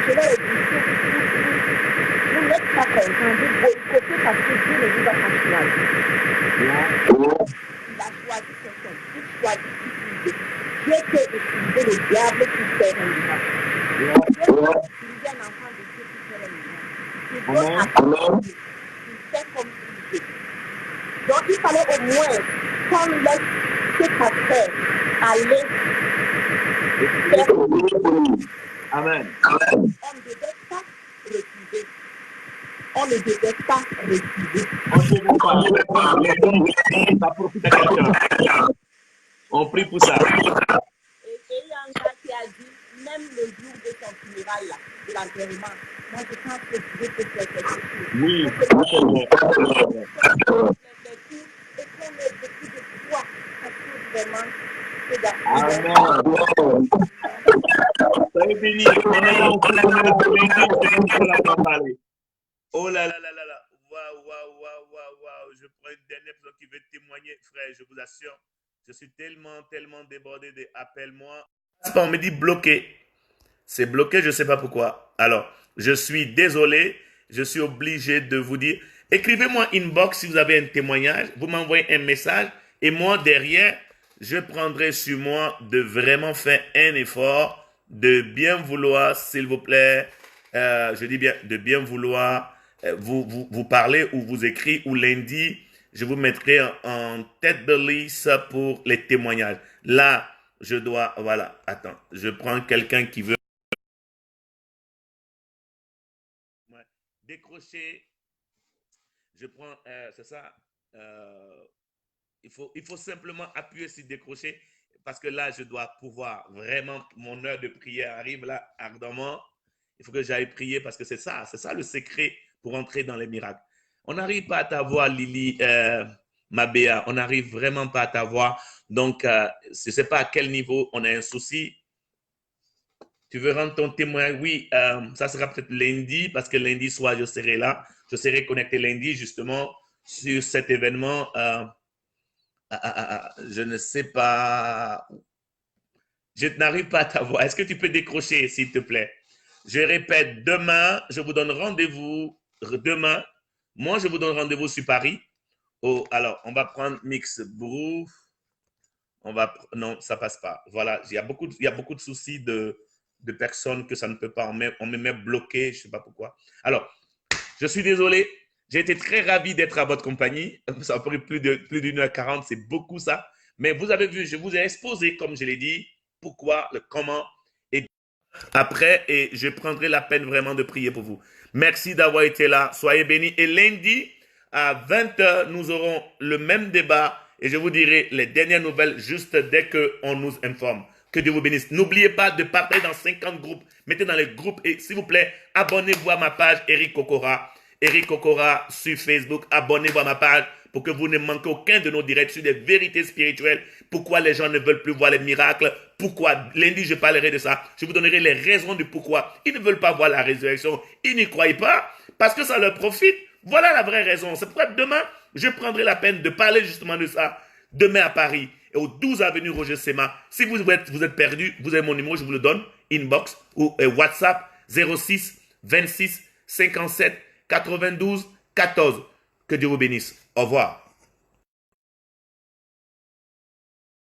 je leur ai dit, vous n'êtes pas content de boycotter parce que Dieu ne vous a pas choisi. Il a choisi quelqu'un, il choisit d'utiliser. Dieu peut utiliser le diable pour faire un miracle. Dieu peut utiliser un enfant de Dieu pour faire un miracle. Il doit attendre, il fait comme il veut. Donc il fallait au moins qu'on laisse ce pasteur aller faire. Amen. On ne devait pas refuser. On ne devait pas refuser. Ça profite à quelqu'un. On prie pour ça. Et il y a un gars qui a dit, même le jour de son funérail, là, de l'enterrement, moi je pense que Dieu peut faire quelque chose. Oui, et qu'on ait beaucoup de foi parce que vraiment, c'est Amen. Soyez bénis. Oh là là là là là. Waouh. Je prends une dernière personne qui veut témoigner. Frère, je vous assure, je suis tellement débordé de appelle-moi. On me dit bloqué. C'est bloqué, je ne sais pas pourquoi. Alors, je suis désolé. Je suis obligé de vous dire. Écrivez-moi inbox si vous avez un témoignage. Vous m'envoyez un message. Et moi, derrière, je prendrai sur moi de vraiment faire un effort, de bien vouloir, s'il vous plaît, je dis bien, de bien vouloir vous parler ou vous écrire, ou lundi, je vous mettrai en tête de liste pour les témoignages. Là, je dois, voilà, attends, je prends quelqu'un qui veut décrocher, je prends, c'est ça, il faut simplement appuyer sur décrocher parce que là, je dois pouvoir vraiment, mon heure de prière arrive là ardemment. Il faut que j'aille prier parce que c'est ça le secret pour entrer dans les miracles. On n'arrive pas à t'avoir, Lily, Mabéa, on n'arrive vraiment pas à t'avoir. Donc, je ne sais pas à quel niveau on a un souci. Tu veux rendre ton témoin? Oui, ça sera peut-être lundi parce que lundi soir, je serai là. Je serai connecté lundi justement sur cet événement. Je ne sais pas. Je n'arrive pas à t'avoir. Est-ce que tu peux décrocher, s'il te plaît? Je répète, demain, je vous donne rendez-vous. Demain, moi, je vous donne rendez-vous sur Paris. Oh, alors, on va prendre Mix Brew. Non, ça passe pas. Voilà, il y a beaucoup de soucis de personnes que ça ne peut pas. On me met bloqué, je ne sais pas pourquoi. Alors, je suis désolé. J'ai été très ravi d'être à votre compagnie. Ça a pris plus d'1h40, c'est beaucoup ça. Mais vous avez vu, je vous ai exposé, comme je l'ai dit, pourquoi, le comment. Et après, et je prendrai la peine vraiment de prier pour vous. Merci d'avoir été là. Soyez bénis. Et lundi, à 20h, nous aurons le même débat. Et je vous dirai les dernières nouvelles juste dès qu'on nous informe. Que Dieu vous bénisse. N'oubliez pas de partager dans 50 groupes. Mettez dans les groupes et s'il vous plaît, abonnez-vous à ma page Eric Kokora. Eric Kokora sur Facebook. Abonnez-vous à ma page pour que vous ne manquez aucun de nos directs sur des vérités spirituelles. Pourquoi les gens ne veulent plus voir les miracles. Pourquoi. Lundi, je parlerai de ça. Je vous donnerai les raisons du pourquoi. Ils ne veulent pas voir la résurrection. Ils n'y croient pas parce que ça leur profite. Voilà la vraie raison. C'est pourquoi demain, je prendrai la peine de parler justement de ça. Demain à Paris, et au 12 avenue Roger Sema. Si vous êtes perdu, vous avez mon numéro, je vous le donne. Inbox ou WhatsApp 06 26 57 92 14. Que Dieu vous bénisse. Au revoir.